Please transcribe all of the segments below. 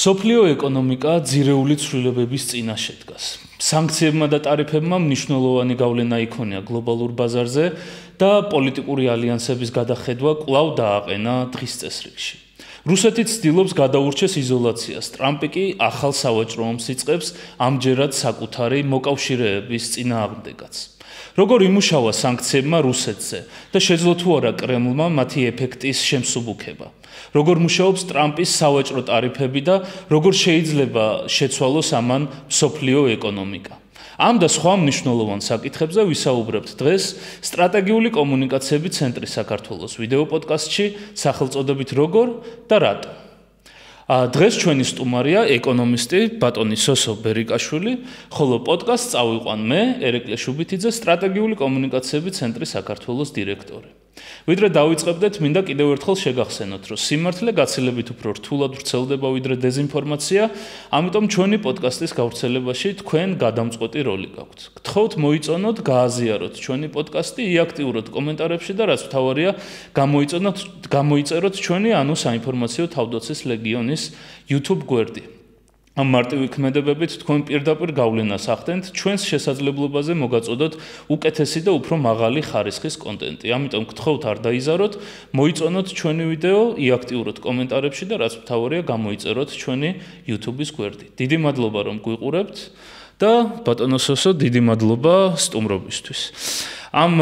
სოფლიო ეკონომიკა ძირეული ცვლილებების წინაშე დგას. Სანქციებმა და ტარიფებმა მნიშვნელოვანი გავლენა იქონია გლობალურ ბაზარზე და პოლიტიკური ალიანსების გადახედვა კვლავ დააყენა დღის წესრიგში. რუსეთი ცდილობს გადაურჩეს იზოლაციას, ტრამპი კი ახალ სავაჭრო ომს იწყებს ამჯერად საკუთარი მოკავშირეების წინააღმდეგაც. Როგორ იმუშავა სანქციებმა რუსეთზე და შეძლო თუ არა კრემლმა მათი ეფექტის შემსუბუქება? Როგორ მუშაობს ტრამპის სავაჭრო ტარიფები და როგორ შეიძლება შეცვალოს ამან მსოფლიო ეკონომიკა? Ამ და სხვა მნიშვნელოვან საკითხებზე ვისაუბრებთ დღეს სტრატეგიული კომუნიკაციების ცენტრის საქართველოს ვიდეო პოდკასტში სახელწოდებით როგორ და რატო. დღეს ჩვენი სტუმარია ეკონომისტი ბატონი სოსო ბერიკაშვილი, ხოლო პოდკასტს წავიყვან მე, ერეკლე შუბითიძე, სტრატეგიული კომუნიკაციების ცენტრის საქართველოს დირექტორი. Ვიდრე დავიწყებდეთ, მინდა კიდევ ერთხელ შეგახსენოთ, რომ სიმართლე გაცილებით უფრო რთულად ვრცელდება ვიდრე დეზინფორმაცია, ამიტომ ჩვენი პოდკასტის გავრცელებაში თქვენ გადამწყვეტი როლი გაქვთ. გთხოვთ მოიწონოთ, გააზიაროთ ჩვენი პოდკასტი, იაქტიუროთ კომენტარებში და რაც მთავარია, გამოიწეროთ ჩვენი ანუ საინფორმაციო თავდაცვის ლეგიონის YouTube გვერდი. Ამ მარტივი ქმედებებით თქვენ პირდაპირ გავლენას ახდენთ ჩვენს შესაძლებლობაზე მოგაწოდოთ უკეთესი და უფრო მაღალი ხარისხის კონტენტი. ამიტომ გთხოვთ არ დაიზაროთ, მოიწონოთ ჩვენი ვიდეო, იაქტიუროთ კომენტარებში და რაც მთავარია, გამოიწეროთ ჩვენი YouTube-ის გვერდი. დიდი მადლობა რომ გვიყურებთ და ბატონო სოსო, დიდი მადლობა სტუმრობისთვის. Am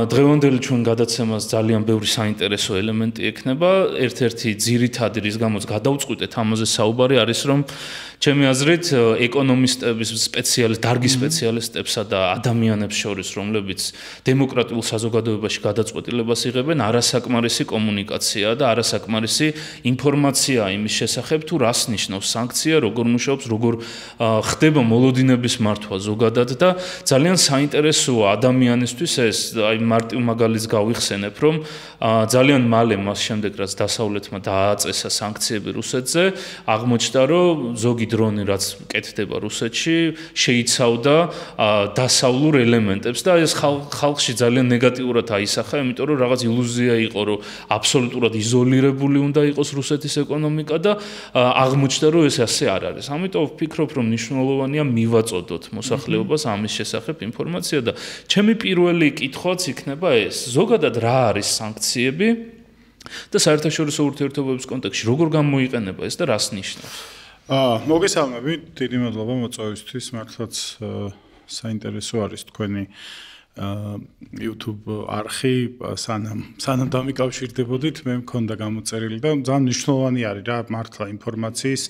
დღევანდელი ჩვენ გადაცემას ძალიან ბევრი საინტერესო ელემენტი ექნება. Ერთ-ერთი ძირითადი რის გამოც გადავწყვიტეთ ამაზე საუბარი არის რომ ჩემი აზრით ეკონომისტების დარგის სპეციალისტებსა და ადამიანებს შორის რომლებიც დემოკრატიულ საზოგადოებაში გადაწყვეტილებას იღებენ არასაკმარისი კომუნიკაცია და არასაკმარისი ინფორმაცია იმის შესახებ თუ რას ნიშნავს სანქცია, როგორ მუშაობს, როგორ ხდება მოლოდინების მართვა ზოგადად და ძალიან საინტერესოა ადამიანისთვის ეს აი მარტივ მაგალითს გავიხსენებ რომ ძალიან მალე მას შემდეგ რაც დასავლეთმა დააწესა სანქციები რუსეთზე აღმოჩნდა რომ ზოგი დრონი რაც კეთდება რუსეთში შეიცავდა დასავლურ ელემენტებს და ეს ხალხში ძალიან ნეგატიურად აისახა იმიტომ რომ რაღაც ილუზია იყო რომ აბსოლუტურად იზოლირებული უნდა იყოს რუსეთის ეკონომიკა და აღმოჩნდა რომ ეს ასე არ არის. ამიტომ ვფიქრობ რომ მნიშვნელოვანია მივაწოდოთ მოსახლეობას ამის შესახებ ინფორმაცია და ჩემი პირველი კითხვაც იქნება ეს ზოგადად რა არის სანქციები და საერთაშორისო ურთიერთობების კონტექსტში როგორ გამოიყენება ეს და რას ნიშნავს? მოგესალმებით, დიდი მადლობა მოწვევისთვის, მართლაც საინტერესო არის თქვენი YouTube არხი, სანამ დამიკავშირდებოდით, მე მქონდა გამოწერილი და ძალიან მნიშვნელოვანი არის რა მართლა ინფორმაციის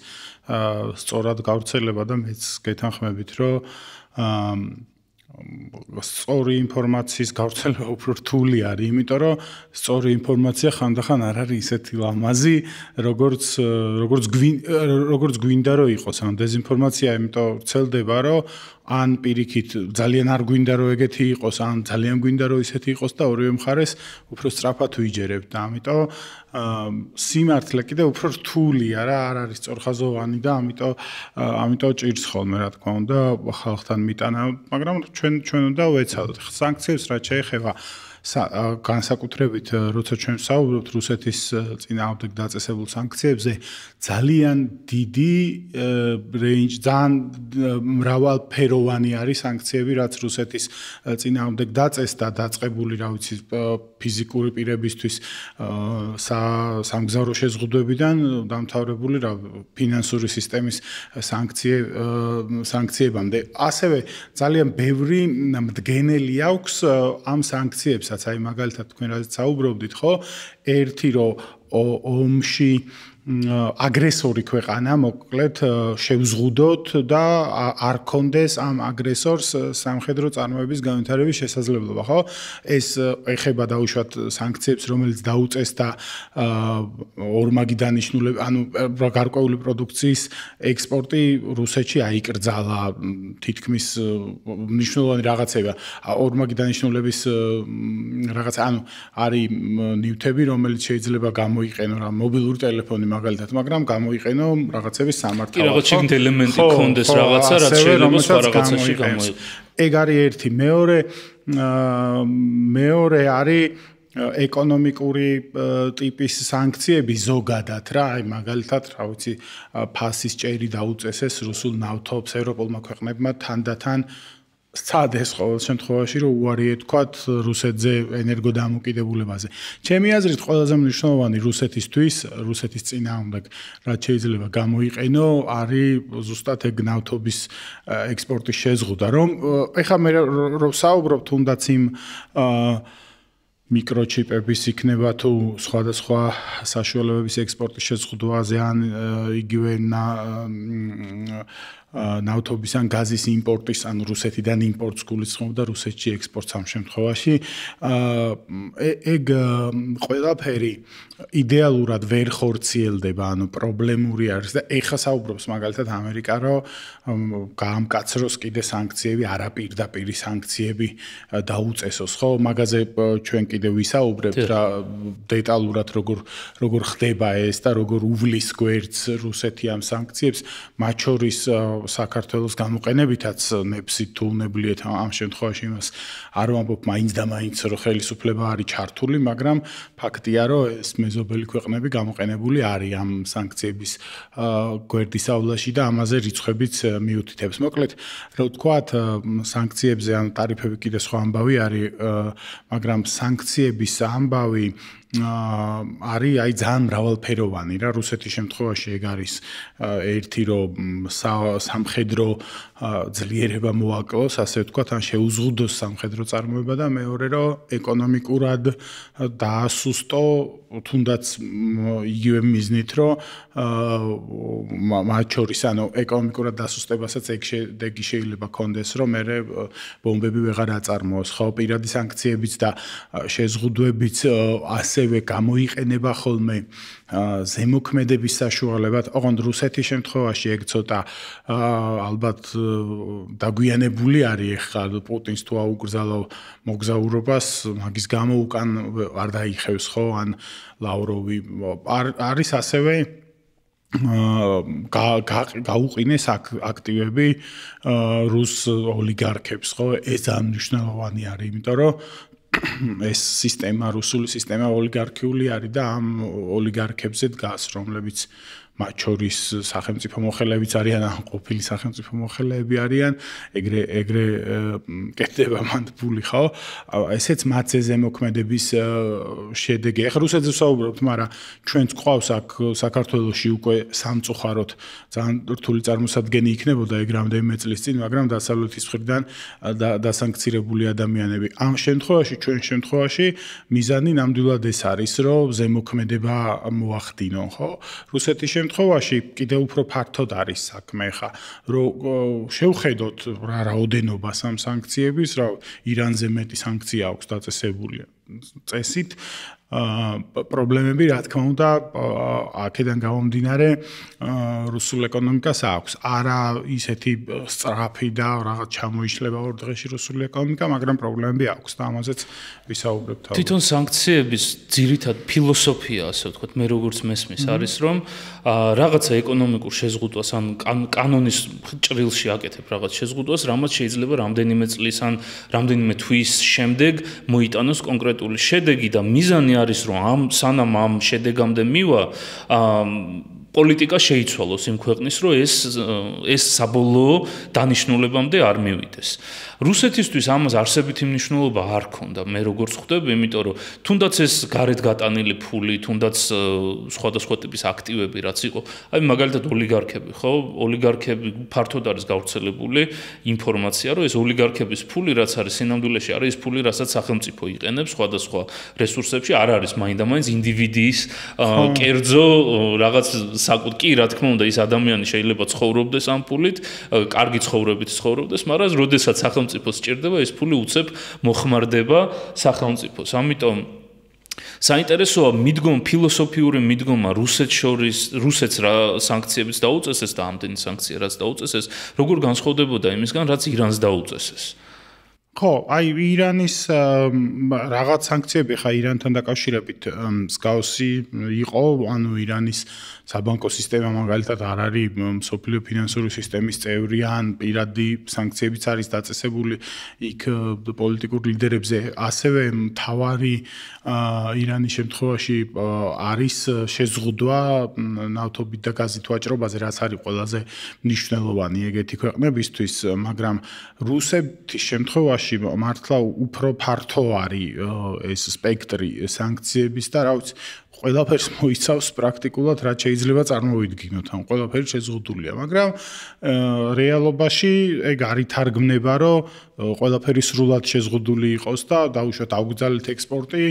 სწორად გავრცელება და მეც გეთანხმებით, რომ სწორი ინფორმაციის გავრცელება უფრო რთული არის, იმიტომ რომ სწორი ინფორმაცია ხანდახან არ არის ისეთი ლამაზი, როგორც გვინდა რომ იყოს. ან დეზინფორმაცია იმიტომ ვრცელდება, რომ ან პირიქით ძალიან არ გვინდა რომ ეგეთი იყოს, ან ძალიან გვინდა რომ ისეთი იყოს და ორივე მხარეს უფრო სწრაფად ვიჯერებთ და ამიტომ სიმართლე კიდე უფრო რთულია რა, არ არის სწორხაზოვანი და ამიტომ ჭირს ხოლმე რა თქმა უნდა ხალხთან მიტანა, მაგრამ ჩვენ უნდა ვეცადოთ. სანქციებს რაც შეეხება განსაკუთრებით როცა ჩვენ ვსაუბრობთ რუსეთის წინააღმდეგ დაწესებულ სანქციებზე ძალიან დიდი რეინჯ ძალიან მრავალფეროვანი არის სანქციები რაც რუსეთის წინააღმდეგ დაწესდა დაწყებული რა ვიცი ფიზიკური პირებისთვის სამგზავრო შეზღუდვებიდან დამთავრებული რა ფინანსური სისტემის სანქციებამდე ასევე ძალიან ბევრი მდგენელი აქვს ამ სანქციებსაც აი მაგალითად თქვენ რაზეც საუბრობდით ხო ერთი რომ ომში აგრესორი ქვეყანა მოკლედ შევზღუდოთ და არ კონდეს ამ აგრესორს სამხედრო წარმოების განვითარების შესაძლებლობა ხო ეს ეხება დაუშვათ სანქციებს რომელიც დაუწესდა ორმაგი დანიშნულება ანუ გარკვეული პროდუქციის ექსპორტი რუსეთში აიკრძალა თითქმის მნიშვნელოვანი რაღაცება ორმაგი დანიშნულების რაღაცა ანუ არის ნივთები რომელიც შეიძლება გამოიყენო რა მობილური ტელეფონი მაგალითად, მაგრამ გამოიყენო რაღაცების სამართავად. კი, რაღაც შიგნით ელემენტი კონდეს რაღაცა, რაც შეიძლება სხვა რაღაცაში გამოიყენოს. ეგ არის ერთი, მეორე არის ეკონომიკური ტიპის სანქციები ზოგადად რა, აი მაგალითად, რა ვიცი, ფასის ჭერი დაუწესეს რუსულ ნავთობს ევროპულმა ქვეყნებმა თანდათან სცადეს ყოველ შემთხვევაში რომ უარი ეთქვათ რუსეთზე ენერგოდამოკიდებულებაზე. ჩემი აზრით ყველაზე მნიშვნელოვანი რუსეთისთვის, რუსეთის წინააღმდეგ რაც შეიძლება გამოიყენო, არის ზუსტად ეგ ნავთობის ექსპორტის შეზღუდვა, რომ ეხლა მე რომ საუბრობ თუნდაც იმ მიკროჩიპების იქნება თუ სხვადასხვა საშუალებების ექსპორტის შეზღუდვაზე ან იგივე ნავთობის ან გაზის იმპორტის ან რუსეთიდან იმპორტს გულისხმობ და რუსეთში ექსპორტს ამ შემთხვევაში ეგ ყველაფერი იდეალურად ვერ ხორციელდება, ანუ პრობლემური არის და ეხლა საუბრობს მაგალითად ამერიკა რომ გაამკაცროს კიდე სანქციები, არაპირდაპირი სანქციები დაუწესოს, ხო? მაგაზე ჩვენ კიდე ვისაუბრებთ რა დეტალურად როგორ ხდება ეს და როგორ უვლის გვერდს რუსეთი ამ სანქციებს, მათ შორის საქართველოს გამოყენებითაც ნებსით თუ უნებლიეთ ამ შემთხვევაში იმას არ ვამბობ მაინც და მაინც რომ ხელისუფლება არის ჩართული, მაგრამ ფაქტია რომ ეს მეზობელი ქვეყნები გამოყენებული არის ამ სანქციების გვერდის ავლაში და ამაზე რიცხვებიც მიუთითებს. მოკლედ, რა ვთქვათ, სანქციებზე ან ტარიფები კიდე სხვა ამბავი არის, მაგრამ სანქციების ამბავი არის აი ძალიან მრავალფეროვანი რა რუსეთის შემთხვევაში ეგ არის ერთი რომ სამხედრო ძლიერება მოაკლოს ასე ვთქვათ ან შეუზღუდოს სამხედრო წარმოება და მეორე რომ ეკონომიკურად დაასუსტო თუნდაც იგივე მიზნით რომ მათ შორის ანუ ეკონომიკურად დასუსტებასაც ეგ შედეგი შეიძლება კონდეს რომ მე ბომბები ვეღარ აწარმოოს ხო პირადი სანქციებიც და შეზღუდვებიც ასევე გამოიყენება ხოლმე ზემოქმედების საშუალებად, ოღონდ რუსეთის შემთხვევაში ეგ ცოტა ალბათ დაგვიანებული არის ახლა პუტინს თუ აუკრძალო მოგზაურობას, მაგის გამო უკან არ დაიხევს ხო, ან ლავროვი არის ასევე გაუყინეს აქტივები რუს ოლიგარქებს ხო, ეს ძალიან მნიშვნელოვანი არის, იმიტომ რომ ეს სისტემა, რუსული სისტემა ოლიგარქიული არის და ამ ოლიგარქებზე დგას, რომლებიც მათ შორის სახელმწიფო მოხელეებიც არიან, ან ყოფილი სახელმწიფო მოხელეები არიან, ეგრე კეთდება მანდ ფული, ხო? ესეც მათზე ზემოქმედების შედეგი. ეხლა რუსეთზე ვსაუბრობთ, მაგრამ ჩვენც გვყავს აქ საქართველოში უკვე სამწუხაროდ ძალიან რთული წარმოსადგენი იქნებოდა ეგ რამდენიმე წლის წინ, მაგრამ დასავლეთის მხრიდან დასანქცირებული ადამიანები. ამ შემთხვევაში, ჩვენ შემთხვევაში მიზანი ნამდვილად ეს არის, რომ ზემოქმედება მოახდინონ, ხო? რუსეთის შემთხვევაში კიდევ უფრო ფართოდ არის საქმე ხა, რომ შევხედოთ რა რაოდენობას ამ სანქციების, რა ირანზე მეტი სანქცია აქვს დაწესებული წესით, პრობლემები რა თქმა უნდა აქედან გამომდინარე რუსულ ეკონომიკას აქვს. არა ისეთი სწრაფი და რაღაც ჩამოიშლება ორ დღეში რუსული ეკონომიკა, მაგრამ პრობლემები აქვს და ამაზეც ვისაუბრებთ. თვითონ სანქციების ძირითად ფილოსოფია, ასე ვთქვათ, მე როგორც მესმის არის, რომ რაღაცა ეკონომიკურ შეზღუდვას ან კანონის ჭრილში აკეთებ რაღაც შეზღუდვას, რამაც შეიძლება რამდენიმე წლის ან რამდენიმე თვის შემდეგ მოიტანოს კონკრეტული შედეგი და მიზანი არის რომ სანამ ამ შედეგამდე მივა პოლიტიკა შეიცვალოს იმ ქვეყნის რომ ეს საბოლოო დანიშნულებამდე არ მივიდეს. რუსეთისთვის ამას არსებითი მნიშვნელობა არ ქონდა, მე როგორც ხვდები, იმიტომ რომ თუნდაც ეს გარეთ გატანილი ფული, თუნდაც სხვადასხვა ტიპის აქტივები რაც იყო, აი მაგალითად ოლიგარქები, ხო? ოლიგარქები ფართოდ არის გავრცელებული ინფორმაცია, რომ ეს ოლიგარქების ფული რაც არის სინამდვილეში არის ის ფული, რასაც სახელმწიფო იყენებს სხვადასხვა რესურსებში, არ არის მაინდა-მაინც ინდივიდის კერძო რაღაც კი, რა თქმა უნდა, ის ადამიანი შეიძლება ცხოვრობდეს ამ ფულით, კარგი ცხოვრებით ცხოვრობდეს, მაგრამ როდესაც სახელმწიფოს სჭირდება, ეს ფული უცებ მოხმარდება სახელმწიფოს. ამიტომ საინტერესოა ფილოსოფიური მიდგომა რუსეთს რა სანქციებიც დაუწესეს და ამდენი სანქცია რაც დაუწესეს, როგორ განსხვავდებოდა იმისგან, რაც ირანს დაუწესეს. ხო, აი ირანის რაღაც სანქციები ხა ირანთან დაკავშირებით მსგავსი იყო, ანუ ირანის საბანკო სისტემა მაგალითად არ არის მსოფლიო ფინანსური სისტემის წევრი ან პირადი სანქციებიც არის დაწესებული იქ პოლიტიკურ ლიდერებზე, ასევე მთავარი ირანის შემთხვევაში არის შეზღუდვა ნავთობით და გაზით ვაჭრობაზე, რაც არის ყველაზე მნიშვნელოვანი ეგეთი ქვეყნებისთვის, მაგრამ რუსეთის შემთხვევაში მართლა უფრო ფართო არის ეს სპექტრი სანქციების და რა ვიცი ყველაფერს მოიცავს პრაქტიკულად რაც შეიძლება წარმოვიდგინოთ, ან ყველაფერი შეზღუდულია, მაგრამ რეალობაში ეგ არ ითარგმნება, რომ ყველაფერი სრულად შეზღუდული იყოს და დაუშვათ აუგზავნეთ ექსპორტი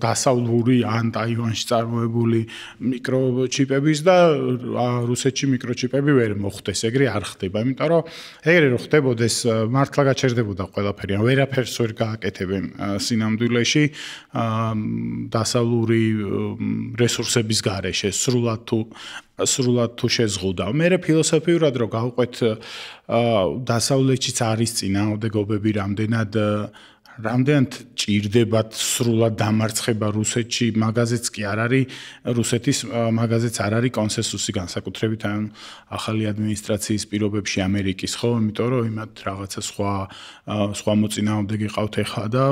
დასავლური ან ტაივანში წარმოებული მიკროჩიპების და რუსეთში მიკროჩიპები ვერ მოხდეს, ეგრე არ ხდება, იმიტომ რომ ეგრე რო ხდებოდეს მართლა გაჩერდებოდა ყველაფერი, ან ვერაფერს ვერ გააკეთებენ სინამდვილეში დასავლური რესურსების გარეშე სრულად თუ შეზღუდა. მე ფილოსოფიურად რო გავყვეთ დასავლეთშიც არის წინააღმდეგობები რამდენად ჭირდებათ სრულად დამარცხება რუსეთში, მაგაზეც კი არ არის რუსეთის მაგაზეც არ არის კონსენსუსი განსაკუთრებით ან ახალი ადმინისტრაციის პირობებში ამერიკის, ხო, იმიტომ რომ იმათ რაღაცა სხვა მოწინააღმდეგე ყავთ ახლა და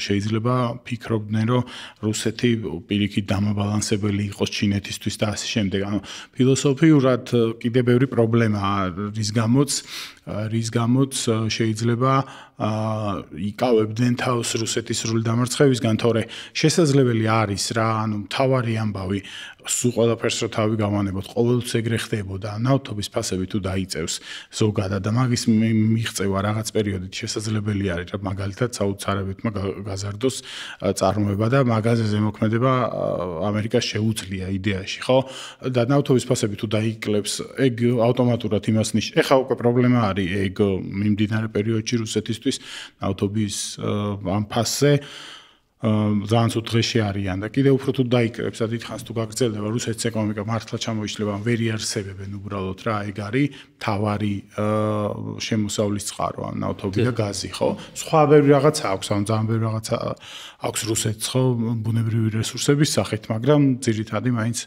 შეიძლება ფიქრობდნენ, რომ რუსეთი პირიქით დამაბალანსებელი იყოს ჩინეთისთვის და ასე შემდეგ. ანუ ფილოსოფიურად კიდე ბევრი პრობლემაა, რის გამოც შეიძლება იკავებდნენ თავს რუსეთის სრული დამარცხებისგან, თორე შესაძლებელი არის რა, ანუ მთავარი ამბავი სულ ყველაფერს რო თავი გავანებოთ, ყოველთვის ეგრე ხდებოდა, ნავთობის ფასები თუ დაიწევს ზოგადად და მაგის მიღწევა რაღაც პერიოდით შესაძლებელი არის, რა მაგალითად საუდის-არაბეთმა გაზარდოს წარმოება და მაგაზეზე მოქმედება ამერიკას შეუძლია იდეაში, ხო? და ნავთობის ფასები თუ დაიკლებს, ეგ ავტომატურად იმას ნიშნავს. ეხლა უკვე პრობლემა არის ეგ მიმდინარე პერიოდში რუსეთისთვის ნავთობის ამ ფასზე ძალიან ცუდ დღეში არიან და კიდევ უფრო თუ დაიკრებს და დიდხანს თუ გაგრძელდება რუსეთის ეკონომიკა მართლა ჩამოიშლება, ვერ იარსებებენ უბრალოდ რა, ეგ არის თავარი შემოსავლის წყარო, ან ნავთობი და გაზი, ხო? სხვა ბევრი რაღაცა აქვს, ან ძალიან ბევრი რაღაცა აქვს რუსეთს, ხო, ბუნებრივი რესურსების სახით, მაგრამ ძირითადად მაინც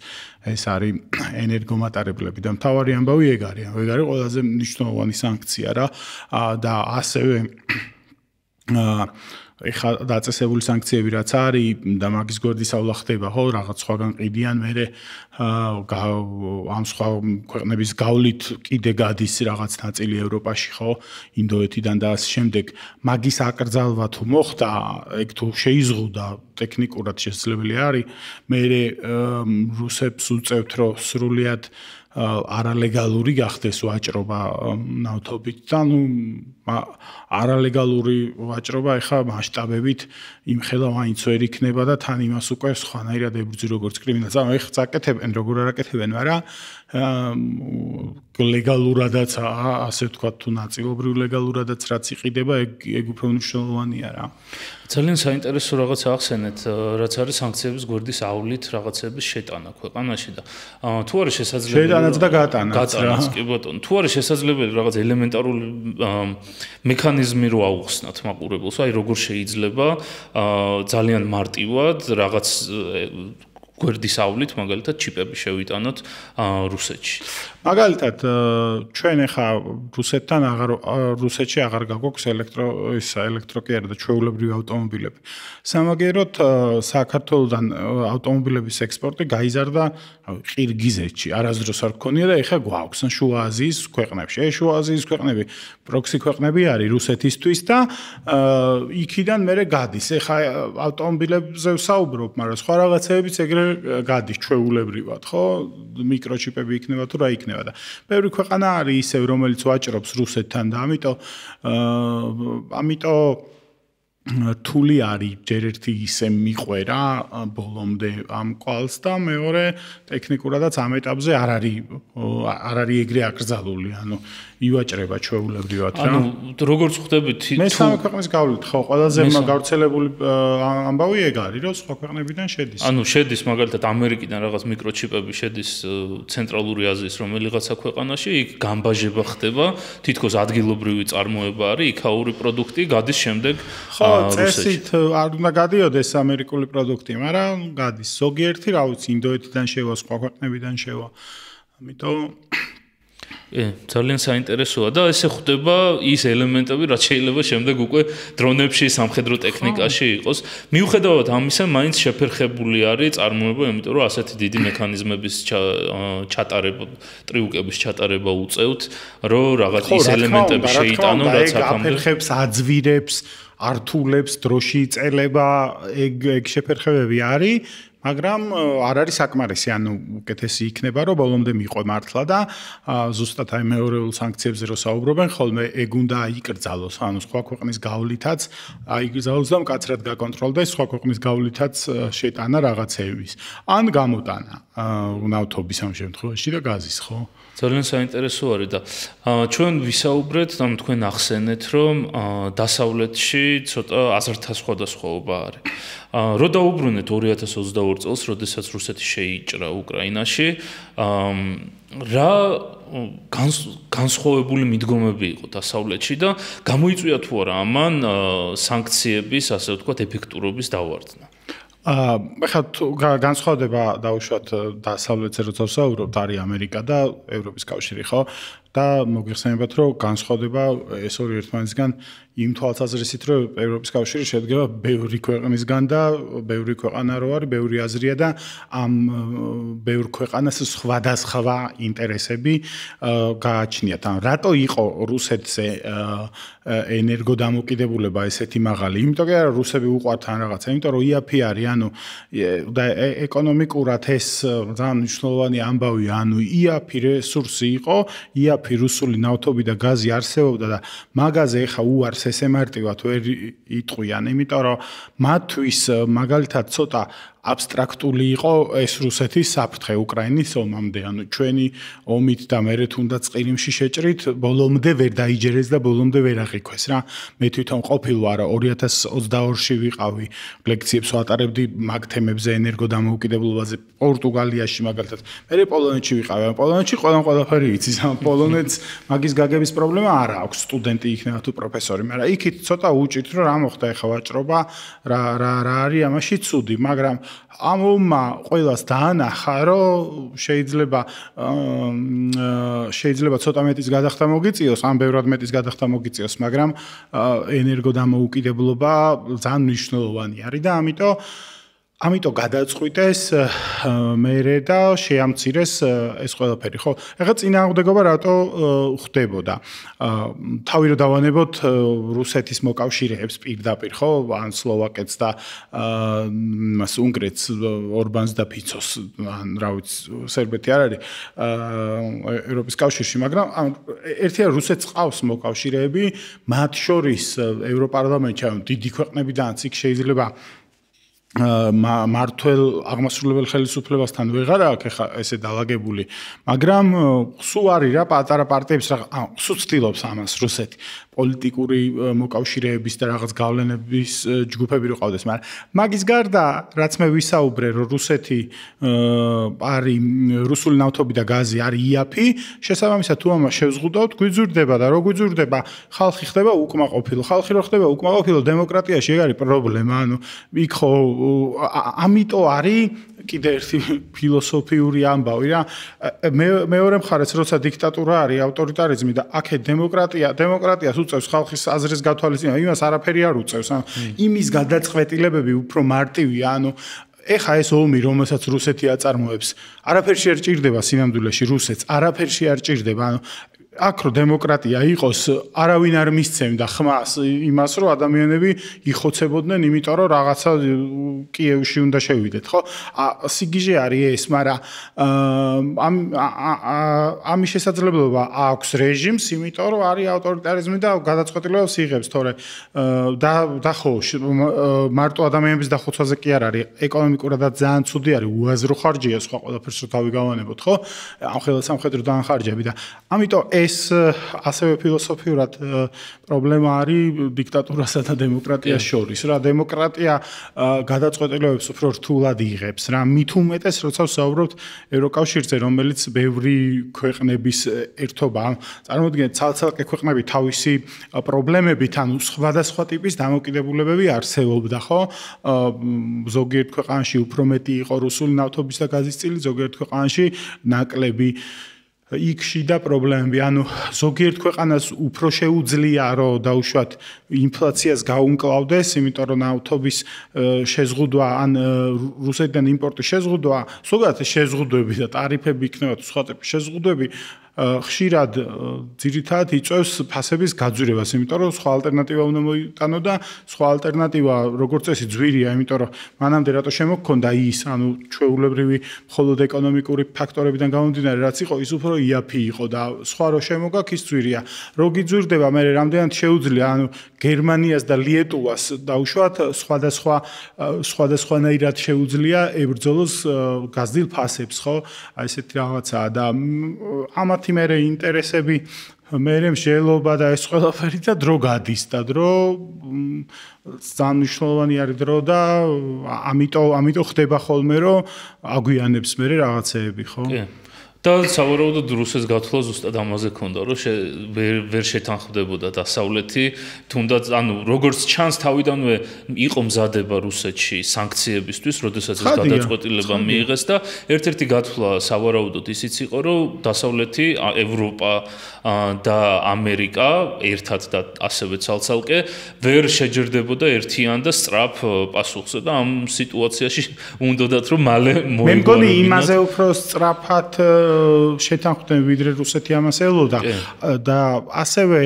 ეს არის ენერგომატარებლები და მთავარი ამბავი ეგ არის, ეგ არის ყველაზე მნიშვნელოვანი სანქცია რა და ასევე ეხლა დაწესებული სანქციები რაც არის და მაგის გვერდისავლა ხდება, ხო, რაღაც სხვაგან ყიდიან, მერე ამ სხვა ქვეყნების გავლით კიდე გადის რაღაც ნაწილი ევროპაში, ხო, ინდოეთიდან და ასე შემდეგ. მაგის აკრძალვა თუ მოხდა, ეგ თუ შეიზღუდა ტექნიკურად შესაძლებელი არის, მერე რუსებს უწევთ, რომ სრულიად არალეგალური გახდეს ვაჭრობა ნავთობით და ნუ არალეგალური ვაჭრობა ეხა მასშტაბებით იმხელა მაინც ვერ იქნება და თან იმას უკვე სხვანაირად ებრძვი როგორც კრიმინალს. ანუ ეხა წაკეთებენ, როგორ არ აკეთებენ, მაგრამ ლეგალურადაც ასე ვთქვათ თუ ნაწილობრივ ლეგალურადაც რაც იყიდება, ეგ უფრო მნიშვნელოვანია რა. ძალიან საინტერესო რაღაცა ახსენეთ, რაც არის სანქციების გვერდის ავლით რაღაცების შეტანა ქვეყანაში და თუ არის შესაძლებელი შეტანაც და გატანაც რა. კი ბატონო, თუ არის შესაძლებელი რაღაც ელემენტარული მექანიზმი რო აუხსნათ მაყურებელს, აი როგორ შეიძლება ძალიან მარტივად რაღაც გვერდის ავლით მაგალითად ჩიპები შევიტანოთ რუსეთში. მაგალითად ჩვენ ახლა რუსეთში აღარ გაგვაქვს ელექტრო კი არა და ჩვეულებრივი ავტომობილები. სამაგეროდ საქართველოსთან ავტომობილების ექსპორტი გაიზარდა ყირგიზეთში. არასდროს არ გქონია და ახლა გვაქვს შუა აზიის ქვეყნებში. შუა აზიის ქვეყნები პროქსი ქვეყნები არის რუსეთისთვის და იქიდან მერე გადის. ახლა ავტომობილებზე ვსაუბრობ, მაგრამ სხვა რაღაცებიც ეგრე გადის ჩვეულებრივად, ხო? მიკროჩიპები იქნება თუ რა იქნება და ბევრი ქვეყანა არის ისევ, რომელიც ვაჭრობს რუსეთთან და ამიტომ თული არის ჯერ ერთი ისე მიყვერა ბოლომდე ამ კვალს და მეორე ტექნიკურადაც ამ ეტაპზე არ არის ეგრე აკრძალული, ანუ ივაჭრება ჩვეულებრივად რა. ანუ როგორც ხვდებით მესამე ქვეყნის გავლით ხო ყველაზე გავრცელებული ამბავი ეგ არის, რომ სხვა ქვეყნებიდან შედის. ანუ შედის მაგალითად ამერიკიდან რაღაც მიკროჩიპები შედის ცენტრალური აზიის რომელიღაცა ქვეყანაში, იქ გამბაჟება ხდება, თითქოს ადგილობრივი წარმოება არის, იქაური პროდუქტი გადის შემდეგ წესით არ უნდა გადიოდეს ამერიკული პროდუქტი, მაგრამ გადის ზოგიერთი, რა ვიცი, ინდოეთიდან შევა, სხვა ქვეყნებიდან შევა. ამიტომ ძალიან საინტერესოა და ესე ხვდება ის ელემენტები, რაც შეიძლება შემდეგ უკვე დრონებში, სამხედრო ტექნიკაში იყოს. მიუხედავად ამისა, მაინც შეფერხებული არის წარმოება, იმიტომ რომ ასეთი დიდი მექანიზმების ჩატარება, ტრიუკების ჩატარება უწევთ, რომ რაღაც ის ელემენტები შეიტანონ, რაც აქამდე აფერხებს, აძვირებს, ართულებს, დროში იწელება, ეგ შეფერხებები არის. მაგრამ არ არის საკმარისი, ანუ უკეთესი იქნება, რომ ბოლომდე მიყვე მართლა და ზუსტად აი მეორეულ სანქციებზე რო საუბრობენ, ხოლმე ეგ უნდა აიკრძალოს, ანუ სხვა ქვეყნის გავლითაც აიკრძალოს და მკაცრად გაკონტროლდეს, სხვა ქვეყნის გავლითაც შეტანა რაღაცეების. ან გამოტანა ნავთობის ამ შემთხვევაში და გაზის, ხო? ძალიან საინტერესო არის და ჩვენ ვისაუბრეთ, ანუ თქვენ ახსენეთ, რომ დასავლეთში ცოტა აზრთა სხვადასხვაობა არის. რო დაუბრუნეთ 2022 წელს, როდესაც რუსეთი შეიჭრა უკრაინაში, რა განსხვავებული მიდგომები იყო დასავლეთში და გამოიწვია თუ არა ამან სანქციების, ასე ვთქვათ, ეფექტურობის დავარდნა? ახლა განსხვავდება დაუშვათ დასავლეთზე როცა ვსაუბრობთ, არის ამერიკა და ევროპის კავშირი, ხო? და მოგიხსენებათ, რომ განსხვავდება ეს ორი ერთმანეთისგან იმ თვალსაზრისით, რომ ევროპის კავშირი შედგება ბევრი ქვეყნისგან და ბევრი ქვეყანა რო არის, ბევრი აზრია და ამ ბევრ ქვეყანას სხვადასხვა ინტერესები გააჩნიათ. ანუ რატო იყო რუსეთზე ენერგოდამოკიდებულება ესეთი მაღალი? იმიტომ რომ რუსები უყვართ ან რაღაცა, იმიტომ რომ იაფი არის, ანუ და ეკონომიკურად ეს ძალიან მნიშვნელოვანი ამბავი, ანუ იაფი რესურსი იყო, იაფი რუსული ნავთობი და გაზი არსებობდა და მაგაზე ეხა უარს ესემარტივად ვერ იტყვიან, იმიტომ რომ მათთვის მაგალითად ცოტა აბსტრაქტული იყო ეს რუსეთის საფრთხე უკრაინის ომამდე, ანუ ჩვენი ომით და მერე თუნდაც ყირიმში შეჭრით, ბოლომდე ვერ დაიჯერეს და ბოლომდე ვერ აღიქვეს რა. მე თვითონ ყოფილ ვარ 2022-ში ვიყავი, ლექციებს ვატარებდი მაგ თემებზე, ენერგოდამოუკიდებლობაზე, პორტუგალიაში მაგალითად. მე პოლონეთში ვიყავი, პოლონეთში ყველაფერი იცის, პოლონეთს მაგის გაგების პრობლემა არ აქვს, სტუდენტი იქნება თუ პროფესორი, მაგრამ იქით ცოტა უჭირთ, რომ რა მოხდა ეხა ვაჭრობა, რა არის ამაში ცუდი, მაგრამ ამ ომმა ყველას დაანახა, რომ შეიძლება ცოტა მეტის გადახდა მოგიწიოს, ან ბევრად მეტის გადახდა მოგიწიოს, მაგრამ ენერგოდამოუკიდებლობა ძალიან მნიშვნელოვანი არის და ამიტომ გადაწყვიტეს მერე და შეამცირეს ეს ყველაფერი, ხო? ეხლა წინააღმდეგობა რატო ხდებოდა? თავი რომ დავანებოთ რუსეთის მოკავშირეებს პირდაპირ, ხო? ან სლოვაკეთს და მას უნგრეთს, ორბანს და ფიცოს, ან რა ვიცი, სერბეთი არ არის ევროპის კავშირში, მაგრამ ერთია რუსეთს ყავს მოკავშირეები, მათ შორის ევროპარლამენტში, ანუ დიდი ქვეყნებიდანაც იქ შეიძლება მართლ აღმასრულებელ ხელისუფლებასთან ვეღარ აქვს ეხა ესე დაალაგებული, მაგრამ სულ არის რა პატარა პარტიების რა სულ ცდილობს ამას რუსეთი პოლიტიკური მოკავშირეების და რაღაც გავლენების ჯგუფები რო ყავდეს, მაგრამ მაგის გარდა რაც მე ვისაუბრე, რომ რუსეთი არის რუსული ნავთობი და გაზი არის იაფი, შესაბამისად თუ ამას შევზღუდავთ, გვიძურდება და რო გვიძურდება, ხალხი ხდება უკმაყოფილო, ხალხი რო ხდება უკმაყოფილო, დემოკრატიაში ეგ არის პრობლემა, ანუ იქ ხო ამიტომ არის კიდე ერთი ფილოსოფიური ამბავი რა, მეორე მხარეს როცა დიქტატურა არის, ავტორიტარიზმი და აქ დემოკრატიას უწევს ხალხის აზრის გათვალისწინება, იმას არაფერი არ უწევს, ანუ იმის გადაწყვეტილებები უფრო მარტივია, ანუ ეხა ეს ომი, რომელსაც რუსეთი აწარმოებს, არაფერში არ ჭირდება სინამდვილეში რუსეთს, არაფერში არ ჭირდება, ანუ აქ რო დემოკრატია იყოს, არავინ არ მისცემდა ხმას იმას, რომ ადამიანები იხოცებოდნენ, იმიტომ რომ რაღაცა კიევში უნდა შევიდეთ, ხო? სიგიჟე არის ეს, მაგრამ ამის შესაძლებლობა აქვს რეჟიმს, იმიტომ რომ არის ავტორიტარიზმი და გადაწყვეტილებას იღებს, თორე და ხო, მარტო ადამიანების დახოცვაზე კი არ არის, ეკონომიკურადაც ძალიან ცუდი არის, უაზრო ხარჯია სხვა ყველაფერს რო თავი გავანებოთ, ხო? ამ ხელა სამხედრო დაანხარჯები და ამიტომ ეს ასევე ფილოსოფიურად პრობლემა არის დიქტატურასა და დემოკრატიას შორის. რა დემოკრატია გადაწყვეტილებებს უფრო რთულად იღებს. რა მით უმეტეს, როცა ვსაუბრობთ ევროკავშირზე, რომელიც ბევრი ქვეყნების ერთობაა. წარმოიდგინეთ, ცალ-ცალკე ქვეყნები თავისი პრობლემებით, ანუ სხვადასხვა ტიპის დამოკიდებულებები არსებობდა, ხო? ზოგიერთ ქვეყანაში უფრო მეტი იყო რუსული ნავთობის და გაზის წილი, ზოგიერთ ქვეყანაში ნაკლები იქ შიდა პრობლემები, ანუ ზოგიერთ ქვეყანას უფრო შეუძლია რომ დაუშვათ ინფლაციას გაუმკლავდეს, იმიტომ რომ ნავთობის შეზღუდვა ან რუსეთიდან იმპორტის შეზღუდვა, ზოგადად შეზღუდვები და ტარიფები იქნება თუ სხვა ტიპის შეზღუდვები ხშირად ძირითადად იწვევს ფასების გაძვირებას, იმიტომ რომ სხვა ალტერნატივა უნდა მოიტანო და სხვა ალტერნატივა როგორც წესი ძვირია, იმიტომ რომ მანამდე რატო შემოგქონდა ის, ანუ ჩვეულებრივი მხოლოდ ეკონომიკური ფაქტორებიდან გამომდინარე, რაც იყო, ის უფრო იაფი იყო და სხვა რო შემოგაქ ის ძვირია. რო გიძვირდება, მე რამდენად შეუძლია, ანუ გერმანიას და ლიეტუვას დაუშვათ სხვადასხვანაირად შეუძლია ებრძოლოს გაზრდილ ფასებს, ხო? აი ესეთი რაღაცაა და ამათი მერე ინტერესები მერე მსჯელობა და ეს ყველაფერი და დრო გადის და დრო ძალიან მნიშვნელოვანი არის დრო და ამიტომ ხდება ხოლმე რომ აგვიანებს მერე რაღაცეები, ხო? კი. და სავარაუდოდ რუსეთს გათვლა ზუსტად ამაზე ქონდა, რომ ვერ შეთანხმდებოდა დასავლეთი, თუნდაც ანუ როგორც ჩანს თავიდანვე იყო მზადება რუსეთში სანქციებისთვის, როდესაც ეს გადაწყვეტილება მიიღეს და ერთ-ერთი გათვლა სავარაუდოდ ისიც იყო, რომ დასავლეთი, ევროპა და ამერიკა ერთად და ასევე ცალ-ცალკე ვერ შეჯერდებოდა ერთიან და სწრაფ პასუხზე და ამ სიტუაციაში უნდათ რომ მალე მოიგონებინათ. მე მგონი იმაზე უფრო სწრაფად შეთანხმდნენ ვიდრე რუსეთი ამას ელოდა და ასევე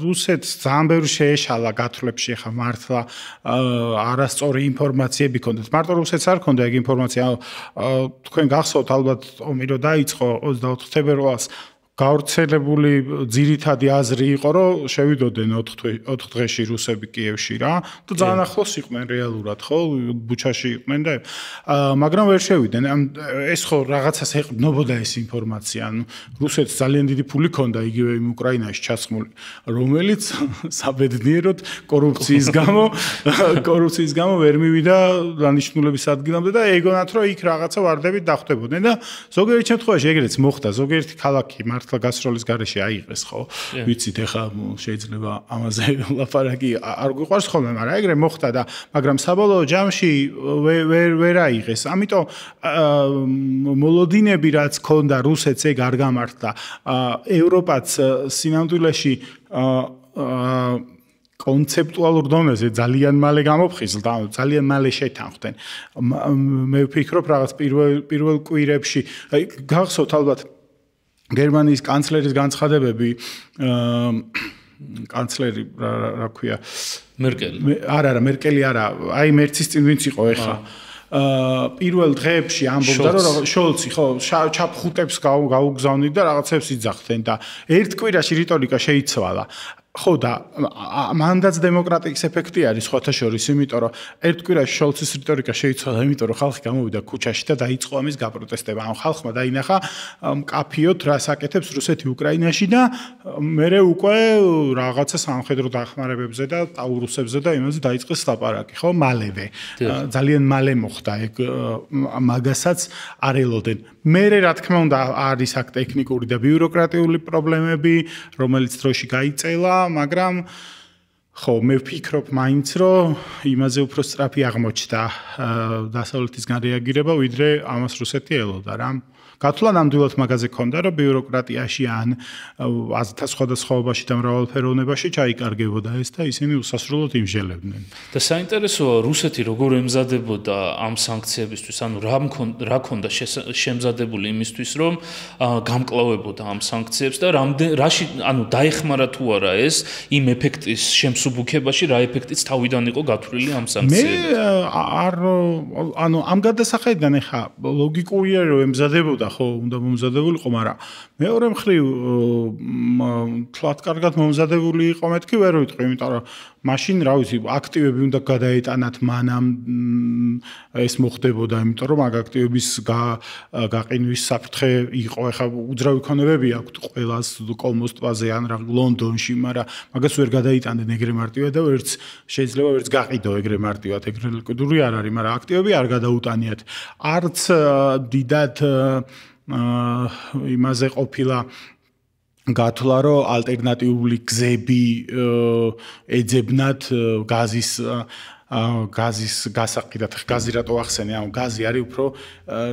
რუსეთს ძალიან ბევრი შეეშალა გათვლებში ხა მართლა არასწორი ინფორმაციები ქონდათ. მარტო რუსეთს არ ქონდა ეგ ინფორმაცია. თქვენ გახსოვთ ალბათ ომი რო დაიწყო 24 თებერვალს გავრცელებული ძირითადი აზრი იყო, რომ შევიდოდნენ 4 დღეში რუსები კიევში რა და ძალიან ახლოს იყვნენ რეალურად, ხო? ბუჩაში იყვნენ და მაგრამ ვერ შევიდნენ. ეს ხო რაღაცას ეყრდნობოდა ეს ინფორმაცია. ანუ რუსეთს ძალიან დიდი ფული ჰქონდა იგივე იმ უკრაინაში ჩასხმული, რომელიც საბედნიეროდ კორუფციის გამო ვერ მივიდა დანიშნულების ადგილამდე და ეგონათ რომ იქ რაღაცა ვარდებით დახვდებოდნენ და ზოგიერთ შემთხვევაში ეგრეც მოხდა, ზოგიერთი ქალაქი მართლა გასროლის გარეშე აიღეს, ხო? ვიცით, ეხლა შეიძლება ამაზე ლაპარაკი არ გვიყვარს ხოლმე, მაგრამ ეგრე მოხდა და მაგრამ საბოლოო ჯამში ვერ აიღეს. ამიტომ მოლოდინები რაც ქონდა რუსეთს ეგ არ გამართლა. ევროპაც სინამდვილეში კონცეპტუალურ დონეზე ძალიან მალე გამოფხიზლდა, ძალიან მალე შეთანხმდნენ. მე ვფიქრობ რაღაც პირველ კვირებში, გახსოვთ ალბათ გერმანიის კანცლერის განცხადებები, კანცლერი რა ქვია? მერკელი. არა, მერკელი არა, აი მერცის წინ ვინც იყო ეხლა. პირველ დღეებში ამბობდა რომ შოლცი ხო ჩაფხუტებს გაუგზავნით და რაღაცებს იძახდნენ და ერთ კვირაში რიტორიკა შეიცვალა. ხო და მანდაც დემოკრატიის ეფექტი არის სხვათა შორის, იმიტომ რომ ერთ კვირაში შოლცის რიტორიკა შეიცვალა, იმიტომ რომ ხალხი გამოვიდა ქუჩაში და დაიწყო ამის გაპროტესტება. ანუ ხალხმა დაინახა მკაფიოდ რას აკეთებს რუსეთი უკრაინაში და მერე უკვე რაღაცა სამხედრო დახმარებებზე და ტაურუსებზე და იმაზე დაიწყეს ლაპარაკი, ხო, მალევე. ძალიან მალე მოხდა ეგ მაგასაც არ ელოდნენ. მერე რა თქმა უნდა არის აქ ტექნიკური და ბიუროკრატიული პრობლემები, რომელიც დროში გაიწელა, მაგრამ ხო, მე ვფიქრობ მაინც რომ იმაზე უფრო სწრაფი აღმოჩნდა დასავლეთისგან რეაგირება, ვიდრე ამას რუსეთი ელოდა რა. გათვლა ნამდვილად მაგაზე ქონდა, რომ ბიუროკრატიაში ან აზრთა სხვადასხვაობაში და მრავალფეროვნებაში ჩაიკარგებოდა ეს და ისინი უსასრულოდ იმჟელებდნენ. და საინტერესოა რუსეთი როგორ ემზადებოდა ამ სანქციებისთვის, ანუ რა ქონდა შემზადებული იმისთვის, რომ გამკლავებოდა ამ სანქციებს და რაში ანუ დაეხმარა თუ არა ეს იმ ეფექტის შემსუბუქებაში, რა ეფექტიც თავიდან იყო გათვლილი ამ სანქციებთან. ანუ ამ გადასახედიდან ეხა ლოგიკურია რომ ემზადებოდა, ხო, უნდა მომზადებულიყო, მაგრამ მეორე მხრივ თლათ კარგად მომზადებული იყო მეთქი ვერ ვიტყვი, იმიტომ რომ მაშინ რა ვიცი, აქტივები უნდა გადაეტანათ მანამ ეს მოხდებოდა, იმიტომ რომ მაგ აქტივების გაყინვის საფრთხე იყო, ეხა უძრავი ქონებები აქვთ ყველას კოლმოს ტბაზე ან რა ლონდონში, მაგრამ მაგას ვერ გადაიტანდნენ ეგრე მარტივად და შეიძლება ვერც გაყიდო ეგრე მარტივად, ეგრე ლიკვიდური არ არის, მაგრამ აქტივები არ გადაუტანიათ. არც დიდად იმაზე ყოფილა გათვლა, რომ ალტერნატიული გზები ეძებნათ გაზის გასაყიდად. გაზი რატო ახსენე? ანუ გაზი არის უფრო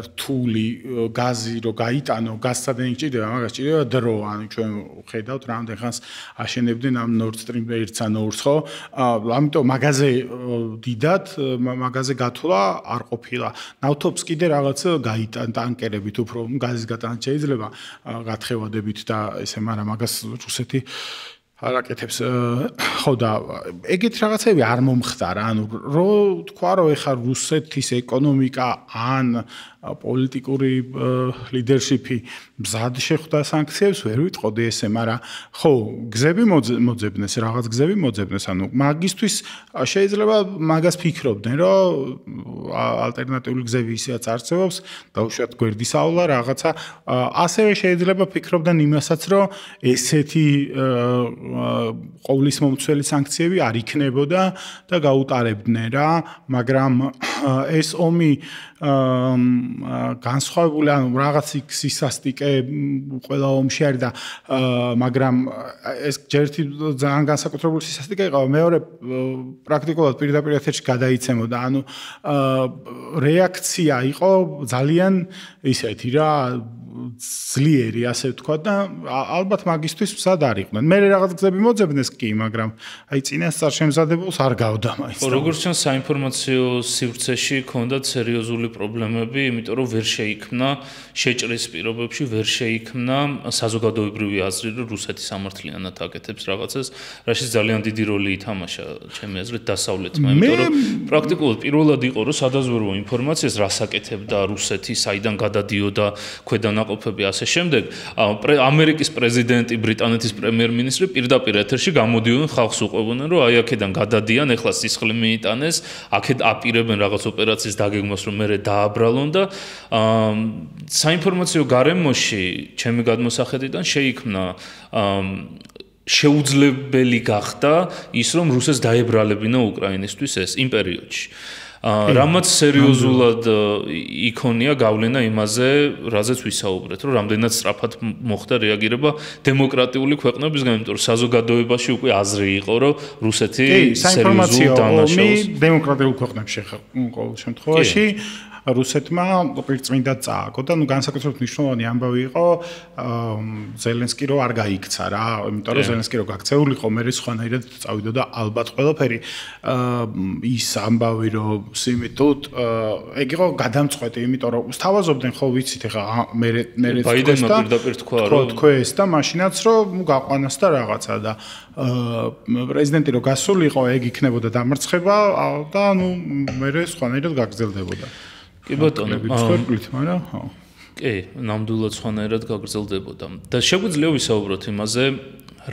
რთული, გაზი რო გაიტანო, გასცადენი ჭირდება, მაგას ჭირდება დრო. ანუ ჩვენ ხედავთ რამდენ ხანს აშენებდნენ ამ Nord Stream 1-ს ან 2-ს, ხო? ამიტომ მაგაზე დიდად მაგაზე გათვლა არ ყოფილა. ნავთობს კიდე რაღაც გაიტან ტანკერებით უფრო გაზის გატანა შეიძლება გათხევადებით და ესე, მაგრამ მაგას რუსეთი არაკეთებს. ხო და ეგეთ რაღაცები არ მომხდარა. ანუ რო თქვა რომ ეხა რუსეთის ეკონომიკა ან პოლიტიკური ლიდერშიპი მზად შეხვდა სანქციებს, ვერ ვიტყოდი ესე, მაგრამ ხო, გზები მოძებნეს, რაღაც გზები მოძებნეს. ანუ მაგისთვის შეიძლება მაგას ფიქრობდნენ, რომ ალტერნატიული გზები ისეაც არსებობს, დაუშვათ გვერდის ავლა რაღაცა. ასევე შეიძლება ფიქრობდნენ იმასაც, რომ ესეთი ყოვლის მომცველი სანქციები არ იქნებოდა და გაუტარებდნენ რა, მაგრამ ეს ომი განსხვავებული, ანუ რაღაც სისასტიკე ყველა ომში არის და მაგრამ ეს ჯერთი ძალიან განსაკუთრებული სისასტიკე იყო, მეორე პრაქტიკულად პირდაპირ ეთერში გადაიცემოდა, ანუ რეაქცია იყო ძალიან ისეთი რა ძლიერი, ასე ვთქვათ და ალბათ მაგისთვის მზად არ იყვნენ. მე რაღაც გზები მოძებნეს კი, მაგრამ აი წინასწარ შემზადებულს არ გავდა მაინც. როგორც ჩვენ საინფორმაციო სივრცეში ქონდათ სერიოზული პრობლემები, იმიტომ რომ ვერ შეიქმნა შეჭრის პირობებში, ვერ შეიქმნა საზოგადოებრივი აზრი, რომ რუსეთი სამართლიანად აკეთებს რაღაცას, რაშიც ძალიან დიდი როლი ითამაშა ჩემი აზრით დასავლეთმა, იმიტომ რომ პრაქტიკულად პირველად იყო რომ სადაზვერვო ინფორმაციას რას აკეთებდა რუსეთი, საიდან გადადიოდა ქვედანაყოფები ასე შემდეგ. ამერიკის პრეზიდენტი, ბრიტანეთის პრემიერ-მინისტრი პირდაპირ ეთერში გამოდიოდნენ, ხალხს უყვებოდნენ, რომ აი აქედან გადადიან, ეხლა სისხლი მიიტანეს, აქეთ აპირებენ რაღაც ოპერაციის დაგეგმვას, რომ მერე დააბრალონ და საინფორმაციო გარემოში ჩემი გადმოსახედიდან შეიქმნა შეუძლებელი გახდა ის, რომ რუსეთს დაებრალებინა უკრაინისთვის ეს იმ პერიოდში. რამაც სერიოზულად იქონია გავლენა იმაზე, რაზეც ვისაუბრეთ, რომ რამდენად სწრაფად მოხდა რეაგირება დემოკრატიული ქვეყნებისგან, იმიტომ რომ საზოგადოებაში უკვე აზრი იყო, რომ რუსეთი სერიოზულ დანაშაულს დემოკრატიულ ქვეყნებში ყოველ შემთხვევაში რუსეთმა პირწმინდად წააგო და განსაკუთრებით მნიშვნელოვანი ამბავი იყო ზელენსკი რო არ გაიქცა რა, იმიტომ რომ ზელენსკი რო გაქცეულიყო, მე სხვანაირად წავიდოდა ალბათ ყველაფერი ის ამბავი რომ სიმიტუტ ეგ იყო გადამწყვეტი, იმიტომ რომ სთავაზობდნენ ხო ვიცით ეხა მე ბაიდენმა პირდაპირ თქვა რომ თქვეს და მაშინაც რომ გაყვანას და რაღაცა და პრეზიდენტი რო გასულიყო, ეგ იქნებოდა დამარცხება და ნუ მე სხვანაირად გაგრძელდებოდა. კი ბატონო, მაგრამ ხო. კი, ნამდვილად სხვანაირად გაგრძელდებოდა. და შეგვიძლია ვისაუბროთ იმაზე,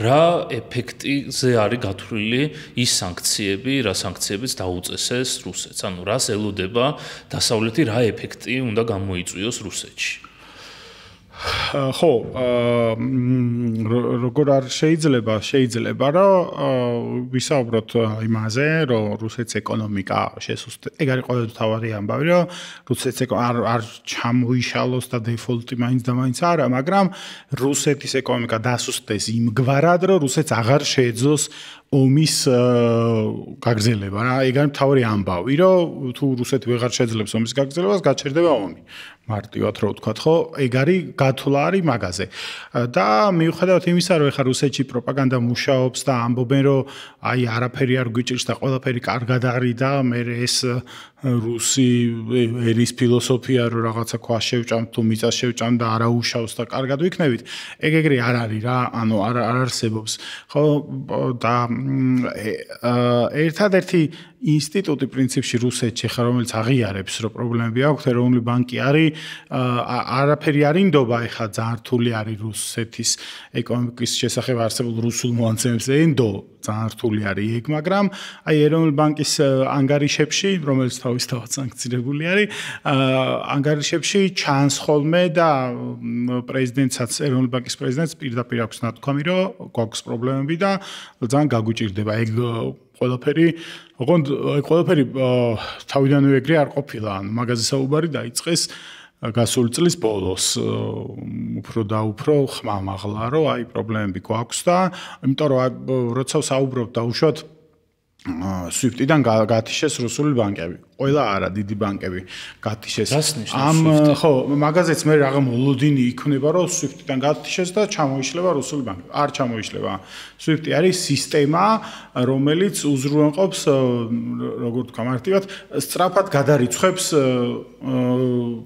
რა ეფექტზე არის გათვლილი ის სანქციები, რა სანქციებიც დაუწესეს რუსეთს. ანუ რას ელოდება დასავლეთი, რა ეფექტი უნდა გამოიწვიოს რუსეთში. ხო, როგორ არ შეიძლება რომ ვისაუბროთ იმაზე, რომ რუსეთის ეკონომიკა შესუსტება. ეგ არის ყველაზე მთავარი ამბავი, რომ რუსეთის ეკონომიკა არ ჩამოიშალოს და დეფოლტი მაინც და მაინც არა, მაგრამ რუსეთის ეკონომიკა დასუსტდეს იმგვარად, რომ რუსეთს აღარ შეეძლოს ომის გაგრძელება რა. ეგ არის მთავარი ამბავი, რომ თუ რუსეთი ვეღარ შეძლებს ომის გაგრძელებას, გაჩერდება ომი. მარტივად რო ვთქვათ, ხო, ეგ არის გათვლა არის მაგაზე. და მიუხედავად იმისა, რომ ეხლა რუსეთში პროპაგანდა მუშაობს და ამბობენ, რომ აი არაფერი არ გვიჭირს და ყველაფერი კარგად არის და მე ეს რუსი ერის ფილოსოფია რომ რაღაცა ქვას შევჭამთ თუ მიწას შევჭამ და არაუშავს და კარგად ვიქნებით, ეგ ეგრე არ არის რა, ანუ არ არსებობს. ხო და ერთადერთი ინსტიტუტი პრინციპში რუსეთში ხა რომელიც აღიარებს რომ პრობლემები აქვს, ეროვნული ბანკი არის, არაფერი არ ინდობა, ეხლა ძალიან რთული არის რუსეთის ეკონომიკის შესახებ არსებულ რუსულ მონაცემებს ენდო, ძალიან რთული არის ეგ, მაგრამ აი ეროვნული ბანკის ანგარიშებში, რომელიც თავისთავად სანქცირებული არის, ანგარიშებში ჩანს ხოლმე და პრეზიდენტსაც, ეროვნული ბანკის პრეზიდენტს პირდაპირ აქვს ნათქვამი, რომ გვაქვს პრობლემები და ძალიან გაგვიჭირდება ეგ ყველაფერი, ოღონდ ყველაფერი თავიდანვე ეგრე არ ყოფილა, ანუ მაგაზე საუბარი დაიწყეს გასული წლის ბოლოს, უფრო და უფრო ხმამაღლა, რომ აი პრობლემები გვაქვს და იმიტომ რომ როცა საუბრობ დაუშვათ SWIFT-დან გათიშეს რუსული ბანკები. ყველა არა დიდი ბანკები გათიშეს. ხო, მაგაზეც მე რაღა მოლოდინი იქნება, რომ SWIFT-დან გათიშეს და ჩამოიშლება რუსული ბანკები. არ ჩამოიშლება. SWIFT-ი არის სისტემა, რომელიც უზრუნველყოფს, როგორ თქვა, მარტივად სწრაფად გადარიცხვებს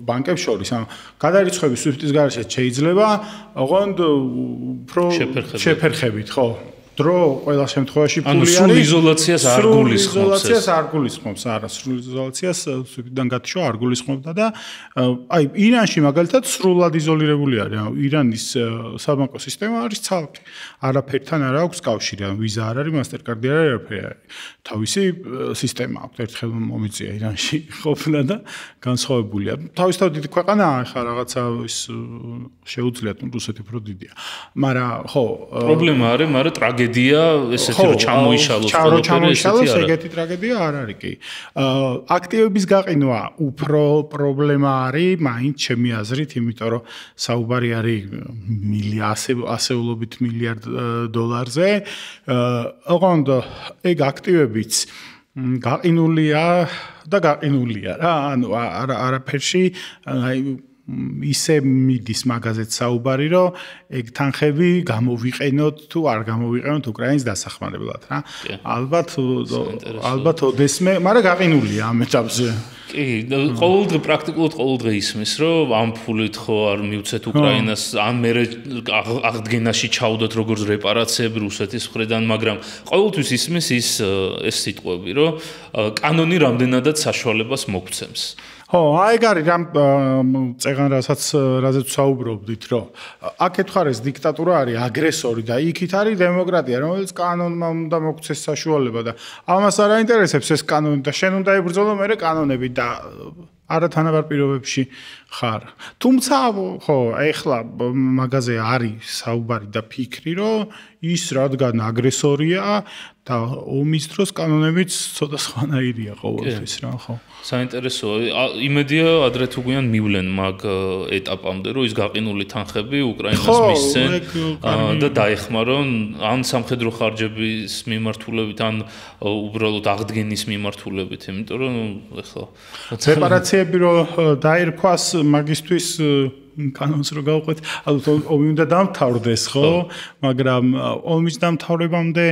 ბანკებს შორის. ანუ გადარიცხვები SWIFT-ის გარეშე შეიძლება, ოღონდ უფრო შეფერხებით, ხო. დრო ყველა შემთხვევაში ფული არის. სრულ იზოლაციას არ გულისხმობს. იზოლაციას არ გულისხმობს, არა, სრულ იზოლაციას SWIFT-დან გათიშვა არ გულისხმობდა და აი ირანში მაგალითად სრულად იზოლირებული არის. ანუ ირანის საბანკო სისტემა არის ცალკე. არაფერთან არ აქვს კავშირი, ანუ ვიზა არ არის, მასტერკარდი არ არის, არაფერი არ არის. თავისი სისტემა აქვს, ერთხელ მომიწია ირანში ყოფნა და განსხვავებულია. თავისთავად დიდი ქვეყანაა, ახლა რაღაცა ის შეუძლიათ, რუსეთი უფრო დიდია. მაგრამ ხო, პრობლემა არის, მაგრამ ტრაგედია, ესეთი რომ ჩამოიშალოს ყველაფერი, ეგეთი ტრაგედია არ არის კი. აქტივების გაყინვა უფრო პრობლემა არის, მაინც ჩემი აზრით, იმიტომ რომ საუბარი არის ასეულობით მილიარდ დოლარზე. ოღონდ ეგ აქტივებიც გაყინულია და გაყინულია რა, ანუ არაფერში აი ისე მიდის მაგაზეც საუბარი, რომ ეგ თანხები გამოვიყენოთ თუ არ გამოვიყენოთ უკრაინის დასახმარებლად რა. ალბათ ოდესმე, მაგრამ გაყინულია ამ ეტაპზე. კი, ყოველდღე პრაქტიკულად ყოველდღე ისმის, რომ ამ ფულით ხო არ მივცეთ უკრაინას, ან მე აღდგენაში ჩავდოთ როგორც რეპარაციები რუსეთის მხრიდან, მაგრამ ყოველთვის ისმის ეს სიტყვები, რომ კანონი რამდენადაც საშუალებას მოგცემს. ხო, აი ეგ არის რამ წეგან რაზეც საუბრობდით, რომ აქეთ ხარეს დიქტატურა არის, აგრესორი და იქით არის დემოკრატია, რომელიც კანონმა უნდა მოგცეს საშუალება და ამას არ აინტერესებს ეს კანონი და შენ უნდა იბრძოლო მე კანონები და არათანაბარ პირობებში ხარ. თუმცა ხო, ეხლა მაგაზე არის საუბარი და ფიქრი, რომ ის რადგან აგრესორია და ომის დროს კანონებიც ცოტა სხვანაირია ყოველთვის რა, ხო. საინტერესოა, იმედია ადრე თუ გვიან მივლენ მაგ ეტაპამდე, რომ ის გაყინული თანხები უკრაინას მისცენ და დაეხმარონ ან სამხედრო ხარჯების მიმართულებით, ან უბრალოდ აღდგენის მიმართულებით, იმიტომ რომ ეხლა რეპარაციები რო დაირქვას მაგისთვის კანონს რო გავყვეთ, ალბათ ომი უნდა დამთავრდეს, ხო? მაგრამ ომის დამთავრებამდე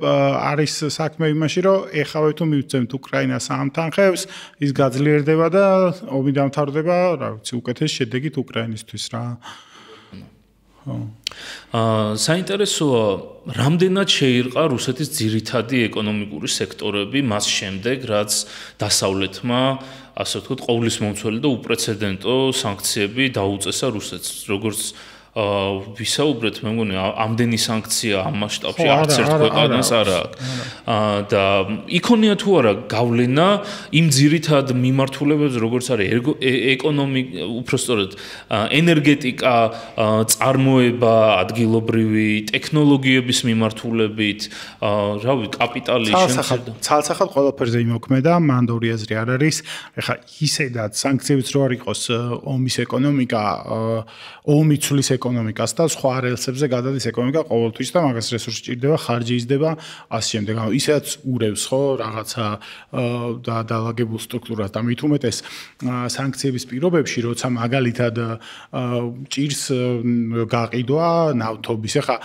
არის საქმე იმაში, რომ ეხავე თუ მივცემთ უკრაინას ამ თანხებს, ის გაძლიერდება და ომი დამთავრდება, რა ვიცი, უკეთეს შედეგით უკრაინისთვის რა. საინტერესოა, რამდენად შეირყა რუსეთის ძირითადი ეკონომიკური სექტორები მას შემდეგ, რაც დასავლეთმა, ასე ვთქვათ, ყოვლისმომცველი და უპრეცედენტო სანქციები დაუწესა რუსეთს, როგორც ვისაუბრეთ, მე მგონი, ამდენი სანქცია ამ მასშტაბში არც ერთ ქვეყანას არ აქვს. და იქონია თუ არა გავლენა იმ ძირითად მიმართულებებს, როგორც არის ეკონომიკა, უბრალოდ ენერგეტიკა, წარმოება, ადგილობრივი ტექნოლოგიების მიმართულებით, რავი, კაპიტალი შემცირდა. ცალსახად ყველაფერზე იმოქმედა, მანდ ორი აზრი არ არის. ეხლა ისედაც სანქციებიც რო არ იყოს ომის ეკონომიკა, ომი ცვლის ეკონომიკას და სხვა რელსებზე გადადის ეკონომიკა ყოველთვის და მაგას რესურსი ჭირდება, ხარჯი იზრდება, ასე შემდეგ. ანუ ისედაც ურევს ხო რაღაცა და დაალაგებულ სტრუქტურას და მით უმეტეს სანქციების პირობებში, როცა მაგალითად ჭირს გაყიდვა ნავთობის. ეხლა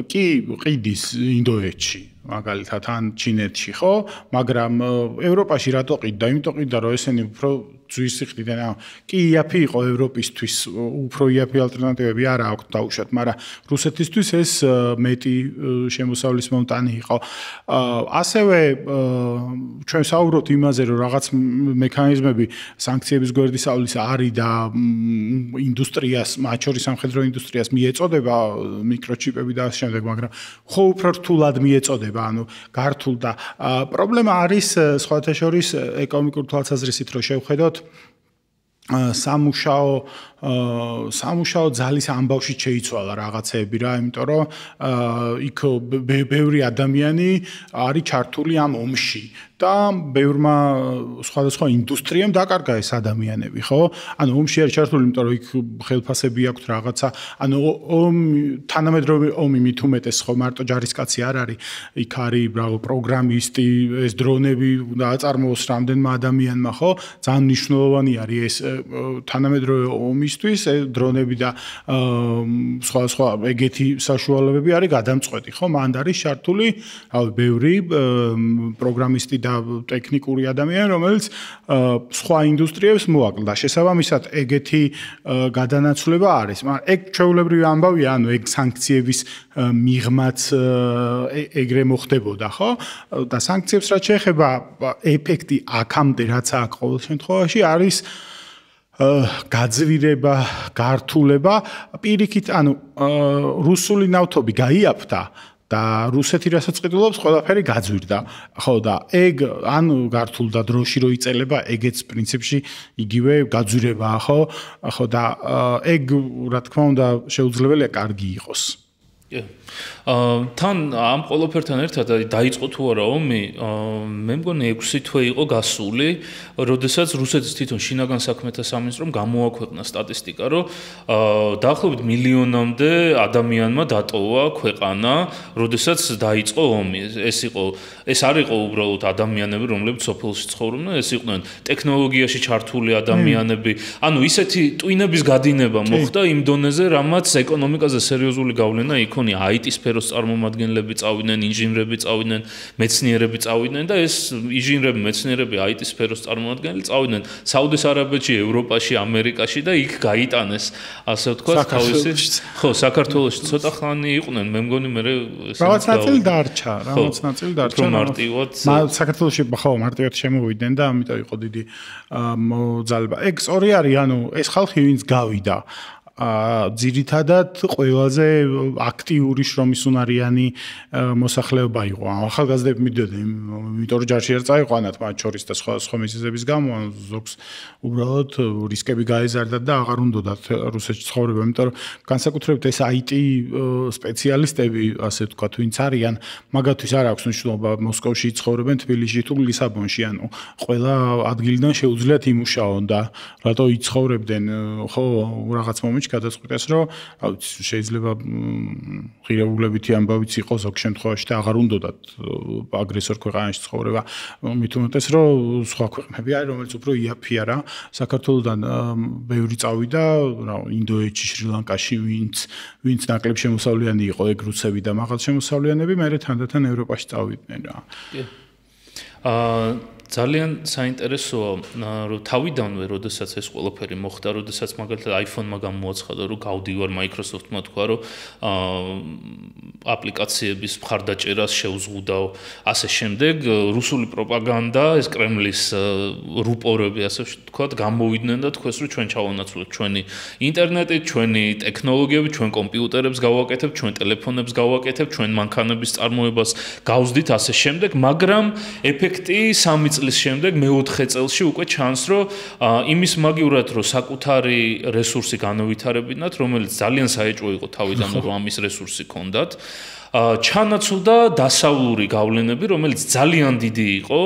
კი ყიდის ინდოეთში მაგალითად ან ჩინეთში ხო, მაგრამ ევროპაში რატო ყიდდა? იმიტომ ყიდდა რომ ესენი უფრო ძვირს იყიდნენ. კი იაფი იყო ევროპისთვის, უფრო იაფი ალტერნატივები არა აქვს დაუშვათ, მაგრამ რუსეთისთვის ეს მეტი შემოსავლის მომტანი იყო. ასევე ჩვენ საუბრობთ იმაზე, რომ რაღაც მექანიზმები სანქციების გვერდისავლის არის და ინდუსტრიას, მათ შორის სამხედრო ინდუსტრიას მიეწოდება მიკროჩიპები და ასე შემდეგ, მაგრამ ხო უფრო რთულად მიეწოდება, ანუ გართულ და პრობლემა არის სხვათა შორის ეკონომიკურ თვალსაზრისით რო შევხედოთ სამუშაო ძალის ამბავში შეიცვალა რაღაცეები რა, იმიტომ რომ იქ ბევრი ადამიანი არის ჩართული ამ ომში და ბევრმა სხვადასხვა ინდუსტრიამ დაკარგა ეს ადამიანები, ხო? ანუ ომში არის ჩართული, იმიტომ რომ იქ ხელფასები აქვთ რაღაცა, ანუ თანამედროვე ომი მით უმეტეს ხო მარტო ჯარისკაცი არ არის, იქ არის პროგრამისტი, ეს დრონები უნდა აწარმოოს რამდენმა ადამიანმა, ხო? ძალიან მნიშვნელოვანი არის ეს თანამედროვე ომისთვის დრონები და სხვა ეგეთი საშუალებები არის გადამწყვეტი, ხო? მანდ არის ჩართული, ბევრი პროგრამისტი და ტექნიკური ადამიანი, რომელიც სხვა ინდუსტრიებს მოაკლდა. შესაბამისად, ეგეთი გადანაცვლება არის. მაგრამ ეგ ჩვეულებრივი ამბავია, ანუ ეგ სანქციების მიღმაც ეგრე მოხდებოდა, ხო? და სანქციებს რაც შეეხება ეფექტი აქამდე რაც აქვს ყოველ შემთხვევაში არის გაძვირება, გართულება, პირიქით, ანუ რუსული ნავთობი გაიაფთა და რუსეთი რასაც ყიდულობს, ყველაფერი გაძვირდა. ხო და ეგ ან გართულდა დროში რო იწელება, ეგეც პრინციპში იგივე გაძვირებაა, ხო? ხო და ეგ რა თქმა უნდა შეუძლებელია კარგი იყოს. თან ამ ყველაფერთან ერთად დაიწყო თუ არა ომი, მე მგონი 6 თვე იყო გასული, როდესაც რუსეთის თვითონ შინაგან საქმეთა სამინისტრომ გამოაქვეყნა სტატისტიკა, რომ დაახლოებით მილიონამდე ადამიანმა დატოვა ქვეყანა, როდესაც დაიწყო ომი. ეს არ იყო უბრალოდ ადამიანები, რომლებიც სოფელში ცხოვრობდნენ, ეს იყვნენ ტექნოლოგიაში ჩართული ადამიანები. ანუ ისეთი ტვინების გადინება მოხდა იმ დონეზე, რამაც ეკონომიკაზე სერიოზული გავლენა იქონია. IT სფეროს წარმომადგენლები წავიდნენ, ინჟინრები წავიდნენ, მეცნიერები წავიდნენ და ეს ინჟინრები, მეცნიერები, IT სფეროს წარმომადგენლები წავიდნენ საუდის არაბეთში, ევროპაში, ამერიკაში და იქ გაიტანეს, ასე ვთქვათ, თავისი. ხო, საქართველოში ცოტა ხანი იყვნენ, მე მგონი მე რაღაც ნაწილი დარჩა, რაღაც ნაწილი დარჩა. მარტივად. საქართველოში ხო, მარტივად შემოვიდნენ და ამიტომ იყო დიდი მოძალება. ეგ სწორი არის, ანუ ეს ხალხი ვინც გავიდა ძირითადად ყველაზე აქტიური შრომისუნარიანი მოსახლეობა იყო. ახალგაზრდები მიდიოდნენ, იმიტომ რომ ჯარში არ წაიყვანათ მათ შორის და სხვა მიზეზების გამო, ზოგს უბრალოდ რისკები გაეზარდა და აღარ უნდათ რუსეთში ცხოვრება, იმიტომ რომ განსაკუთრებით ეს IT სპეციალისტები, ასე ვთქვათ, ვინც არიან, მაგათთვის არ აქვს მნიშვნელობა მოსკოვში ცხოვრობენ, თბილისში თუ ლისაბონში, ანუ ყველა ადგილიდან შეუძლიათ იმუშაონ და რატო იცხოვრებდნენ, ხო, რაღაც მომენტში გადაწყვიტეს, რომ შეიძლება ღირებულებითი ამბავიც იყოს ზოგ შემთხვევაში და აღარ უნდათ აგრესორ ქვეყანაში ცხოვრება. მით უმეტეს, რომ სხვა ქვეყნები არის, რომელიც უფრო იაფი არა. საქართველოსთან ბევრი წავიდა, ინდოეთში, შრი-ლანკაში, ვინც ნაკლებ შემოსავლიანი იყო, ეგ რუსები და მაღალ შემოსავლიანები, მერე თანდათან ევროპაში წავიდნენ რა. ძალიან საინტერესოა, რომ თავიდანვე, როდესაც ეს ყველაფერი მოხდა, როდესაც მაგალითად iPhone-მა გამოაცხადა, რომ გავდივარ Microsoft-მა თქვა, რომ აპლიკაციების მხარდაჭერას შეუზღუდავ, ასე შემდეგ, რუსული პროპაგანდა, ეს კრემლის რუპორები, ასე ვთქვათ, გამოვიდნენ და თქვეს, რომ ჩვენ ჩავანაცვლებთ ჩვენი ინტერნეტი, ჩვენი ტექნოლოგიები, ჩვენ კომპიუტერებს გავაკეთებთ, ჩვენ ტელეფონებს გავაკეთებთ, ჩვენ მანქანების წარმოებას გავზდით, ასე შემდეგ, მაგრამ ეფექტი 3 წლის შემდეგ მე-4 წელში უკვე ჩანს, რომ იმის მაგივრად, რომ საკუთარი რესურსი განავითარებინათ, რომელიც ძალიან საეჭვო იყო თავიდან, რომ ამის რესურსი ჰქონდათ, ჩანაცვლდა დასავლური გავლენები, რომელიც ძალიან დიდი იყო,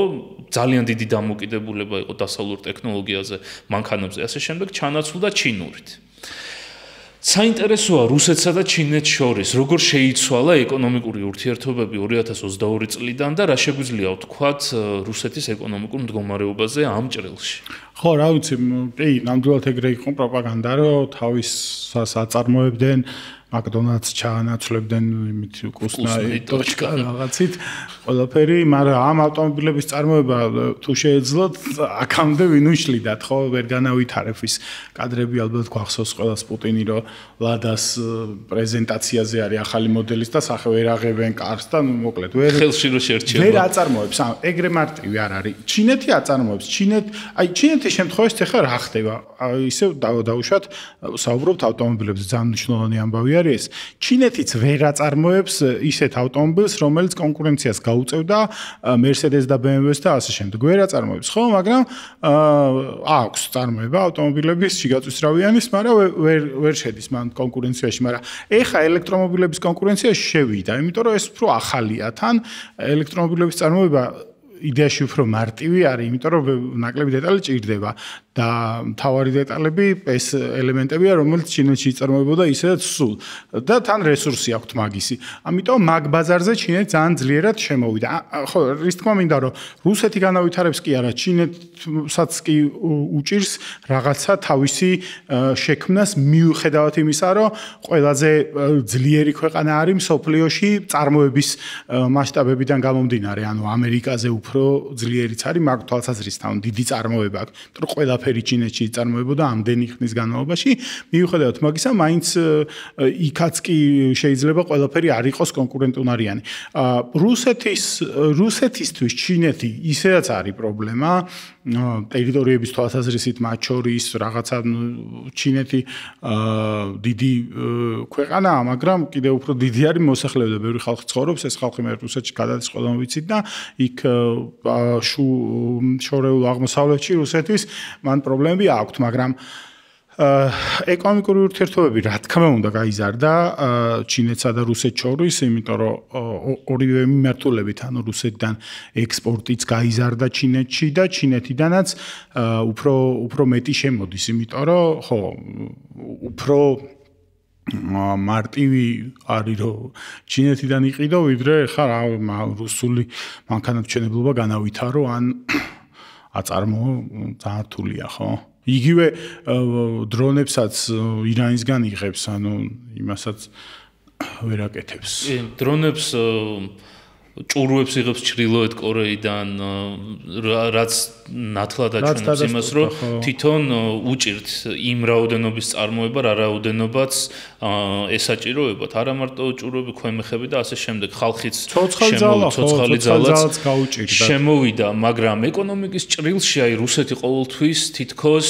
ძალიან დიდი დამოკიდებულება იყო დასავლურ ტექნოლოგიაზე, მანქანებზე, ასე შემდეგ, ჩანაცვლდა ჩინურით. საინტერესოა რუსეთსა და ჩინეთს შორის, როგორ შეიცვალა ეკონომიკური ურთიერთობები 2022 წლიდან და რა შეგვიძლია ვთქვათ რუსეთის ეკონომიკურ მდგომარეობაზე ამ ჭრილში. ხო, რა ვიცი, კი, ნამდვილად ეგრე იყო პროპაგანდა, რომ თავის აწარმოებდნენ McDonald's ჩაანაცვლებდნენ იმით კუსნაი ტოჩკა რაღაცით ყველაფერი, მაგრამ ამ ავტომობილების წარმოება თუ შეეძლოთ აქამდე ვინ უშლიდათ, ხო, ვერ განავითარებ ის კადრები ალბათ გვახსოვს ყველას პუტინი რომ ლადას პრეზენტაციაზე არის ახალი მოდელის და სახე ვერ აღებენ კარს და მოკლედ ვერ ხელში რო შერჩება. ვერ აწარმოებს, ეგრე მარტივი არ არის. ჩინეთი აწარმოებს, ჩინეთის შემთხვევაში ახლა რა ხდება? ისევ დავუშვათ, საუბრობთ ავტომობილებზე, ძალიან მნიშვნელოვანი ამბავი არის ეს. ჩინეთიც ვერ აწარმოებს ისეთ ავტომობილს, რომელიც კონკურენციას გაუწევდა Mercedes და BMW-ს და ასე შემდეგ. ვერ აწარმოებს, ხო, მაგრამ აქვს წარმოება ავტომობილების შიგაწვისრავიანის, მაგრამ ვერ შედის მან კონკურენციაში, მაგრამ ეხა ელექტრომობილების კონკურენციაში შევიდა, იმიტომ რომ ეს უფრო ახალია თან ელექტრომობილების წარმოება იდეაში უფრო მარტივი არის, იმიტომ რომ ნაკლები დეტალი ჭირდება და მთავარი დეტალები ეს ელემენტებია, რომელიც ჩინეთში იწარმოებოდა ისედაც სულ და თან რესურსი აქვს მაგისი. ამიტომ მაგ ბაზარზე ჩინეთი ძალიან ძლიერად შემოვიდა. ხო, რის თქმა მინდა რომ რუსეთი განავითარებს კი არა, ჩინეთსაც კი უჭირს რაღაცა თავისი შექმნას მიუხედავად იმისა, რომ ყველაზე ძლიერი ქვეყანა არის მსოფლიოში წარმოების მასშტაბებიდან გამომდინარე, ანუ ამერიკაზე უფრო ძლიერიც არის მაგ თვალსაზრისთავად დიდი წარმოება აქვს, იმიტომ რომ ყველაფერი ჩინეთში იწარმოებოდა ამდენი ხნის განმავლობაში, მიუხედავად მაგისა, მაინც იქაც კი შეიძლება ყველაფერი არ იყოს კონკურენტუნარიანი. რუსეთისთვის ჩინეთი ისედაც არის პრობლემა, ტერიტორიების თვალსაზრისით მათ შორის რაღაცა ჩინეთი დიდი ქვეყანაა, მაგრამ კიდევ უფრო დიდი არის მოსახლეობა, ბევრი ხალხი ცხოვრობს, ეს ხალხი მე რუსეთში გადადის ყველა ვიცით და იქ შორეულ აღმოსავლეთში რუსეთის მან პრობლემები აქვს, მაგრამ ეკონომიკური ურთიერთობები რა თქმა უნდა გაიზარდა ჩინეთსა და რუსეთს შორის, იმიტომ რომ ორივე მიმართულებით, ანუ რუსეთიდან ექსპორტიც გაიზარდა ჩინეთში და ჩინეთიდანაც უფრო მეტი შემოდის, იმიტომ რომ ხო, უფრო მარტივი არის რომ ჩინეთიდან იყიდო, ვიდრე ხა რუსული მანქანათმშენებლობა განავითარო ან აწარმოო, ძალიან რთულია, ხო? იგივე დრონებსაც ირანისგან იღებს, ანუ იმასაც ვერ აკეთებს. დრონებს ჭურვებს იღებს ჩრდილოეთ კორეიდან, რაც ნათლად აჩვენებს იმას, რომ თვითონ უჭირთ იმ რაოდენობის წარმოება, რა რაოდენობაც ესაჭიროებათ, არა მარტო ჭურვები, ქვემეხები და ასე შემდეგ, ხალხიც ცოცხალი ძალაც შემოვიდა, მაგრამ ეკონომიკის ჭრილში აი რუსეთი ყოველთვის თითქოს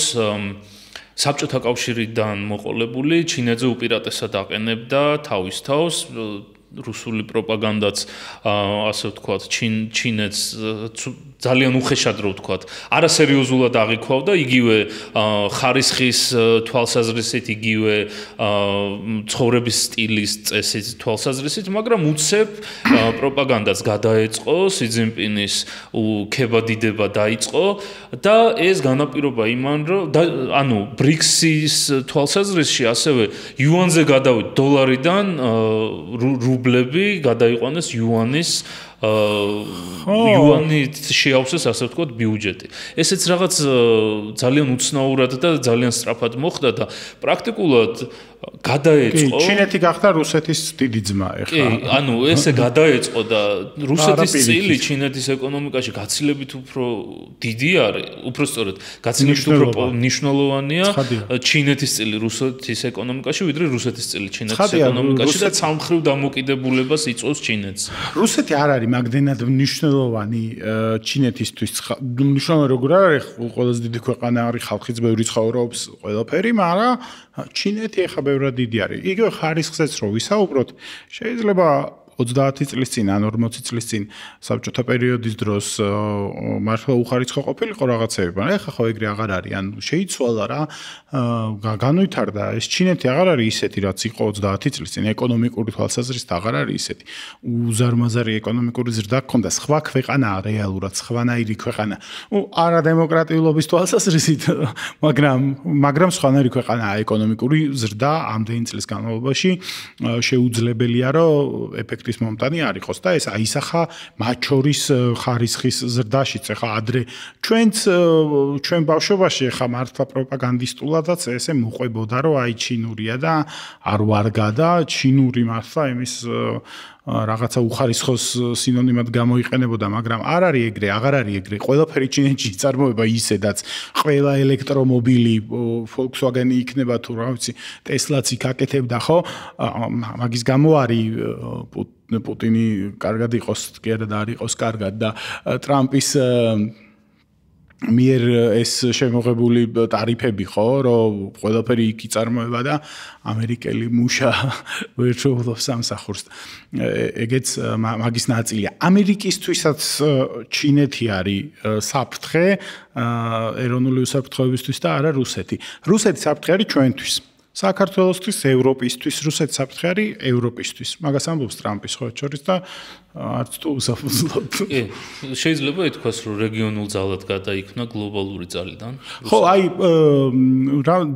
საბჭოთა კავშირიდან მოყოლებული ჩინეთზე უპირატესად აყენებდა თავის თავს რუსული პროპაგანდაც ასე ვთქვათ ჩინეთს ძალიან უხეშად რო ვთქვათ არასერიოზულად აღიქვავდა იგივე ხარისხის თვალსაზრისით იგივე ცხოვრების სტილის წესით თვალსაზრისით მაგრამ უცებ პროპაგანდაც გადაეწყო სი ძინპინის ქებადიდება დაიწყო და ეს განაპირობა იმან რომ ანუ ბრიქსის თვალსაზრისში ასევე იუანზე გადავით დოლარიდან რუბლები გადაიყვანეს იუანის იუანით შეავსეს ასე ვთქვათ ბიუჯეტი. ესეც რაღაც ძალიან უცნაურად და ძალიან სწრაფად მოხდა და პრაქტიკულად გადაეწყო ჩინეთი გახდა რუსეთის დიდი ძმა ეხლა. კი, ანუ ესე გადაეწყო და რუსეთის წილი ჩინეთის ეკონომიკაში გაცილებით უფრო დიდი არის, უფრო სწორედ გაცილებით უფრო მნიშვნელოვანია ჩინეთის წილი რუსეთის ეკონომიკაში, ვიდრე რუსეთის წილი ჩინეთის ეკონომიკაში და სამხრივ დამოკიდებულებას იწვევს ჩინეთს. რუსეთი არ არის მაგდენად მნიშვნელოვანი ჩინეთისთვის. მნიშვნელოვანი როგორ არის, ყველაზე დიდი ქვეყანა არის, ხალხიც ბევრი ცხოვრობს, ყველაფერი, მაგრამ ჩინეთი ეხა ბევრად დიდი არის. იგივე ხარისხზეც რო ვისაუბროთ, შეიძლება 30 წლის წინ ან 40 წლის წინ საბჭოთა პერიოდის დროს მართლა უხარისხო ყოფილიყო რაღაცები, მაგრამ ეხლა ხო ეგრე აღარ არის, ან შეიცვალა რა, განვითარდა, ეს ჩინეთი აღარ არის ისეთი, რაც იყო 30 წლის წინ, ეკონომიკური თვალსაზრისით აღარ არის ისეთი. უზარმაზარი ეკონომიკური ზრდა ჰქონდა, სხვა ქვეყანაა რეალურად, სხვანაირი ქვეყანა. არა დემოკრატიულობის თვალსაზრისით, მაგრამ სხვანაირი ქვეყანაა ეკონომიკური ზრდა ამდენი წლის განმავლობაში შეუძლებელია, რომ ეფექტის მომტანი არ იყოს და ეს აისახა მათ შორის ხარისხის ზრდაშიც. ეხლა ადრე ჩვენ ბავშვობაში ეხლა მართლა პროპაგანდისტულადაც ესე მოყვებოდა, რომ აი ჩინურია და არ ვარგა და ჩინური მართლა იმის რაღაცა უხარისხოს სინონიმად გამოიყენებოდა, მაგრამ არ არის ეგრე, აღარ არის ეგრე. ყველაფერი ჩინეთში იწარმოება ისედაც, ყველა ელექტრომობილი Volkswagen-ი იქნება თუ რა ვიცი, Tesla-ც იკაკეთებდა, ხო? მაგის გამო არის პუტინი კარგად იყოს, კი არა და არ იყოს კარგად და ტრამპის მიერ ეს შემოღებული ტარიფები ხო, რომ ყველაფერი იქ იწარმოება და ამერიკელი მუშა ვერ შეძლებს სამსახურს. ეგეც მაგის ნაწილია. ამერიკისთვისაც ჩინეთი არის საფრთხე, ეროვნული უსაფრთხოებისთვის და არა რუსეთი. რუსეთი საფრთხე არის ჩვენთვის. საქართველოსთვის, ევროპისთვის, რუსეთი საფრთხე არის ევროპისთვის. მაგას ამბობს ტრამპის ხო შორის და არც თუ უსაფუძვლოდ. კი, შეიძლება ითქვას, რომ რეგიონულ ძალად გადაიქნა გლობალური ძალიდან. ხო, აი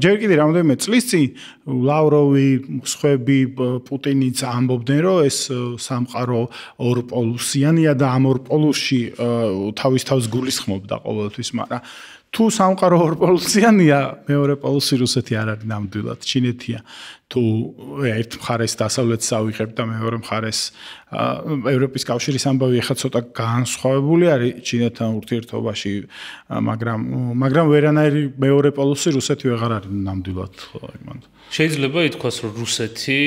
ჯერ კიდე რამდენიმე წლის წინ ლავროვი, სხვები, პუტინიც ამბობდნენ, რომ ეს სამყარო ორპოლუსიანია და ამ ორპოლუსში თავის თავს გულისხმობდა ყოველთვის, მაგრამ თუ სამყარო ორპოლუსიანია, მეორე პოლუსი რუსეთი არ არის ნამდვილად, ჩინეთია. თუ ერთ მხარეს დასავლეთს ავიღებ და მეორე მხარეს ევროპის კავშირის ამბავი ახლა ცოტა განსხვავებული არის ჩინეთთან ურთიერთობაში, მაგრამ ვერანაირი მეორე პოლუსი რუსეთი ვეღარ არის ნამდვილად იმან. შეიძლება ითქვას, რომ რუსეთი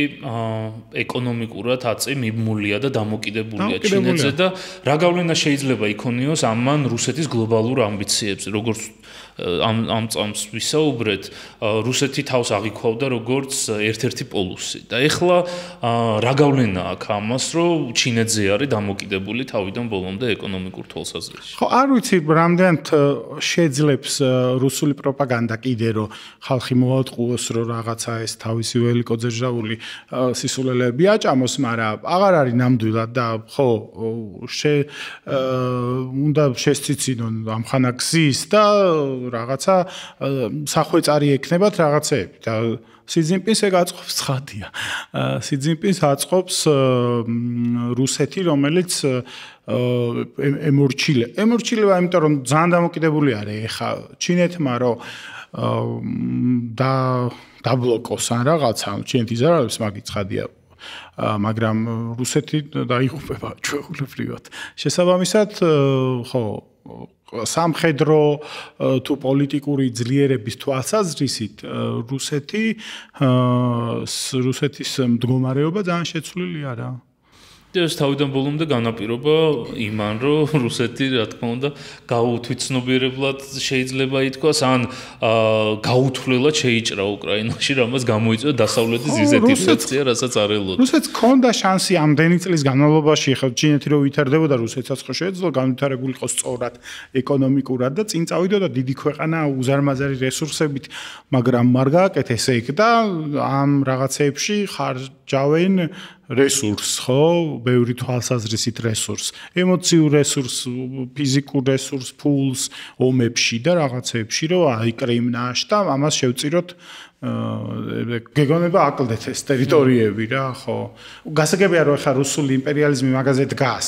ეკონომიკურად აწმიმულია და დამოკიდებულია ჩინეთზე და რა გავლენა შეიძლება იქონიოს ამან რუსეთის გლობალურ ამბიციებზე, როგორც ამ წამს ვისაუბრეთ, რუსეთი თავს აღიქვავდა როგორც ერთ-ერთი პოლუსი და ეხლა რა გავლენა აქვს ამას, რომ ჩინეთზე არის დამოკიდებული თავიდან ბოლომდე ეკონომიკურ თვალსაზრისით. ხო, არ ვიცი, რამდენად შეძლებს რუსული პროპაგანდა კიდე, რომ ხალხი მოატყუოს, რომ რაღაცა ეს თავისი ველიკოძერჟავული სისულელეები აჭამოს, მაგრამ აღარ არის ნამდვილად და ხო, უნდა შესწიცინონ ამხანა გზის და რაღაცა სახვეწარი ექნებათ რაღაცეები და სი ძინპინს ეგ აწყობს ცხადია. სი ძინპინს აწყობს რუსეთი, რომელიც ემორჩილება, იმიტომ რომ ძალიან დამოკიდებული არის ეხა ჩინეთმა, რომ დაბლოკოს ან რაღაცა, ჩინეთის არ არის მაგით ცხადია. მაგრამ რუსეთი დაიღუპება ჩვეულებრივად. შესაბამისად, ხო, სამხედრო თუ პოლიტიკური ძლიერების თვალსაზრისით რუსეთის მდგომარეობა ძალიან შეცვლილი არა. ეს თავიდან ბოლომდე განაპირობა იმან, რომ რუსეთი, რა თქმა უნდა, გაუთვითცნობიერებლად შეიძლება ითქვას, ან გაუთვლელად შეიჭრა უკრაინაში, რამაც გამოიწვია დასავლეთის ისეთი სიტუაცია, რასაც არ ელოდა. რუსეთს ჰქონდა შანსი ამდენი წლის განმავლობაში, ხა ჩინეთი რო ვითარდებოდა, რუსეთსაც ხო შეეძლო განვითარებული იყოს სწორად ეკონომიკურად და წინ წავიდოდა დიდი ქვეყანა უზარმაზარი რესურსებით, მაგრამ არ გააკეთეს ეგ და ამ რაღაცეებში ხარჯავენ რესურს, ხო, ბევრი თვალსაზრისით რესურს, ემოციურ რესურს, ფიზიკურ რესურს, ფულს, ომებში და რაღაცეებში, რომ აიკრიმნა და ამას შევწიროთ გეგონება აკლდეთ ეს ტერიტორიები რა, ხო. გასაგებია რომ ახლა რუსული იმპერიალიზმი მაგაზე დგას.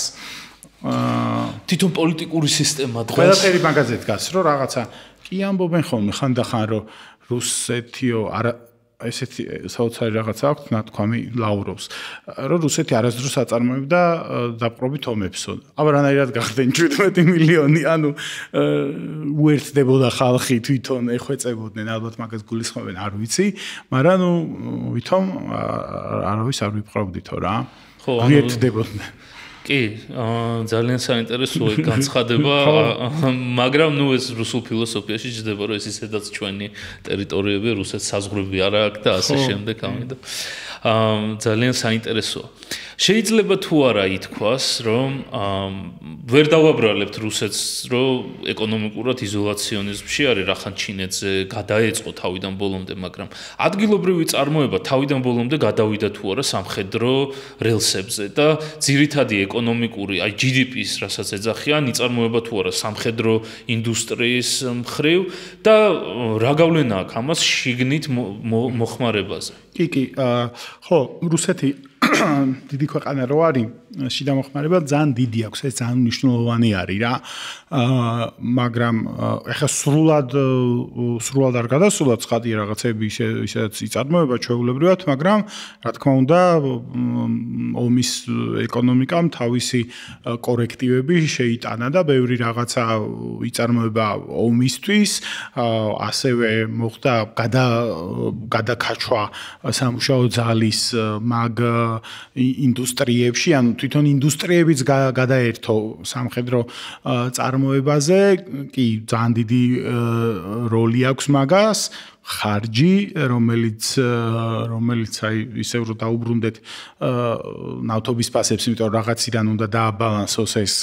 თვითონ პოლიტიკური სისტემა დგას. ყველაფერი მაგაზე დგას, რომ რაღაცა კი ამბობენ ხოლმე ხანდახან რომ რუსეთიო არა ესეთი საოცარი რაღაცა აქვს ნათქვამი ლავროვს, რომ რუსეთი არასდროს აწარმოებდა დაპყრობით ომებსო. აბანაირად გახდნენ 17 მილიონი, ანუ უერთდებოდა ხალხი თვითონ ეხვეწებოდნენ, ალბათ მაგას გულისხმობენ, არ ვიცი, მაგრამ ნუ ვითომ არავის არ ვიპყრობდითო რა. ხო, უერთდებოდნენ. კი, ძალიან საინტერესოა განცხადება, მაგრამ ნუ ეს რუსულ ფილოსოფიაში ჯდება, რომ ეს ისედაც ჩვენი ტერიტორიები, რუსეთს საზღვრები არ აქვს და ასე შემდეგ, ამიტომ ძალიან საინტერესოა. შეიძლება თუ არა ითქვას, რომ ვერ დავაბრალებთ რუსეთს, რომ ეკონომიკურად იზოლაციონიზმში არის, რახან ჩინეთზე გადაეწყო თავიდან ბოლომდე, მაგრამ ადგილობრივი წარმოება თავიდან ბოლომდე გადავიდა თუ არა სამხედრო რელსებზე და ძირითადი ეკონომიკური, აი GDP-ს, რასაც ეძახიან, იწარმოება თუ არა სამხედრო ინდუსტრიის მხრივ და რა გავლენა აქვს ამას შიგნით მოხმარებაზე? კი, ხო, რუსეთი დიდი ქვეყანა რო არის, შიდა მოხმარება ძალიან დიდი აქვს, ეს ძალიან მნიშვნელოვანი არის რა. მაგრამ ეხლა სრულად არ გადასულა ცხადია რაღაცები ისედაც იწარმოება ჩვეულებრივად, მაგრამ რა თქმა უნდა ომის ეკონომიკამ თავისი კორექტივები შეიტანა და ბევრი რაღაცა იწარმოება ომისთვის, ასევე მოხდა გადაკაჩვა სამუშაო ძალის მაგ ინდუსტრიებში, ანუ თვითონ ინდუსტრიებიც გადაერთო სამხედრო წარმოებაზე, კი ძალიან დიდი როლი აქვს მაგას, ხარჯი, რომელიც აი ისევ რომ დაუბრუნდეთ ნავთობის ფასებს, იმიტომ რომ რაღაციდან უნდა დააბალანსოს ეს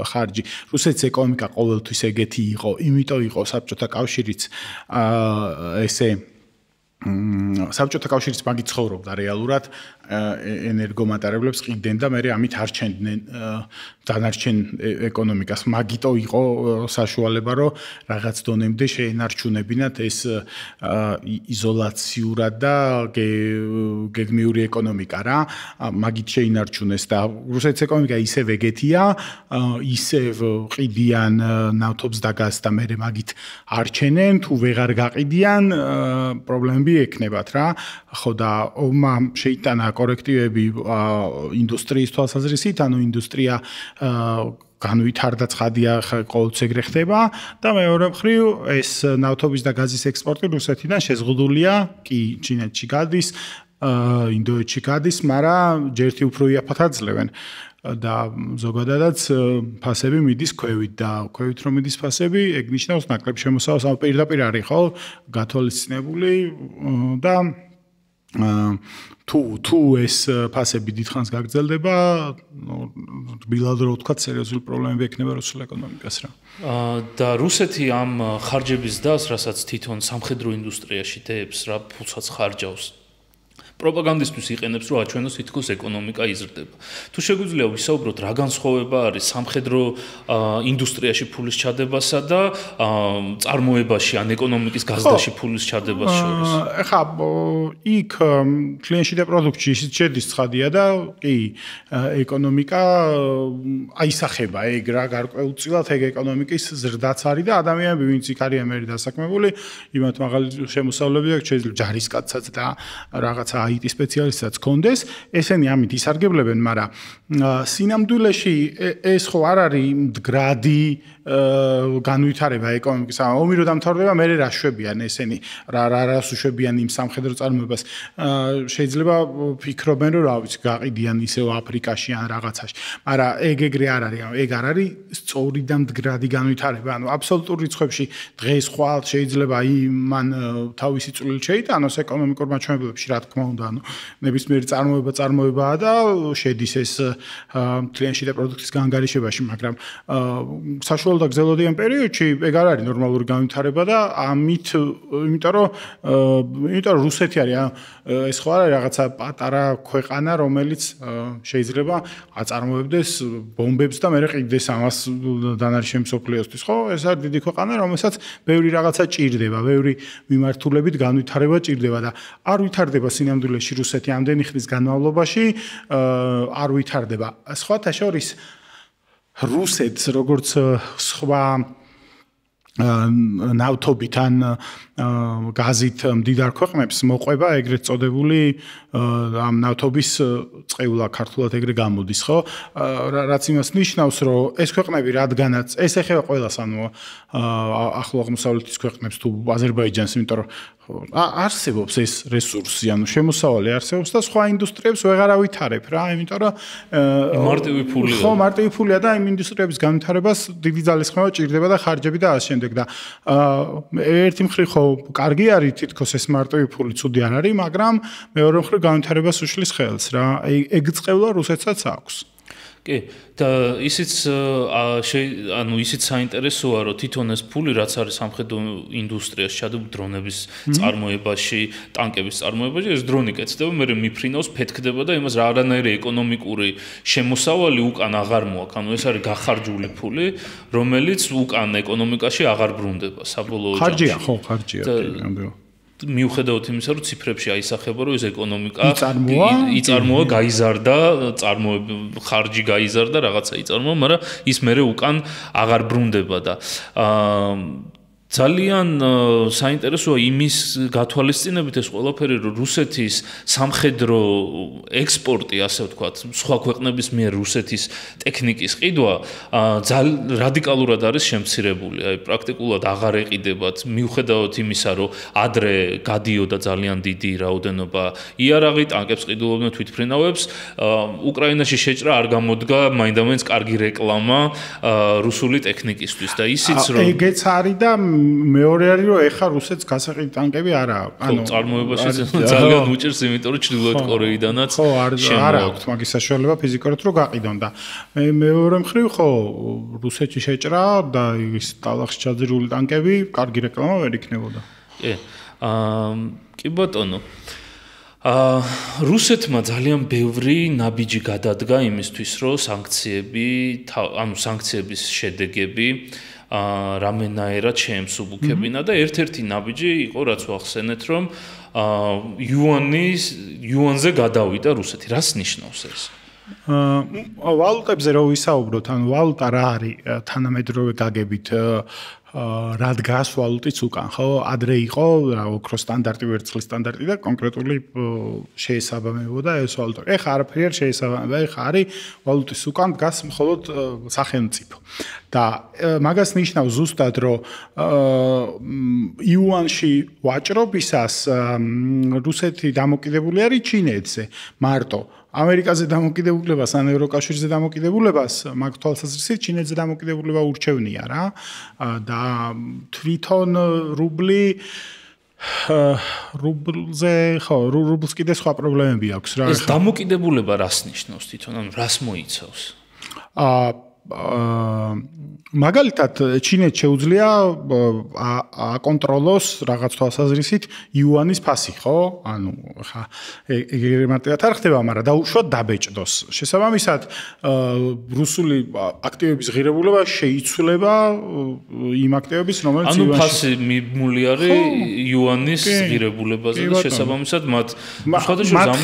ხარჯი. რუსეთის ეკონომიკა ყოველთვის ეგეთი იყო, იმიტომ იყო საბჭოთა კავშირიც ესე საბჭოთა კავშირიც მაგით ცხოვრობდა რეალურად ენერგომატარებლებს ყიდდნენ და მე ამით არ ჩენდნენ დანარჩენ ეკონომიკას. მაგიტო იყო საშუალება, რომ რაღაც დონემდე შეენარჩუნებინათ ეს იზოლაციურად და გეგმიური ეკონომიკა რა. მაგით შეინარჩუნეს და რუსეთის ეკონომიკა ისევ ეგეთია, ისევ ყიდიან ნავთობს და გაზს და მე მაგით არ ჩენენ, თუ ვეღარ გაყიდიან, პრობლემები ექნებათ რა. ხო და ომმა შეიტანა კორექტივები ინდუსტრიის თვალსაზრისით, ანუ ინდუსტრია განვითარდა ცხადია ყოველთვის ეგრე ხდება და მეორე მხრივ ეს ნავთობის და გაზის ექსპორტი რუსეთიდან შეზღუდულია, კი ჩინეთში გადის, ინდოეთში გადის, მაგრამ ჯერთი უფრო იაფად აძლევენ. და ზოგადადაც ფასები მიდის ქვევით და ქვევით რომ მიდის ფასები, ეგ ნიშნავს ნაკლებ შემოსავალს, ამ პირდაპირ არის ხო გათვალისწინებული და თუ ეს ფასები დიდხანს გაგრძელდება, რბილად რო ვთქვა, სერიოზული პრობლემები ექნება რუსულ ეკონომიკას რა. და რუსეთი ამ ხარჯების დას, რასაც თვითონ სამხედრო ინდუსტრიაში დებს, რა ფულსაც ხარჯავს, პროპაგანდისტვის იყენებს, რომ აჩვენოს თითქოს ეკონომიკა იზრდება. თუ შეგვიძლია ვისაუბროთ, რა განსხვავება არის სამხედრო ინდუსტრიაში ფულის ჩადებასა და წარმოებაში ან ეკონომიკის გაზრდაში ფულის ჩადებას შორის? ეხლა იქ კლიენტში და პროდუქტში ისიც შედის ცხადია და კი ეკონომიკა აისახება ეგ რა გარკვეულწილად ეგ ეკონომიკის ზრდაც არის და ადამიანები ვინც იქ არიან მერი დასაქმებული, იმათ მაღალი შემოსავლები აქვს, შეიძლება ჯარისკაცსაც და რაღაცა IT სპეციალისტსაც კონდეს, ესენი ამით ისარგებლებენ, მაგრამ სინამდვილეში ეს ხო არ არის მდგრადი განვითარება ეკონომიკის. ომი რო დამთავრდება, მე რა შვებიან ესენი, რას უშვებიან იმ სამხედრო წარმოებას. შეიძლება ფიქრობენ, რომ რა ვიცი, გაყიდიან ისევ აფრიკაში ან რაღაცაში. მაგრამ ეგრე არ არის, ეგ არ არის სწორი და მდგრადი განვითარება. ანუ აბსოლუტურ რიცხვებში დღეს ხვალ შეიძლება მან თავისი წვლილი შეიტანოს ეკონომიკურ მაჩვენებლებში, რა თქმა უნდა, ანუ ნებისმიერი წარმოებაა და შედის ეს კლიენტში და პროდუქტის განგარიშებაში, მაგრამ საშუალო და გრძელვადიან პერიოდში ეგ არ არის ნორმალური განვითარება და ამით, იმიტომ რომ რუსეთი არის, ეს ხო არის რაღაცა პატარა ქვეყანა, რომელიც შეიძლება აწარმოებდეს ბომბებს და მერე ყიდდეს ამას დანარჩენ მსოფლიოსთვის, ხო? ეს არის დიდი ქვეყანა, რომელსაც ბევრი რაღაცა ჭირდება, ბევრი მიმართულებით განვითარება ჭირდება და არ ვითარდება სინამდვილეში რუსეთი ამდენი ხნის განმავლობაში, არ ვითარდება. სხვათა შორის რუსეთს როგორც სხვა ნავთობით ან გაზით მდიდარ ქვეყნებს მოყვება ეგრეთ წოდებული ამ ნავთობის წყევლა ქართულად ეგრე გამოდის, ხო? რაც იმას ნიშნავს, რომ ეს ქვეყნები რადგანაც ეს ეხება ყველას, ანუ ახლო აღმოსავლეთის ქვეყნებს თუ აზერბაიჯანს, იმიტომ რომ არსებობს ეს რესურსი, ანუ შემოსავალი არსებობს და სხვა ინდუსტრიებს ვეღარ ავითარებ რა, იმიტომ რომ მარტივი ფულია. ხო, მარტივი ფულია და იმ ინდუსტრიების განვითარებას დიდი ძალისხმევა ჭირდება და ხარჯები და ასე შემდეგ. შემდეგ და ერთი მხრივ ხო კარგი არის თითქოს ეს მარტივი ფული ცუდი არ არის, მაგრამ მეორე მხრივ განვითარებას უშლის ხელს რა. ეგ წყევლა რუსეთსაც აქვს. კი, და ისიც ისიც საინტერესოა, რომ თვითონ ეს ფული, რაც არის სამხედრო ინდუსტრიაში, ჩადება დრონების წარმოებაში, ტანკების წარმოებაში, ეს დრონი კეთდება, მე მიფრინავს, ფეთქდება და იმას რა არანაირი ეკონომიკური შემოსავალი უკან აღარ მოაქვს. ანუ ეს არის გახარჯული ფული, რომელიც უკან ეკონომიკაში აღარ ბრუნდება საბოლოო ჯამში. ხარჯია, ხო, ხარჯია, ნამდვილად. მიუხედავად იმისა, რომ ციფრებში აისახება, რომ ეს ეკონომიკა იწარმოა, გაიზარდა, ხარჯი გაიზარდა, რაღაცა იწარმოა, მაგრამ ის მერე უკან აღარ ბრუნდება და ძალიან საინტერესოა იმის გათვალისწინებით ეს ყველაფერი, რომ რუსეთის სამხედრო ექსპორტი, ასე ვთქვათ, სხვა ქვეყნების მიერ რუსეთის ტექნიკის ყიდვა რადიკალურად არის შემცირებული. აი პრაქტიკულად აღარ ეყიდებათ, მიუხედავად იმისა, რომ ადრე გადიოდა ძალიან დიდი რაოდენობა იარაღი, ტანკებს ყიდულობდნენ, თვითმფრინავებს, უკრაინაში შეჭრა არ გამოდგა მაინდამაინც კარგი რეკლამა რუსული ტექნიკისთვის და ისიც რომ ეგეც არის და მეორე არის რომ ეხა რუსეთს გასაყიდ ტანკები არა ანუ წარმოებაში ძალიან უჭირს იმიტომ რომ ჩრდილოეთ კორეიდანაც ხო არ აქვს მაგის საშუალება ფიზიკურად რომ გაყიდონ და მეორე მხრივ ხო რუსეთში შეჭრა და ის ტალახში ჩაძირული ტანკები კარგი რეკლამა ვერ იქნებოდა კი ბატონო რუსეთმა ძალიან ბევრი ნაბიჯი გადადგა იმისთვის რომ სანქციების შედეგები რამენაერად შეემსუბუქებინა და ერთ-ერთი ნაბიჯი იყო რაც ვახსენეთ რომ იუანზე გადავიდა რუსეთი. რას ნიშნავს ეს? ვალუტებზე რო ვისაუბროთ, ანუ ვალუტა რა არის თანამედროვე გაგებით რა დგას ვალუტის უკან, ხო? ადრე იყო რა ოქროს სტანდარტი, ვერცხლის სტანდარტი და კონკრეტული შეესაბამებოდა ეს ვალუტა. ეხლა არაფერი არ შეესაბამება, ეხლა არის ვალუტის უკან დგას მხოლოდ სახელმწიფო. და მაგას ნიშნავს ზუსტად, რომ იუანში ვაჭრობისას რუსეთი დამოკიდებული არის ჩინეთზე მარტო. ამერიკაზე დამოკიდებულებას ან ევროკავშირზე დამოკიდებულებას მაგ თვალსაზრისით ჩინეთზე დამოკიდებულება ურჩევნია რა და თვითონ რუბლზე ხო რუბლს კიდე სხვა პრობლემები აქვს რა ეს დამოკიდებულება რას ნიშნავს თვითონ ანუ რას მოიცავს მაგალითად ჩინეთს შეუძლია აკონტროლოს რაღაც თვალსაზრისით იუანის ფასი, ხო? ანუ ხა ეგრე მარტივად არ ხდება, მაგრამ დაუშვათ დაბეჭდოს. შესაბამისად, რუსული აქტივების ღირებულება შეიცვლება იმ აქტივების, რომელიც ანუ ფასი მიბმული არის იუანის ღირებულებაზე და შესაბამისად მათ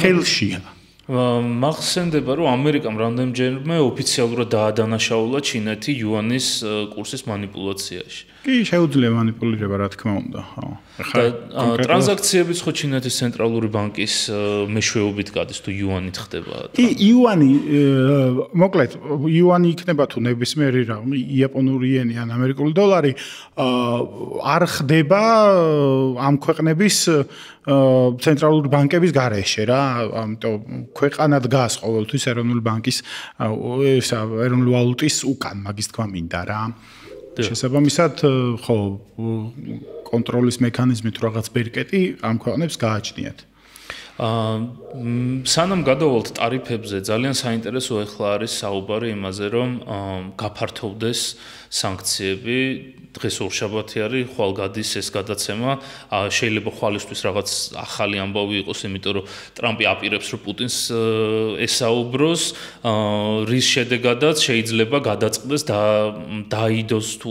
ხელშია. მახსენდება რომ ამერიკამ რამდენჯერმე ოფიციალურად დაადანაშაულა ჩინეთი იუანის კურსის манипуляციაში. კი, შეუძლია манипуლირება, რა თქმა უნდა, ხო. ახლა ტრანზაქციებიც ხო ჩინეთის ცენტრალური ბანკის მეშვეობით გადის თუ იუანით ხდება. იუანი, მოკლედ, იუანი იქნება თუ ნებისმიერი რა, იაპონური იენი ან ამერიკული დოლარი არ ხდება ამ ქვეყნების ცენტრალური ბანკების გარეშე რა, ამიტომ ქვეყანა დგას ყოველთვის ეროვნული ბანკის ეროვნული ვალუტის უკან, მაგის თქვა მინდა რა. შესაბამისად, ხო, კონტროლის მექანიზმით რაღაც ბერკეტი ამ ქვეყნებს გააჩნიათ. სანამ გადავალთ ტარიფებზე, ძალიან საინტერესო ახლა არის საუბარი იმაზე, რომ გაფართოვდეს სანქციები. დღეს ორშაბათი არის, ხვალ გადის ეს გადაცემა. შეიძლება ხვალისთვის რაღაც ახალი ამბავი იყოს, იმიტომ რომ ტრამპი აპირებს, რომ პუტინს ესაუბროს, რის შედეგადაც შეიძლება გადაწყდეს და დაედოს თუ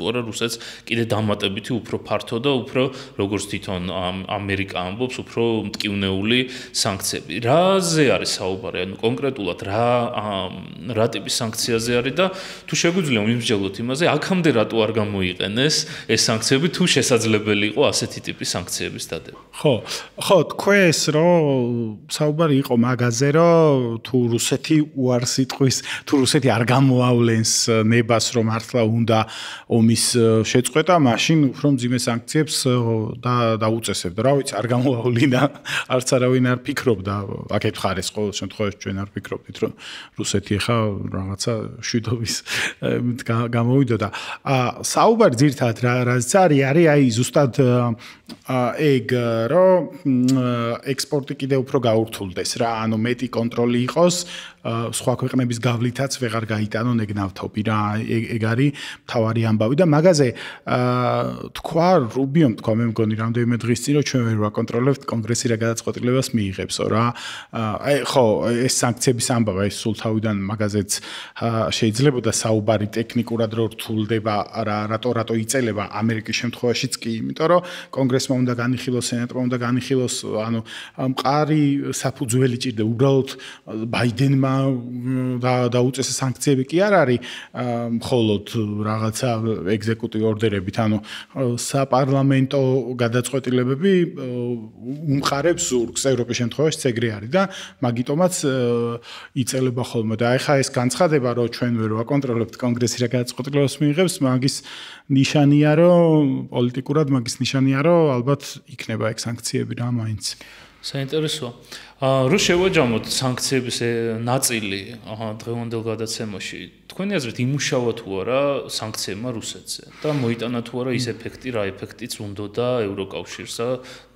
არა რუსეთს კიდე დამატებითი უფრო ფართო და უფრო როგორც თვითონ ამერიკა ამბობს, უფრო მტკივნეული სანქციები. რაზე არის საუბარი? ანუ კონკრეტულად რა ტიპის სანქციაზე არის და თუ შეგვიძლია ვიმსჯელოთ იმაზე, აქამდე რატო არ გამოიყენეს ეს სანქციები თუ შესაძლებელი იყო ასეთი ტიპის სანქციების დადება. ხო, თქვენს რომ საუბარი იყო მაგაზე, რომ თუ რუსეთი უარს იტყვის, თუ რუსეთი არ გამოავლენს ნებას, რომ მართლა უნდა ომის შეწყვეტა, მაშინ უფრო მძიმე სანქციებს დაუწესებდა. რა ვიცი, არ გამოავლინა, არც არავინ არ ფიქრობდა, აქეთ ხარეს ყოველ შემთხვევაში ჩვენ არ ფიქრობდით, რომ რუსეთი ახლა რაღაცა შვიდობის გამოვიდოდა. საუბარი ძირთად რაც არის აი ზუსტად ეგ რომ ექსპორტი კიდე უფრო გაურთულდეს რა, ანუ მეტი კონტროლი იყოს, სხვა ქვეყნების გავლითაც ვეღარ გაიტანონ ეგ ნავთობი რა, ეგ არის მთავარი ამბავი და მაგაზე თქვა რუბიომ თქვა მე მგონი რამდენიმე დღის წინ რომ ჩვენ ვერ ვაკონტროლებთ კონგრესი რა გადაწყვეტილებას მიიღებსო რა. აი ხო ეს სანქციების ამბავი ეს სულ თავიდან მაგაზეც შეიძლებოდა საუბარი ტექნიკურად რო რთულდება რატო იწელება ამერიკის შემთხვევაშიც კი, იმიტომ რომ კონგრესმა უნდა განიხილოს, სენატმა უნდა განიხილოს, ანუ მყარი საფუძველი ჭირდება უბრალოდ ბაიდენმა დაუწესა სანქციები კი არ არის მხოლოდ რაღაცა ეგზეკუტივ ორდერებით, ანუ საპარლამენტო გადაწყვეტილებები უმყარებს ზურგს ევროპის შემთხვევაში ეგრე არის და მაგიტომაც იწელება ხოლმე და ეხა ეს განცხადება რომ ჩვენ ვერ ვაკონტროლებთ კონგრესი რა გადაწყვეტილებას მიიღებს, მაგის ნიშანია რომ პოლიტიკურად მაგის ნიშანია რომ ალბათ იქნება ეგ სანქციები რა მაინც. საინტერესოა. რო შევაჯამოთ სანქციების ნაწილი დღევანდელ გადაცემაში, თქვენი აზრით იმუშავა თუ არა სანქციებმა რუსეთზე და მოიტანა თუ არა ის ეფექტი, რა ეფექტიც უნდოდა ევროკავშირსა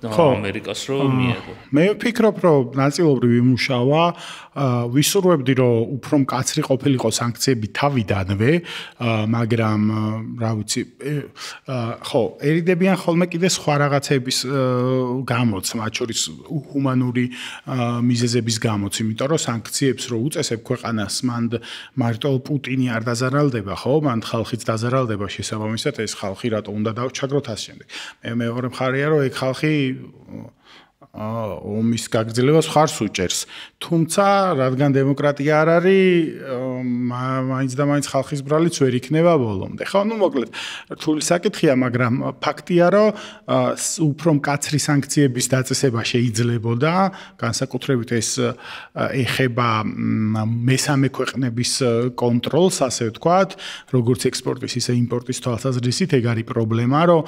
და ამერიკას რომ მიეღო. მე ვფიქრობ რომ ნაწილობრივ იმუშავა, ვისურვებდი რომ უფრო მკაცრი ყოფილიყო სანქციები თავიდანვე, მაგრამ რა ვიცი, ხო, ერიდებიან ხოლმე კიდე სხვა რაღაცების გამოც, მათ შორის ჰუმანური მიზეზების გამოც, იმიტომ რომ სანქციებს რო უწესებ ქვეყანას, მან მარტო პუტინი არ დაზარალდება, ხო, მან ხალხიც დაზარალდება შესაბამისად, ეს ხალხი რატო უნდა დავჩაგროთ ასე შემდეგ. მეორე მხარეა რომ ეგ ხალხი ომის გაგრძელებას ხარს უჭერს. თუმცა, რადგან დემოკრატია არ არის, მაინც და მაინც ხალხის ბრალიც ვერ იქნება ბოლომდე. ხო, ну მოკლედ, რთული საკითხია, მაგრამ ფაქტია, რომ უფრო მკაცრი სანქციების დაწესება შეიძლებოდა, განსაკუთრებით ეს ეხება მესამე ქვეყნების კონტროლს, ასე ვთქვათ, როგორც ექსპორტის, ისე იმპორტის თვალსაზრისით, ეგ არის პრობლემა, რომ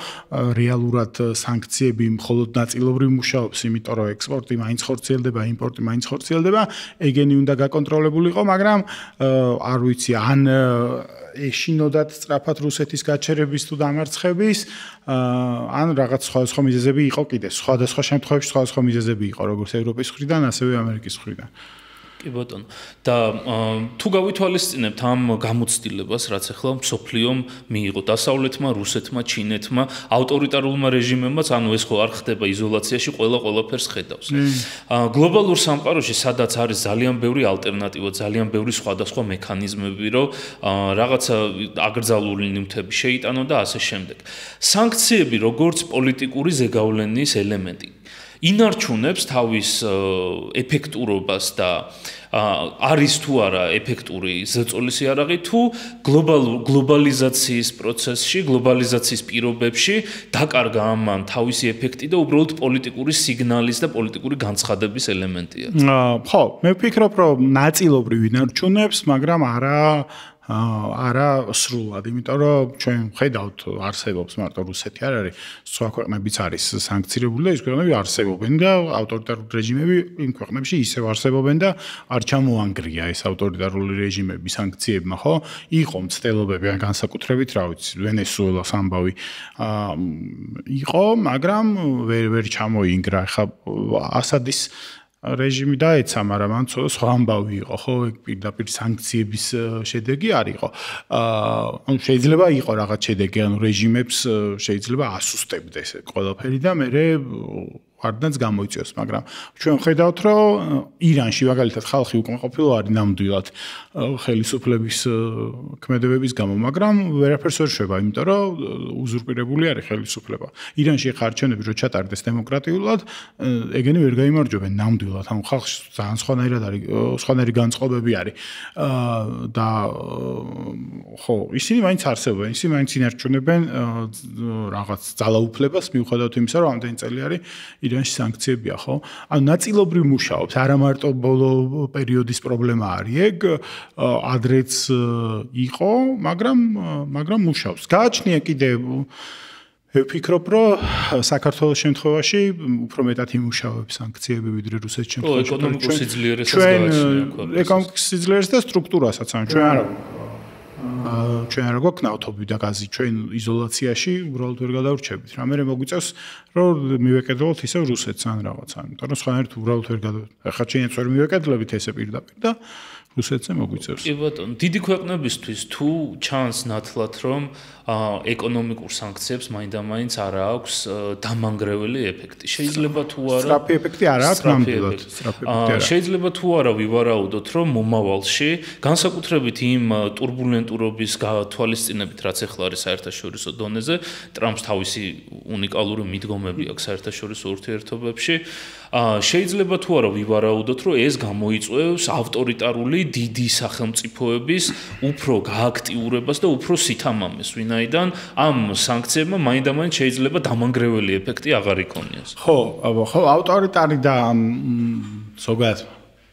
რეალურად სანქციები მხოლოდ ნაწილობრივ მუშაობს, იმიტომ რომ ექსპორტი მაინც ხორციელდება, იმპორტი მაინც ხორციელდება, ეგენი უნდა გაკონტროლებულიყო, მაგრამ არ ვიცი, ან ეშინოდათ სწრაფად რუსეთის გაჩერების თუ დამარცხების, ან რაღაც სხვა მიზეზები იყო კიდე, სხვადასხვა შემთხვევებში სხვადასხვა მიზეზები იყო, როგორც ევროპის მხრიდან, ასევე ამერიკის მხრიდან. კი ბატონო. და თუ გავითვალისწინებთ ამ გამოცდილებას, რაც ახლა მსოფლიომ მიიღო დასავლეთმა, რუსეთმა, ჩინეთმა, ავტორიტარულმა რეჟიმებმაც, ანუ ეს ხო არ ხდება იზოლაციაში, ყველაფერს ხედავს. გლობალურ სამყაროში, სადაც არის ძალიან ბევრი ალტერნატივა, ძალიან ბევრი სხვადასხვა მექანიზმები, რომ რაღაცა აკრძალული ნივთები შეიტანო და ასე შემდეგ. სანქციები, როგორც პოლიტიკური ზეგავლენის ელემენტი, ინარჩუნებს თავის ეფექტურობას და არის თუ არა ეფექტური ზეწოლის იარაღი თუ გლობალიზაციის პროცესში, გლობალიზაციის პირობებში დაკარგა ამან თავისი ეფექტი და უბრალოდ პოლიტიკური სიგნალის და პოლიტიკური განცხადების ელემენტია. ხო, მე ვფიქრობ, რომ ნაწილობრივ ინარჩუნებს, მაგრამ არა სრულად, იმიტომ რომ ჩვენ ხედავთ არსებობს მარტო რუსეთი არ არის, სხვა ქვეყნებიც არის სანქცირებული და ის ქვეყნები არსებობენ და ავტორიტარული რეჟიმები იმ ქვეყნებში ისევ არსებობენ და არ ჩამოანგრია ეს ავტორიტარული რეჟიმები სანქციებმა, ხო? იყო მცდელობები ან განსაკუთრებით, რა ვიცი, ვენესუელას ამბავი იყო, მაგრამ ვერ ჩამოინგრა. ხა ასადის რეჟიმი დაეცა, მაგრამ ან სხვა ამბავი იყო, ხო, პირდაპირ სანქციების შედეგი არ იყო. ანუ შეიძლება იყო რაღაც შედეგი, ანუ რეჟიმებს შეიძლება ასუსტებდეს ყველაფერი და მე არდანაც გამოიწვევს, მაგრამ ჩვენ ხედავთ, რომ ირანში მაგალითად ხალხი უკმაყოფილო არის ნამდვილად ხელისუფლების ქმედებების გამო, მაგრამ ვერაფერს ვერ შვება, იმიტომ რომ უზურპირებული არის ხელისუფლება. ირანში ხა არჩევნები რო ჩატარდეს დემოკრატიულად, ეგენი ვერ გაიმარჯვებენ ნამდვილად, ანუ ხალხში ძალიან სხვანაირად არის, სხვანაირი განწყობები არის. და ხო, ისინი მაინც არსებობენ, ისინი მაინც ინარჩუნებენ რაღაც ძალაუფლებას, მიუხედავად იმისა, რომ ამდენი წელი არის ირანში სანქციებია, ხო? ანუ ნაწილობრივ მუშაობს, არა მარტო ბოლო პერიოდის პრობლემა არის ეგ, ადრეც იყო, მაგრამ მუშაობს. გააჩნია კიდე ვფიქრობ, რომ საქართველოს შემთხვევაში უფრო მეტად იმუშავებს სანქციები ვიდრე რუსეთის შემთხვევაში. ეკონომიკურ სიძლიერესაც გააჩნია. ეკონომიკურ სიძლიერეს და სტრუქტურასაც, ანუ ჩვენ არა ჩვენ არ გვაქვს ნავთობი და გაზი, ჩვენ იზოლაციაში უბრალოდ ვერ გადავრჩებით. რამე მოგვიწევს რომ მივეკედლოთ ისევ რუსეთს ან რაღაცა, იმიტომ რომ სხვანაირად უბრალოდ ვერ გადავრჩებით. ახლა ჩვენც ვერ მივეკედლებით ესე პირდაპირ და რუსეთზე მოგვიწევს. კი ბატონო, დიდი ქვეყნებისთვის თუ ჩანს ნათლად რომ ეკონომიკურ სანქციებს მაინდამაინც არ აქვს დამანგრეველი ეფექტი. შეიძლება თუ არა სწრაფი ეფექტი არ აქვს ნამდვილად, სწრაფი ეფექტი არა. შეიძლება თუ არა ვივარაუდოთ რომ მომავალში განსაკუთრებით იმ турბულენტურობის გათვალისწინებით რაც ახლა არის საერთაშორისო დონეზე, ტრამპს თავისი უნიკალური მიდგომები აქვს საერთაშორისო ურთიერთობებში, შეიძლება თუ არა ვივარაუდოთ რომ ეს გამოიწვევს ავტორიტარული დიდი სახელმწიფოების უფრო გააქტიურებას და უფრო სითამამეს, ვინაიდან ამ სანქციებმა მაინდამაინც შეიძლება დამანგრეველი ეფექტი აღარ იქონიოს. ხო, ავტორიტარი და ზოგადად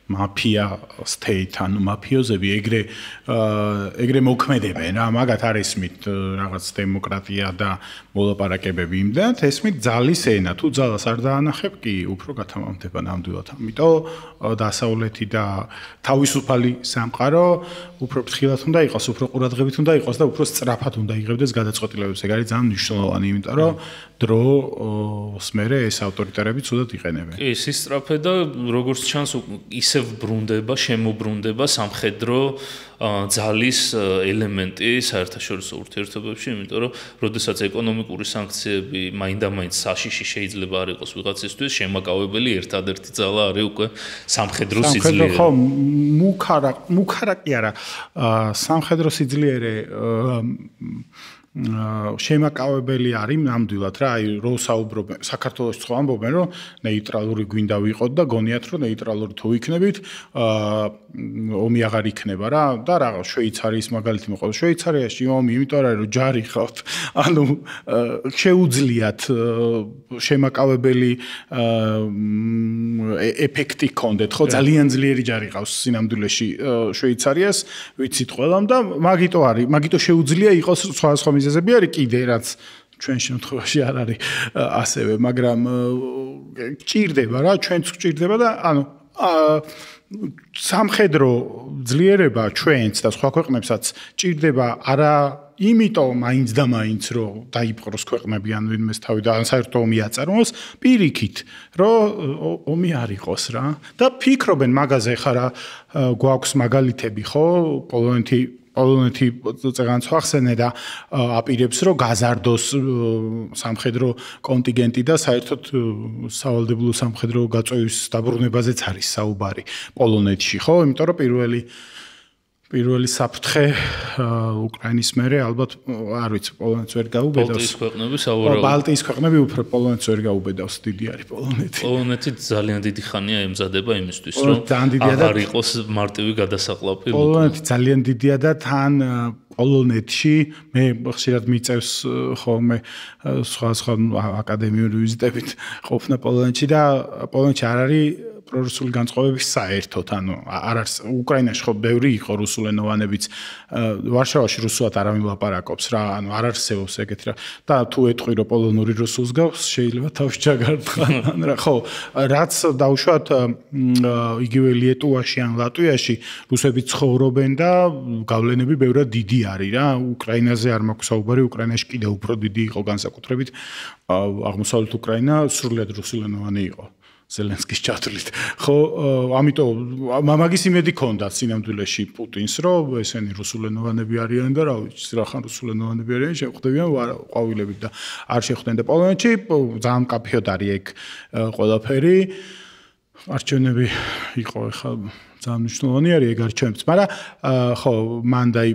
mafia state ანუ მაფიოზები ეგრე მოქმედებენ რა მაგათ არის მით რაღაც დემოკრატია და მოლაპარაკებები იმდან ესმით ძალის ენა თუ ძალას არ დაანახებ კი უფრო გათამამდება ნამდვილად ამიტომ დასავლეთი და თავისუფალი სამყარო უფრო ფრთხილად უნდა იყოს უფრო ყურადღებით უნდა იყოს და უფრო სწრაფად უნდა იღებდეს გადაწყვეტილებებს ეგ არის ძალიან მნიშვნელოვანი იმიტომ რომ დროს მერე ეს ავტორიტარები ცუდად იყენებენ კი სისწრაფე და როგორც ჩანს ისევ ბრუნდება შემოbrunდება სამხედრო ძალის ელემენტი საერთაშორისო ურთიერთობებში, იმიტომ რომ როდესაც ეკონომიკური სანქციები მაინდამაინც საშიში შეიძლება არ იყოს ვიღაცისთვის, შემაკავებელი ერთადერთი ძალა არის უკვე სამხედრო სიძლიერე. ხო, მუქარა კი არა, სამხედრო სიძლიერე შემაკავებელი არის ნამდვილად რა, აი რო საუბრობენ საქართველოს ხო ამბობენ რომ ნეიტრალური გვინდა ვიყოთ და გონიათ რომ ნეიტრალური თუ იქნებით ომი აღარ იქნება რა და რაღაც შვეიცარიის მაგალითი მოყავს შვეიცარიაში ომი იმიტომ რომ ჯარი ხავთ ანუ შეუძლიათ შემაკავებელი ეფექტი გქონდეთ ხო ძალიან ძლიერი ჯარი ყავს სინამდვილეში შვეიცარიას ვიცით ყველამ და მაგიტო შეუძლია იყოს სხვა მიზეზები არის კიდე რაც ჩვენ შემთხვევაში არ არის ასევე მაგრამ გჭირდება რა ჩვენც გჭირდება და ანუ სამხედრო ძლიერება ჩვენც და სხვა ქვეყნებსაც ჭირდება არა იმიტომ მაინც და მაინც რომ დაიპყროს ქვეყნები ან ვინმეს თავი და ან საერთოდ ომი აწარმოოს პირიქით რომ ომი არ იყოს რა და ფიქრობენ მაგაზე ხა რა გვაქვს მაგალითები ხო პოლონეთი წეგან ცვახსენე და აპირებს რომ გაზარდოს სამხედრო კონტინგენტი და საერთოდ სავალდებულო სამხედრო გაწევის დაბრუნებაზეც არის საუბარი პოლონეთში ხო იმიტომ რომ პირველი საფრთხე უკრაინის მერე ალბათ არ ვიცი პოლონეთს ვერ გაუბედავს ბალტიის ქვეყნები სავარაუდოდ ბალტიის ქვეყნები უფრო პოლონეთს ვერ გაუბედავს დიდი არის პოლონეთი ძალიან დიდი ხანია ემზადება იმისთვის რომ აღარ იყოს მარტივი გადასაყლაპი პოლონეთი ძალიან დიდია და თან პოლონეთში მე ხშირად მიწევს ხოლმე სხვა აკადემიური ვიზიტებით ყოფნა პოლონეთში და პოლონეთში არ არის პრორუსული განწყობების საერთოდ ანუ არ არის უკრაინაში ხო ბევრი იყო რუსულენოვანებიც ვარშავაში რუსულად არავინ ლაპარაკობს რა ანუ არ არსებობს ეგეთი რა და თუ ეტყვი რომ პოლონური რუსულს გავს შეიძლება თავში ჩაგარტყან რა ხო რაც დაუშვათ იგივე ლიეტუვაში ან ლატვიაში რუსები ცხოვრობენ და გავლენები ბევრად დიდი არის რა უკრაინაზე არ მაქვს საუბარი უკრაინაში კიდევ უფრო დიდი იყო განსაკუთრებით აღმოსავლეთ უკრაინა სრულად რუსულენოვანი იყო ზელენსკის ჩათვლით. ხო, ამიტომ მაგის იმედი ქონდა სინამდვილეში პუტინს, რომ ესენი რუსულენოვანები არიან და რა ვიცი, რახან რუსულენოვანები არიან, შეხვდებიან ყვავილებით და არ შეხვდნენ და პოლონეთში ძალიან მკაფიოდ არის ეგ ყველაფერი. არჩევნები იყო ხა ძალიან მნიშვნელოვანი არის ეგ არჩევნებიც, მაგრამ ხო, მან დაი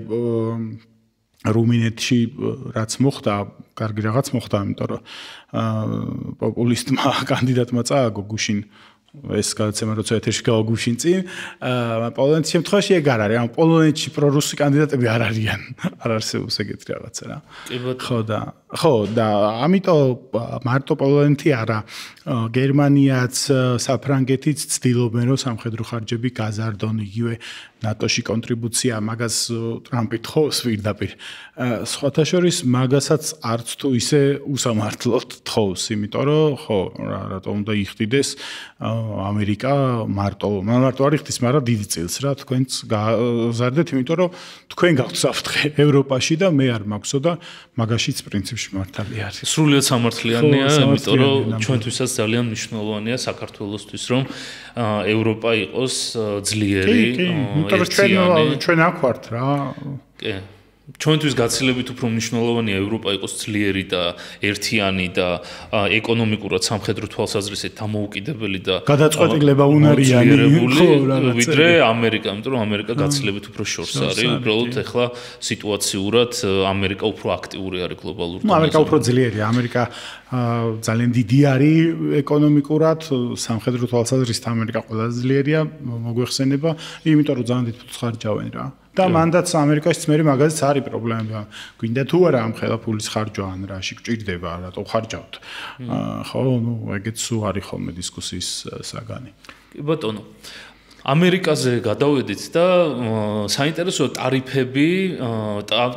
რუმინეთში რაც მოხდა, კარგი რაღაც მოხდა, იმიტომ რომ პოპულისტმა კანდიდატმა წააგო გუშინ ეს გადაცემა როცა ეთერში გავა გუშინ წინ, პოლონეთის შემთხვევაში ეგ არ არის, ანუ პოლონეთში პრორუსი კანდიდატები არ არიან, არ არსებობს ეგეთი რაღაცა რა. კი ბატონო. ხო და ხო და ამიტომ მარტო პოლონეთი არა გერმანიაც საფრანგეთიც ცდილობენ რომ სამხედრო ხარჯები გაზარდონ იგივე ნატოში კონტრიბუცია მაგას ტრამპი თხოვს პირდაპირ სხვათა შორის მაგასაც არც თუ ისე უსამართლოდ თხოვს იმიტომ რომ ხო რატომ უნდა იხდიდეს ამერიკა მარტო არ იხდის მაგრამ დიდი წილს რა თქვენც გაზარდეთ იმიტომ რომ თქვენ გაქვთ საფრთხე ევროპაში და მე არ მაქვსო და მაგაშიც პრინციპში მართალი არის სრულიად სამართლიანია იმიტომ რომ ჩვენთვისაც ძალიან მნიშვნელოვანია საქართველოსთვის რომ ევროპა იყოს ძლიერი ჩვენ აქ ვართ რა კი ჩვენთვის გაცილებით უფრო მნიშვნელოვანია ევროპა იყოს ძლიერი და ერთიანი და ეკონომიკურად სამხედრო თვალსაზრისით დამოუკიდებელი და გადაწყვეტილება უნარიანი ვიდრე ამერიკა, იმიტომ რომ ამერიკა გაცილებით უფრო შორს არის. უბრალოდ ეხლა სიტუაციურად ამერიკა უფრო აქტიური არის გლობალურ დონეზე. ამერიკა უფრო ძლიერია, ამერიკა ძალიან დიდი არის ეკონომიკურად, სამხედრო თვალსაზრისით ამერიკა ყველაზე ძლიერია, მოგვეხსენება, იმიტომ რომ ძალიან დიდ ფულს ხარჯავენ რა. და მანდაც ამერიკაშიც მე მაგაზეც არის პრობლემა. გვინდა თუ არა ამ ხელა ფულის ხარჯვა ან რაში გჭირდება, რატო ხარჯავთ. ხო, ნუ ეგეც სულ არის ხოლმე დისკუსიის საგანი. კი ბატონო. ამერიკაზე გადავედით და საინტერესოა ტარიფები,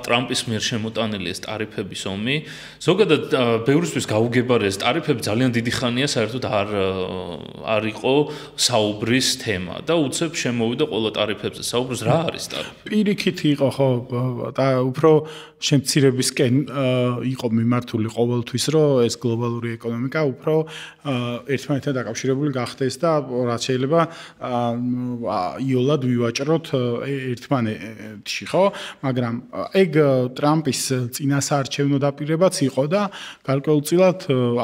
ტრამპის მიერ შემოტანილი ეს ტარიფების ომი. ზოგადად ბევრისთვის გაუგებარი ეს ტარიფები ძალიან დიდი ხანია საერთოდ არ იყო საუბრის თემა და უცებ შემოვიდა ყველა ტარიფებზე საუბრის რა არის ტარიფი. პირიქით იყო ხო და უფრო შემცირებისკენ იყო მიმართული ყოველთვის რომ ეს გლობალური ეკონომიკა უფრო ერთმანეთთან დაკავშირებული გახდეს და რაც შეიძლება იოლად ვივაჭროთ ერთმანეთში, ხო? მაგრამ ეგ ტრამპის წინასაარჩევნო დაპირებაც იყო და გარკვეულწილად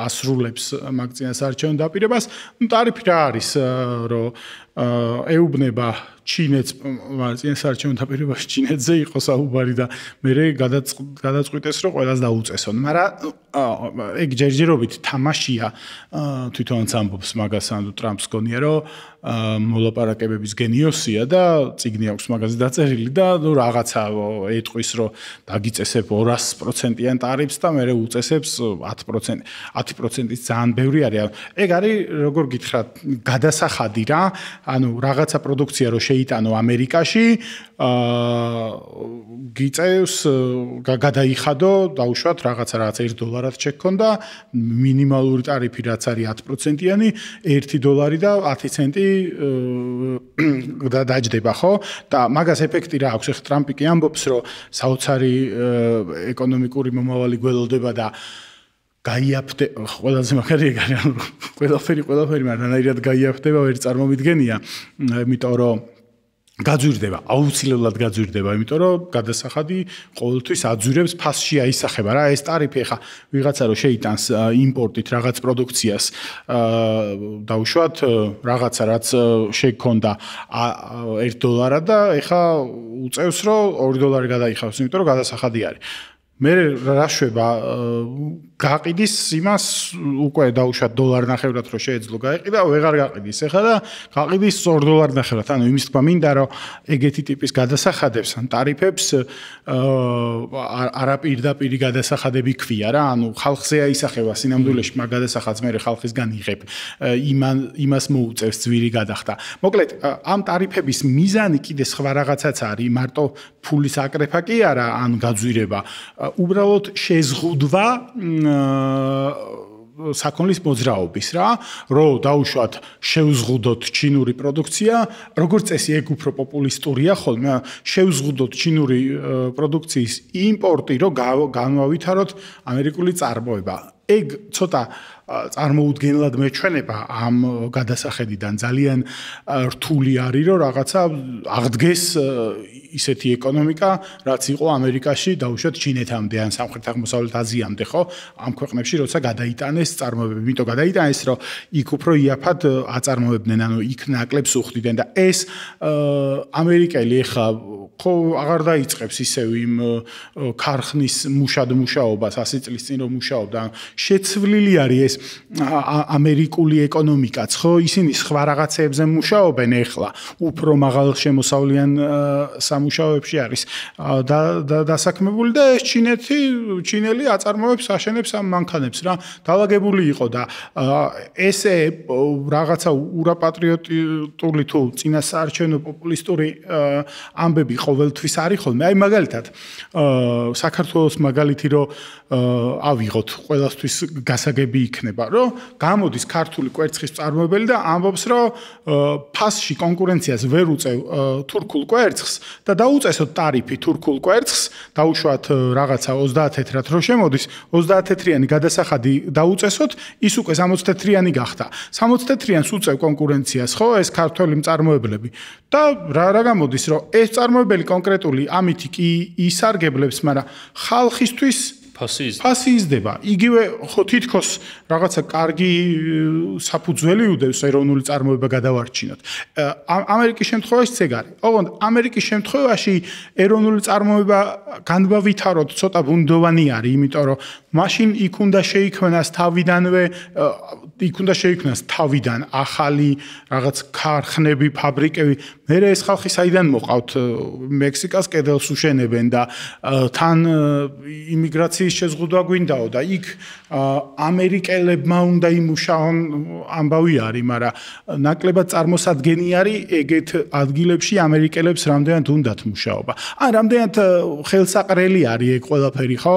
ასრულებს მაგ წინასაარჩევნო დაპირებას. ტარიფი რა არის, რომ ეუბნება ჩინეთს წინასაარჩევნო დაპირებაში ჩინეთზე იყო საუბარი და მე გადაწყვიტეს რომ ყველას დაუწესონ. მაგრამ ეგ ჯერჯერობით თამაშია თვითონაც ამბობს მაგას ანუ ტრამპს გონია რომ მოლაპარაკებების გენიოსია და წიგნი აქვს მაგაზე დაწერილი და ნუ რაღაცა ეტყვის რომ დაგიწესებ 200%-იან ტარიფს და მე უწესებს 10%. 10%-ის ძალიან ბევრი არის. ეგ არის როგორ გითხრათ გადასახადი რა. ანუ რაღაცა პროდუქცია რო შეიტანო ამერიკაში გიწევს გადაიხადო დაუშვათ რაღაცა $1 შექონდა მინიმალური ტარიფი რაც არის 10%-იანი $1 და 10 ცენტი დაჯდება ხო და მაგას ეფექტი რა აქვს ახლა ტრამპი კი ამბობს რომ საოცარი ეკონომიკური მომავალი გველოდება და გაიაფთება ყველაზე მაგარი არის ყველაფერი მაგრამ რანაირად გაიაფთება ვერ წარმომიდგენია იმიტომ რომ გაძვირდება აუცილებლად გაძვირდება იმიტომ რომ გადასახადი ყოველთვის აძვირებს ფასში აისახება რა ეს ტარიფი ხა ვიღაცა რომ შეიტანს იმპორტით რაღაც პროდუქციას დაუშვათ რაღაცა რაც შექონდა $1 და ეხა უწევს რომ $2 გადაიხავს იმიტომ რომ გადასახადი არის მე რა შვება გაყიდის იმას უკვე დაუშვათ $1.50 რო შეეძლო გაიყიდა ვეღარ გაყიდის ეხლა და გაყიდის $2.50 ანუ იმის თქმა მინდა რომ ეგეთი ტიპის გადასახადებს ან ტარიფებს არაპირდაპირი გადასახადები ქვია რა ანუ ხალხზე აისახება სინამდვილეში მაგ გადასახადს მე ხალხისგან იღებ იმას მოუწევს ძვირი გადახდა მოკლედ ამ ტარიფების მიზანი კიდე სხვა რაღაცაც არის მარტო ფულის აკრეფა კი არა ან გაძვირება უბრალოდ შეზღუდვა საქონლის მოძრაობის რა რომ დაუშვათ შევზღუდოთ ჩინური პროდუქცია როგორც წესი ეგ უფრო პოპულისტურია ხოლმე შევზღუდოთ ჩინური პროდუქციის იმპორტი რომ განვავითაროთ ამერიკული წარმოება ეგ ცოტა წარმოუდგენლად მეჩვენება ამ გადასახედიდან ძალიან რთული არის რომ რაღაცა აღდგეს ისეთი ეკონომიკა რაც იყო ამერიკაში დაუშვათ ჩინეთამდე ან სამხრეთ აღმოსავლეთ აზიამდე ხო ამ ქვეყნებში როცა გადაიტანეს წარმოებები იმიტომ გადაიტანეს რომ იქ უფრო იაფად აწარმოებდნენ ანუ იქ ნაკლებს უხდიდნენ და ეს ამერიკელი ეხა ხო აღარ დაიწყებს ისევ იმ ქარხნის მუშაობას 100 წლის წინ რომ მუშაობდა შეცვლილი არის ეს ამერიკული ეკონომიკაც, ხო, ისინი სხვა რაღაცეებზე მუშაობენ ახლა, უფრო მაღალ შემოსავლიან სამუშაოებში არის დასაქმებული და ეს ჩინელი აწარმოებს აშენებს ამ მანქანებს რა. დაალაგებული იყო და ესე რაღაცა ურაპატრიოტული თუ წინასაარჩევნო პოპულისტური ამბები ყოველთვის არის ხოლმე. აი მაგალითად საქართველოს მაგალითი რომ ავიღოთ ყველასთვის გასაგები იქნება, რომ გამოდის ქართული კვერცხის მწარმოებელი და ამბობს, რომ ფასში კონკურენციას ვერ უწევ თურქულ კვერცხს და დაუწესოთ ტარიფი თურქულ კვერცხს, დაუშვათ რაღაცა 30 თეთრად რო შემოდის, 30 თეთრიანი გადასახადი დაუწესოთ, ის უკვე 60 თეთრიანი გახდა. 60 თეთრიანს უწევ კონკურენციას, ხო, ეს ქართველი მწარმოებლები. და რა გამოდის, რომ ეს მწარმოებელი კონკრეტული ამითი კი ისარგებლებს, მაგრამ ხალხისთვის ფასი იზრდება. იგივე ხო თითქოს რაღაცა კარგი საფუძველი უდევს ეროვნული წარმოება გადავარჩინოთ. ამერიკის შემთხვევაში ეგ არის. ოღონდ ამერიკის შემთხვევაში ეროვნული წარმოება განვავითაროთ ცოტა ბუნდოვანი არის, იმიტომ რომ მაშინ იქ უნდა შეიქმნას თავიდან ახალი რაღაც ქარხნები, ფაბრიკები. მერე ეს ხალხი საიდან მოყავთ? მექსიკას კედელს უშენებენ და თან იმიგრაციის შეზღუდვა გვინდაო და იქ ამერიკელებმა უნდა იმუშაონ ამბავი არის, მაგრამ ნაკლებად წარმოსადგენი არის ეგეთ ადგილებში ამერიკელებს რამდენად უნდათ მუშაობა. რამდენად ხელსაყრელი არის ეგ ყველაფერი, ხო?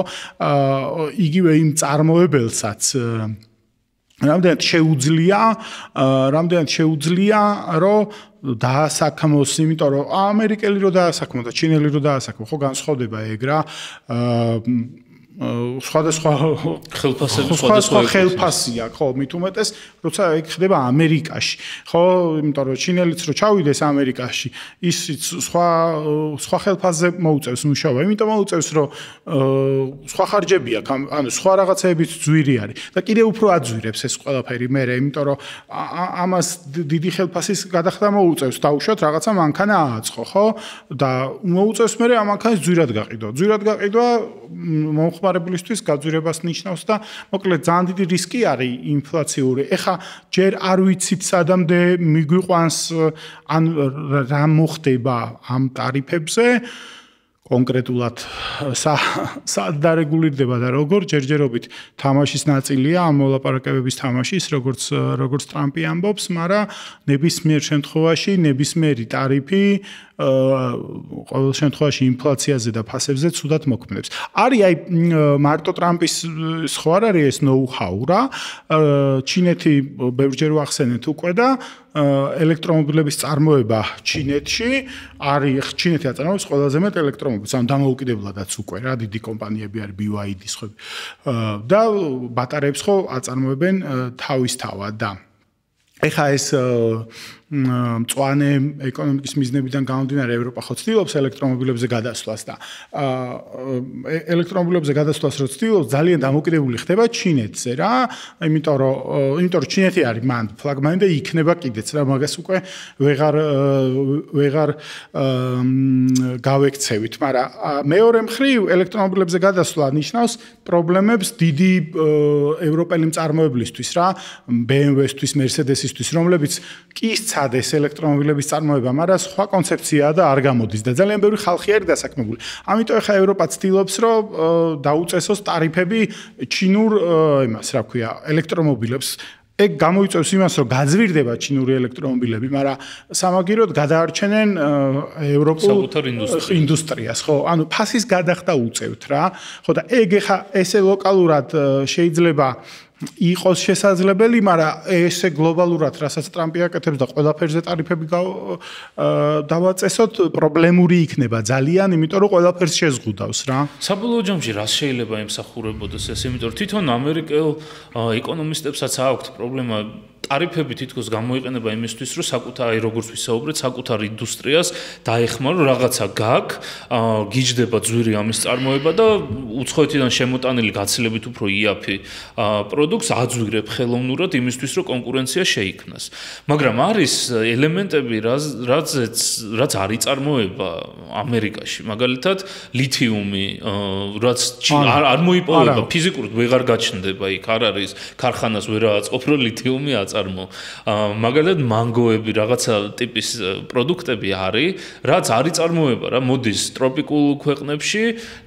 იგივე იმ წარმოებელსაც რამდენად შეუძლია, რომ დაასაქმოს, იმიტომ რომ ამერიკელი რო დაასაქმო და ჩინელი რო დაასაქმო, ხო განსხვავდება ეგ რა. სხვადასხვა ხელფასია, ხო, მით უმეტეს, როცა ეგ ხდება ამერიკაში, ხო, იმიტომ რომ ჩინელიც რო ჩავიდეს ამერიკაში, ისიც სხვა ხელფასზე მოუწევს მუშაობა, იმიტომ მოუწევს, რომ სხვა ხარჯები აქვს, ანუ სხვა რაღაცეებით ძვირი არის და კიდევ უფრო აძვირებს ეს ყველაფერი მერე, იმიტომ რომ ამას დიდი ხელფასის გადახდა მოუწევს, დაუშვათ რაღაცა მანქანა ააწყო, ხო? და მოუწევს მერე ამ მანქანის ძვირად გაყიდვა. ძვირად გაყიდვა მომხმარებლისთვის გაძვირებას ნიშნავს და მოკლედ ძალიან დიდი რისკი არის ინფლაციური. ეხა ჯერ არ ვიცით სადამდე მიგვიყვანს ან რა მოხდება ამ ტარიფებზე. კონკრეტულად სად დარეგულირდება და როგორ ჯერჯერობით თამაშის ნაწილია ამ მოლაპარაკებების თამაშის, როგორც ტრამპი ამბობს, მაგრამ ნებისმიერ შემთხვევაში ნებისმიერი ტარიფი ყოველ შემთხვევაში ინფლაციაზე და ფასებზე ცუდად მოქმედებს. არის აი მარტო ტრამპის სხვა არ არის ეს ნოუ-ჰაუ რა. ჩინეთი ბევრჯერ ვახსენეთ უკვე და ელექტრომობილების წარმოება ჩინეთში არის, ჩინეთი აწარმოებს ყველაზე მეტ ელექტრომობილს, ანუ დამოუკიდებლადაც უკვე რა, დიდი კომპანიები არის BYD სხვები. და ბატარეებს ხო აწარმოებენ თავისთავად და ეხა ეს მწვანე ეკონომიკის მიზნებიდან გამომდინარე ევროპა ხო ცდილობს ელექტრომობილებზე გადასვლას და ელექტრომობილებზე გადასვლას რო ცდილობს ძალიან დამოკიდებული ხდება ჩინეთზე რა, იმიტომ რომ ჩინეთი არის მან ფლაგმანი და იქნება კიდეც რა, მაგას უკვე ვეღარ გავექცევით, მაგრამ მეორე მხრივ ელექტრომობილებზე გადასვლა ნიშნავს პრობლემებს დიდი ევროპელი მწარმოებლისთვის რა, BMW-ისთვის, Mercedes-ისთვის, რომლებიც კი ეს ელექტრომობილების წარმოება, მაგრამ სხვა კონცეფციაა და არ გამოდის და ძალიან ბევრი ხალხი არის დასაქმებული. ამიტომ ახლა ევროპა ცდილობს, რომ დაუწესოს ტარიფები ჩინურ იმას, რა ქვია, ელექტრომობილებს. ეგ გამოიწვევს იმას, რომ გაძვირდება ჩინური ელექტრომობილები, მაგრამ სამაგიეროდ გადაარჩენენ ევროპულ ინდუსტრიას, ხო? ანუ ფასის გადახდა უწევთ რა. ხო და ეგ ახლა ესე ლოკალურად შეიძლება იყოს შესაძლებელი, მაგრამ ესე გლობალურად, რასაც ტრამპი აკეთებს და ყველაფერზე ტარიფები დავაწესოთ, პრობლემური იქნება ძალიან, იმიტომ რომ ყველაფერს შეზღუდავს რა. საბოლოო ჯამში რა შეიძლება ემსახურებოდეს ეს, იმიტომ რომ თვითონ ამერიკელ ეკონომისტებსაც აქვთ პრობლემა ტარიფები თითქოს გამოიყენება იმისთვის, რომ საკუთარ როგორც ვისაუბრეთ, საკუთარ ინდუსტრიას დაეხმარო, რაღაცა გაქვს, გიჯდება ძვირი ამის წარმოება და უცხოეთიდან შემოტანილი გაცილებით უფრო იაფი პროდუქტს აძვირებ ხელოვნურად იმისთვის, რომ კონკურენცია შეიქმნას. მაგრამ არის ელემენტები, რაც არ იწარმოება ამერიკაში, მაგალითად ლითიუმი, რაც არ მოიპოვება, ფიზიკურად ვეღარ გაჩნდება იქ, არ არის ქარხანას ვერ აწყობ, რომ ლითიუმი აწარმო. მაგალითად მანგოები, რაღაცა ტიპის პროდუქტები არის, რაც არ იწარმოება რა, მოდის ტროპიკულ ქვეყნებში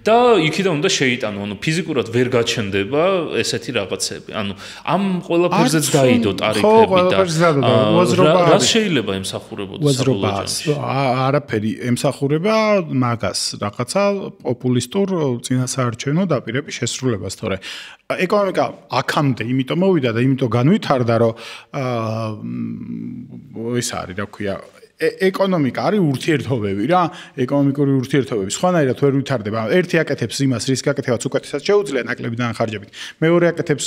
და იქიდან უნდა შეიტანო, ანუ ფიზიკურად ვერ გაჩნდება ესეთი რაღაცები. ანუ ამ ყველაფერზეც დაიდო ტარიფები და რა შეიძლება ემსახურებოდეს საბოლოოში? არაფერი ემსახურება მაგას, რაღაცა პოპულისტურ წინასაარჩევნო დაპირების შესრულებას, თორე ეკონომიკა აქამდე იმიტომ მოვიდა და იმიტომ განვითარდა, რომ ეს არის, რა ქვია, ეკონომიკა არის ურთიერთობები რა, ეკონომიკური ურთიერთობები. სხვანაირად ვერ ვითარდება. ერთი აკეთებს იმას, რის გაკეთებაც უკეთესად შეუძლია ნაკლები დანახარჯებით. მეორე აკეთებს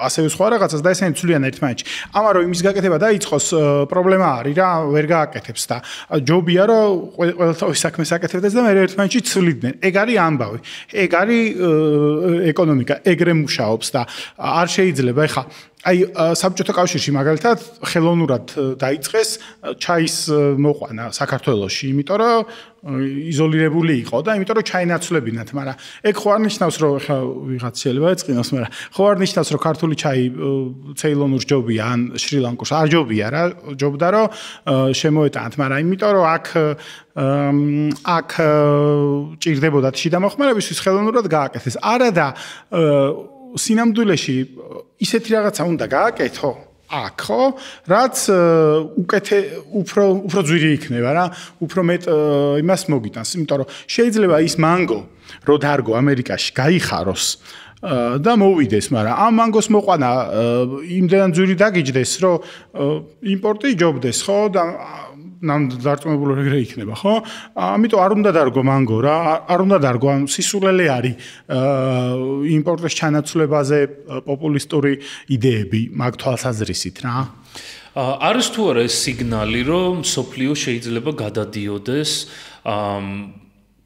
ასევე სხვა რაღაცას და ესენი ცვლიან ერთმანეთში. ამან რომ იმის გაკეთება დაიწყოს, პრობლემა არის რა, ვერ გააკეთებს და ჯობია რომ ყოველთვის საქმეს აკეთებდეს და მე ერთმანეთში ცვლიდნენ. ეგ არის ამბავი. ეგ არის ეკონომიკა, ეგრე მუშაობს და არ შეიძლება ეხა აი საბჭოთა კავშირში მაგალითად ხელოვნურად დაიწყეს ჩაის მოყვანა საქართველოში, იმიტომ რომ იზოლირებული იყო და იმიტომ რომ ჩაინაცვლებინათ, მაგრამ ეგ ხო არ ნიშნავს რომ ხა ვიღაც შეიძლება ეწყინოს, მაგრამ ხო არ ნიშნავს რომ ქართული ჩაი ცეილონურს ჯობია ან შრი-ლანკურს არ ჯობია რა, ჯობდა რომ შემოეტანათ, მაგრამ იმიტომ რომ აქ ჭირდებოდათ შიდა მოხმარებისთვის ხელოვნურად გააკეთეს. არა და სინამდვილეში ისეთი რაღაცა უნდა გააკეთო აქ, ხო? რაც უფრო ძვირი იქნება რა, უფრო მეტ იმას მოგიტანს, იმიტომ რომ შეიძლება ის მანგო, რო დარგო ამერიკაში, გაიხაროს და მოვიდეს, მაგრამ ამ მანგოს მოყვანა იმდენად ძვირი დაგიჯდეს, რომ იმპორტი ჯობდეს, ხო? და დარწმუნებული ეგრე იქნება, ხო? ამიტომ არ უნდა დარგო მანგო რა, არ უნდა დარგო, ან სისულელე არის იმპორტის ჩანაცვლებაზე პოპულისტური იდეები მაგ თვალსაზრისით რა. არის თუ არა ეს სიგნალი, რომ სოფლიო შეიძლება გადადიოდეს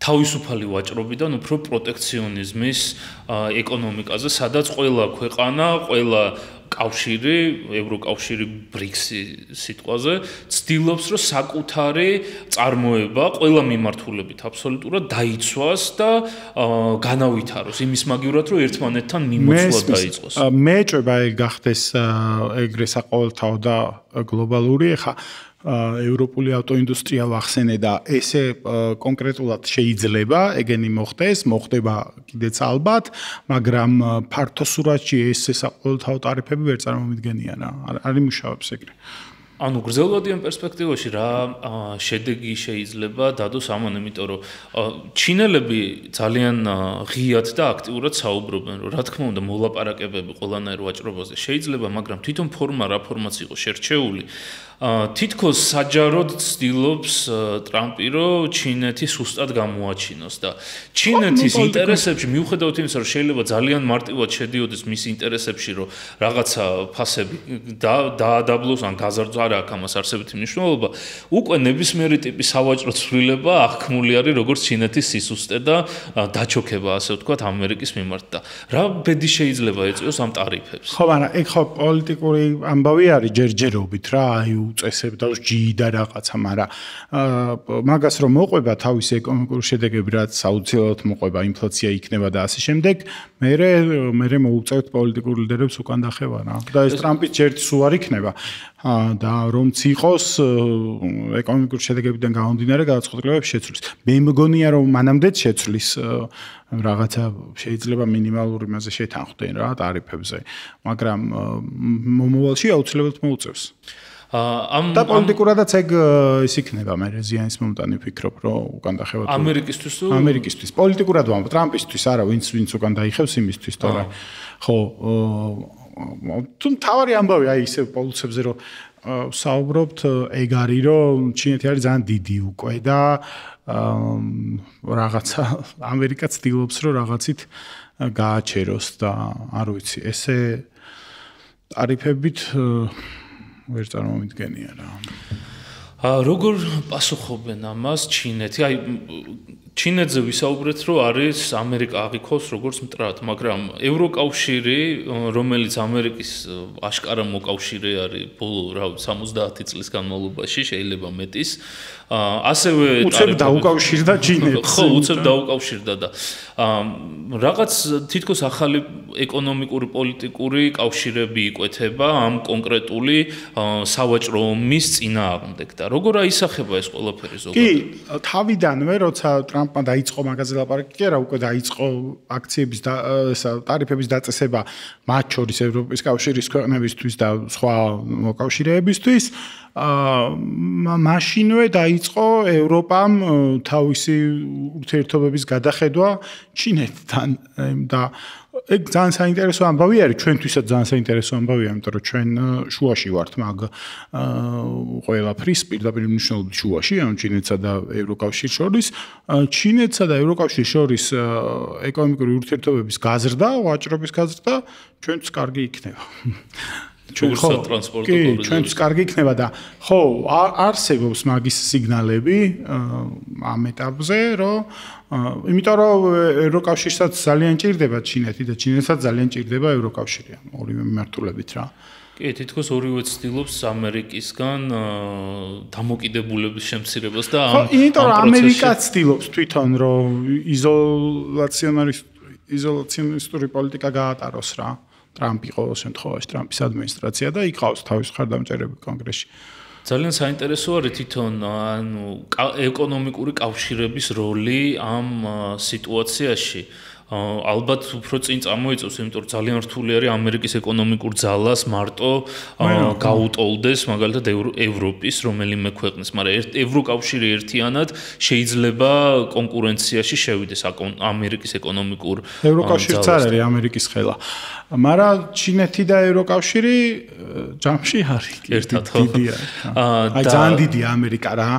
თავისუფალი ვაჭრობიდან უფრო პროტექციონიზმის ეკონომიკაზე, სადაც ყველა ქვეყანა, ყველა კავშირი, ევროკავშირი BRICS-ი სიტყვაზე ცდილობს, რომ საკუთარი წარმოება ყველა მიმართულებით აბსოლუტურად დაიცვას და განავითაროს იმის მაგივრად, რომ ერთმანეთთან მიმოცვლა დაიწყოს. მე ჭრება ეგ გახდეს ეგრე საყოველთაო და გლობალური, ხა ევროპული ავტოინდუსტრია ვახსენე და ესე კონკრეტულად შეიძლება ეგენი მოხდეს, მოხდება კიდეც ალბათ, მაგრამ ფართო სურათში ეს საყოველთაო ტარიფები ვერ წარმომიდგენია რა, არ იმუშავებს ეგრე. ანუ გრძელვადიან პერსპექტივაში რა შედეგი შეიძლება დადოს ამან, იმიტომ რომ ჩინელები ძალიან ღიად და აქტიურად საუბრობენ, რომ რა თქმა უნდა მოლაპარაკებები ყველანაირ ვაჭრობაზე შეიძლება, მაგრამ თვითონ ფორმა რა ფორმაც იყო შერჩეული, თითქოს საჯაროდ ცდილობს ტრამპი, რომ ჩინეთი სუსტად გამოაჩინოს და ჩინეთის ინტერესებში მიუხედავად იმისა, რომ შეიძლება ძალიან მარტივად შედიოდეს მის ინტერესებში, რომ რაღაცა ფასები დაადაბლოს ან გაზარდოს, არა აქვს ამას არსებითი მნიშვნელობა, უკვე ნებისმიერი ტიპის სავაჭრო ცვლილება აღქმული არის როგორც ჩინეთის სისუსტე და დაჩოქება, ასე ვთქვათ, ამერიკის მიმართ და რა ბედი შეიძლება ეწიოს ამ ტარიფებს. ხო, მაგრამ ეგ ხო პოლიტიკური ამბავი არის ჯერჯერობით რა, აი უწესებ და ჯიდა რაღაცა, მაგრამ მაგას რომ მოყვება თავისი ეკონომიკური შედეგები, რაც აუცილებლად მოყვება, ინფლაცია იქნება და ასე შემდეგ, მე მოუწევთ პოლიტიკურ ლიდერებს უკან დახევა რა. და ეს ტრამპის ჯერჯერობით სულ არ იქნება. და რომც იყოს ეკონომიკური შედეგებიდან გამომდინარე გადაწყვეტილებებს შეცვლის. მე მგონია რომ მანამდეც შეცვლის რაღაცა შეიძლება მინიმალურ იმაზე შეთანხმდნენ რა ტარიფებზე, მაგრამ მომავალში აუცილებლად მოუწევს. და პოლიტიკურადაც ეგ ის იქნება, მე ზიანის მომტანი ვფიქრობ, რომ უკან დახევა ამერიკისთვის თუ ამერიკისთვის პოლიტიკურად ვამბობ, ტრამპისთვის არა, ვინც უკან დაიხევს იმისთვის, თორე ხო თუ თავარი ამბავი აი ისე პოლიცებზე რომ საუბრობთ, ეგ არის რომ ჩინეთი არის ძალიან დიდი უკვე და რაღაცა ამერიკა ცდილობს რომ რაღაცით გააჩეროს და არ ვიცი, ესე ტარიფებით ვერ წარმომიდგენია რა. როგორ პასუხობენ ამას ჩინეთი? აი ჩინეთზე ვისაუბრეთ, რომ არის ამერიკა აღიქოს როგორც მტრად, მაგრამ ევროკავშირი, რომელიც ამერიკის აშკარა მოკავშირე არის ბოლო 70 წლის განმავლობაში, შეიძლება მეტის, ასევე უცებ დაუკავშირდა ჩინეთს. ხო, უცებ დაუკავშირდა და რაღაც თითქოს ახალი ეკონომიკური პოლიტიკური კავშირები იკვეთება ამ კონკრეტული სავაჭრო ომის წინააღმდეგ და როგორ აისახება ეს ყველაფერი ზოგადად? კი, თავიდანვე როცა ტრამპმა დაიწყო მაგაზე ლაპარაკი, კი არა, უკვე დაიწყო აქციების და ტარიფების დაწესება მათ შორის ევროპის კავშირის ქვეყნებისთვის და სხვა მოკავშირეებისთვის. მაშინვე დაიწყო ევროპამ თავისი ურთიერთობების გადახედვა ჩინეთთან და ეგ ძალიან საინტერესო ამბავი არის, ჩვენთვისაც ძალიან საინტერესო ამბავია, იმიტომ რომ ჩვენ შუაში ვართ მაგ ყველაფრის პირდაპირ მნიშვნელობით შუაში, ანუ ჩინეთსა და ევროკავშირს შორის. ჩინეთსა და ევროკავშირს შორის ეკონომიკური ურთიერთობების გაზრდა, ვაჭრობის გაზრდა ჩვენც კარგი იქნება. ჩვენც კარგი იქნება და ხო, არსებობს მაგის სიგნალები ამ ეტაპზე, რომ იმიტომ რომ ევროკავშირსაც ძალიან ჭირდება ჩინეთი და ჩინეთსაც ძალიან ჭირდება ევროკავშირი, ორივე მიმართულებით რა. კი, თითქოს ორივე ცდილობს ამერიკისგან დამოკიდებულების შემცირებას და ამ პროცესში. იმიტომ რომ ამერიკა ცდილობს თვითონ რომ იზოლაციონისტური პოლიტიკა გაატაროს რა. ტრამპი ყოველ შემთხვევაში ტრამპის ადმინისტრაცია და იყავს თავის მხარდამჭერები კონგრესში. ძალიან საინტერესო არის თვითონ ეკონომიკური კავშირების როლი ამ სიტუაციაში. ალბათ უფრო წინ წამოიწევს, იმიტომ რომ ძალიან რთული არის ამერიკის ეკონომიკურ ძალას მარტო გაუტოლდეს მაგალითად ევროპის რომელიმე ქვეყნის, მაგრამ ევროკავშირი ერთიანად შეიძლება კონკურენციაში შევიდეს ამერიკის ეკონომიკურ ევროკავშირიც არ არის ამერიკის ხელა. მაგრამ ჩინეთი და ევროკავშირი ჯამში არის დიდია. აი ძალიან დიდია ამერიკა რა,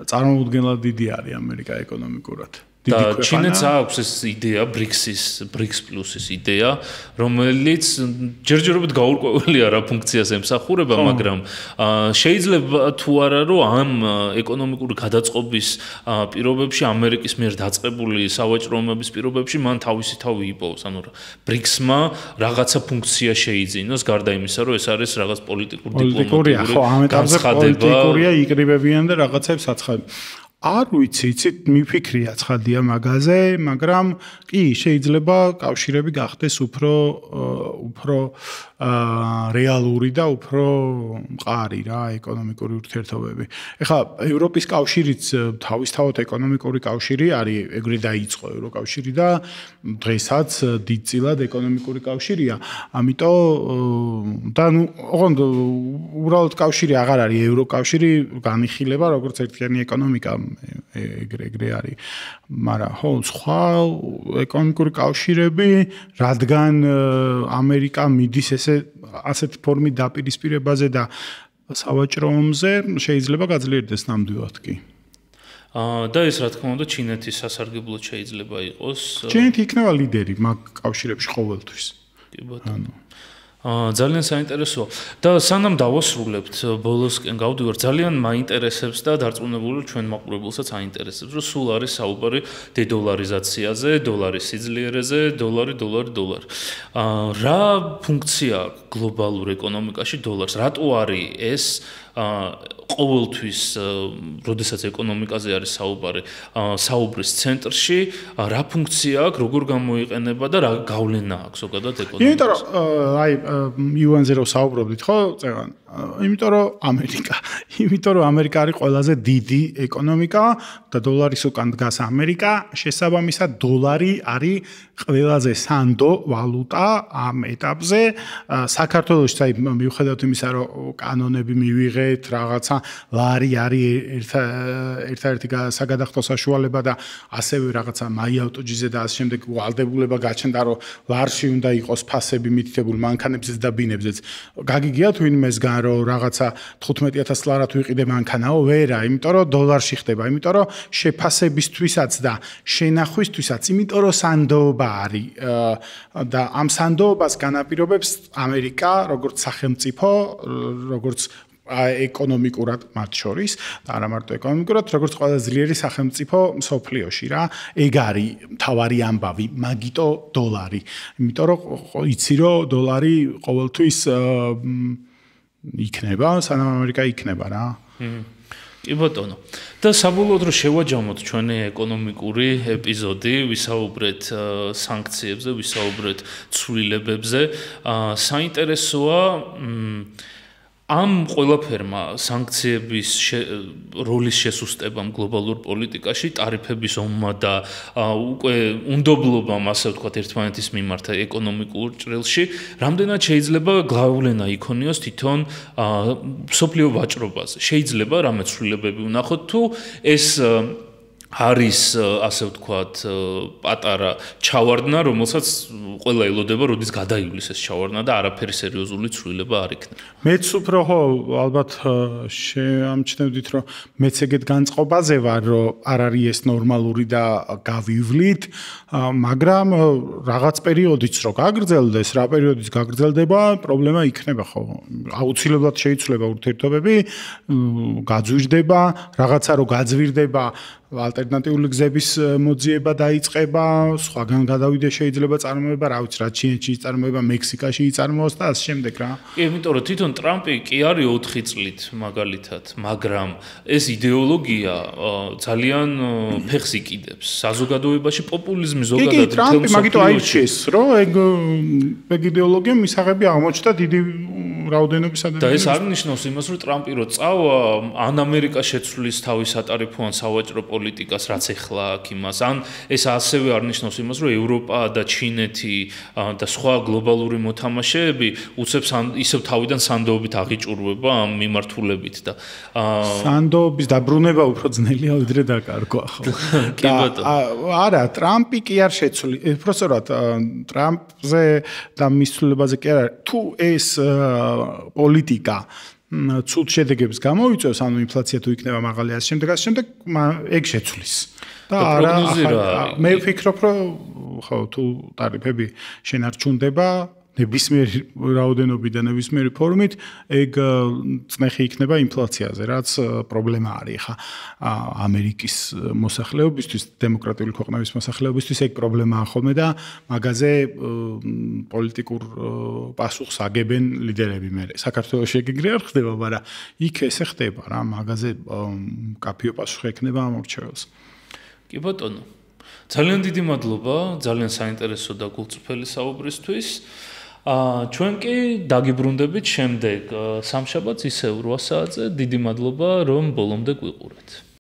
წარმოუდგენლად დიდი არის ამერიკა ეკონომიკურად. და ჩინეთს აქვს ეს იდეა BRICS პლუსის იდეა, რომელიც ჯერჯერობით გაურკვეველია რა ფუნქციას ემსახურება, მაგრამ შეიძლება თუ არა რომ ამ ეკონომიკური გადაწყობის პირობებში ამერიკის მიერ დაწყებული სავაჭრო ომების პირობებში მან თავისი თავი იპოვოს, ანუ BRICS-მა რაღაცა ფუნქცია შეიძინოს, გარდა იმისა, რომ ეს არის რაღაც პოლიტიკური პოლიტიკურია, იკრიბებიან და რაღაცებს აცხადებს. არ ვიცი, იცით, მიფიქრია ცხადია მაგაზე, მაგრამ კი, შეიძლება კავშირები გახდეს უფრო რეალური და უფრო მყარი რა ეკონომიკური ურთიერთობები. ეხლა ევროპის კავშირიც თავისთავად ეკონომიკური კავშირი არის, ეგრე დაიწყო ევროკავშირი და დღესაც დიდწილად ეკონომიკური კავშირია. ამიტომ და ნუ ოღონდ უბრალოდ კავშირი აღარ არის, ევროკავშირი განიხილება როგორც ერთიანი ეკონომიკა ეგრე არის. მაგრამ ხო, სხვა ეკონომიკური კავშირები, რადგან ამერიკა მიდის ასეთი ფორმით დაპირისპირებაზე და სავაჭრო ომზე, შეიძლება გაძლიერდეს ნამდვილად კი. და ეს რა თქმა უნდა ჩინეთის სასარგებლოდ შეიძლება იყოს. ჩინეთი იქნება ლიდერი მაგ კავშირებში ყოველთვის. კი ბატონო. ძალიან საინტერესოა და სანამ დავასრულებთ ბოლოსკენ გავდივარ ძალიან მაინტერესებს და დარწმუნებული ჩვენ მაყურებელსაც აინტერესებს რომ სულ არის საუბარი დედოლარიზაციაზე, დოლარის სიძლიერეზე, დოლარი. რა ფუნქცია გლობალურ ეკონომიკაში დოლარს? რატო არის ეს ყოველთვის, როდესაც ეკონომიკაზე არის საუბარი, საუბრის ცენტრში, რა ფუნქცია აქვს, როგორ გამოიყენება და რა გავლენა აქვს ზოგადად ეკონომიკაზე? იმიტომ რომ აი UN-ზე რო საუბრობდით, ხო, წეგან? იმიტომ რომ ამერიკა არის ყველაზე დიდი ეკონომიკა და დოლარის უკან დგას ამერიკა, შესაბამისად დოლარი არის ყველაზე სანდო ვალუტა ამ ეტაპზე. საქართველოშიც აი მიუხედავად იმისა, რომ კანონები მივიღეთ მიიღეთ რაღაცა ლარი არის ერთ-ერთი საგადახდო საშუალება და ასევე რაღაცა მაიავტოჯიზე და ასე შემდეგ ვალდებულება გაჩნდა რომ ლარში უნდა იყოს ფასები მითითებული მანქანებზეც და ბინებზეც გაგიგიათ ვინმესგან რომ რაღაცა 15000 ლარად ვიყიდე მანქანაო ვერა იმიტომ რომ დოლარში ხდება იმიტომ რომ შეფასებისთვისაც და შენახვისთვისაც იმიტომ რომ სანდოობა არის და ამ სანდოობას განაპირობებს ამერიკა როგორც სახელმწიფო როგორც ეკონომიკურად მათ შორის და არა მარტო ეკონომიკურად როგორც ყველა ძლიერი სახელმწიფო მსოფლიოში რა ეგ არის მთავარი ამბავი მაგიტო დოლარი იმიტომ რომ იცი რომ დოლარი ყოველთვის იქნება სანამ ამერიკა იქნება რა კი ბატონო და საბოლოოდ რომ შევაჯამოთ ჩვენი ეკონომიკური ეპიზოდი ვისაუბრეთ სანქციებზე ვისაუბრეთ ცვლილებებზე საინტერესოა ამ ყველაფერმა სანქციების როლის შესუსტებამ გლობალურ პოლიტიკაში ტარიფების ომმა და უკვე უნდობლობამ ასე ვთქვათ ერთმანეთის მიმართ ეკონომიკურ ჭრილში რამდენად შეიძლება გავლენა იქონიოს თვითონ სოფლიო ვაჭრობაზე შეიძლება რამე ცვლილებები ვნახოთ თუ ეს არის ასე ვთქვათ პატარა ჩავარდნა რომელსაც ყველა ელოდება როდის გადაივლის ეს ჩავარდნა და არაფერი სერიოზული ცვლილება არ იქნება მეც უფრო ხო ალბათ შეამჩნევდით რომ მეც ეგეთ განწყობაზე ვარ რომ არ არის ეს ნორმალური და გავივლით მაგრამ რაღაც პერიოდიც რო გაგრძელდეს რა პერიოდიც გაგრძელდება პრობლემა იქნება ხო აუცილებლად შეიცვლება ურთიერთობები გაძვირდება რაღაცა რო გაძვირდება ალტერნატიული გზების მოძიება დაიწყება, სხვაგან გადავიდე შეიძლება წარმოება, რა ვიცი, რა ჩინეთში წარმოება, მექსიკაში იწარმოოს და ასე შემდეგ რა. კი, იმიტომ რომ თვითონ ტრამპი კი არის 4 წლით მაგალითად, მაგრამ ეს იდეოლოგია ძალიან ფეხს იკიდებს. საზოგადოებაში პოპულიზმი ზოგადად ტრამპი მაგიტო აირჩიეს, რომ ეგ იდეოლოგია მისაღები აღმოჩნდა დიდი რაოდენობის ადამიანებს. და ეს არ ნიშნავს იმას, რომ ტრამპი რო წავა, ან ამერიკა შეცვლის თავის ატარიფო ან სავაჭრო პოლიტიკას რაც ეხლა აქ იმას ან ეს ასევე არ ნიშნავს იმას რომ ევროპა და ჩინეთი და სხვა გლობალური მოთამაშეები უცებ ისევ თავიდან სანდოობით აღიჭურვება ამ მიმართულებით და სანდოობის დაბრუნება უფრო ძნელია ვიდრე დაკარგვა ხო კი ბატონო არა ტრამპი კი არ შეცვლი უბრალოდ ტრამპზე და მის ცვლილებაზე კი არა თუ ეს პოლიტიკა ცუდ შედეგებს გამოიწვევს, ანუ ინფლაცია თუ იქნება მაღალი ასე შემდეგ, ეგ შეცვლის. და არა, მე ვფიქრობ, რომ ხო, თუ ტარიფები შენარჩუნდება, ნებისმიერი რაოდენობით და ნებისმიერი ფორმით, ეგ წნეხი იქნება ინფლაციაზე, რაც პრობლემა არის ხა ამერიკის მოსახლეობისთვის, დემოკრატიული ქვეყნების მოსახლეობისთვის ეგ პრობლემაა ხოლმე და მაგაზე პოლიტიკურ პასუხს აგებენ ლიდერები მე. საქართველოში ეგრე არ ხდება, მაგრამ იქ ესე ხდება რა, მაგაზე კაფეო პასუხი ექნება ამ ორჩეველს. კი ბატონო. ძალიან დიდი მადლობა, ძალიან საინტერესო და გულწრფელი საუბრისთვის. ჩვენ კი დაგიბრუნდებით შემდეგ სამშაბათს ისევ 8 საათზე. დიდი მადლობა რომ ბოლომდე გვიყურეთ.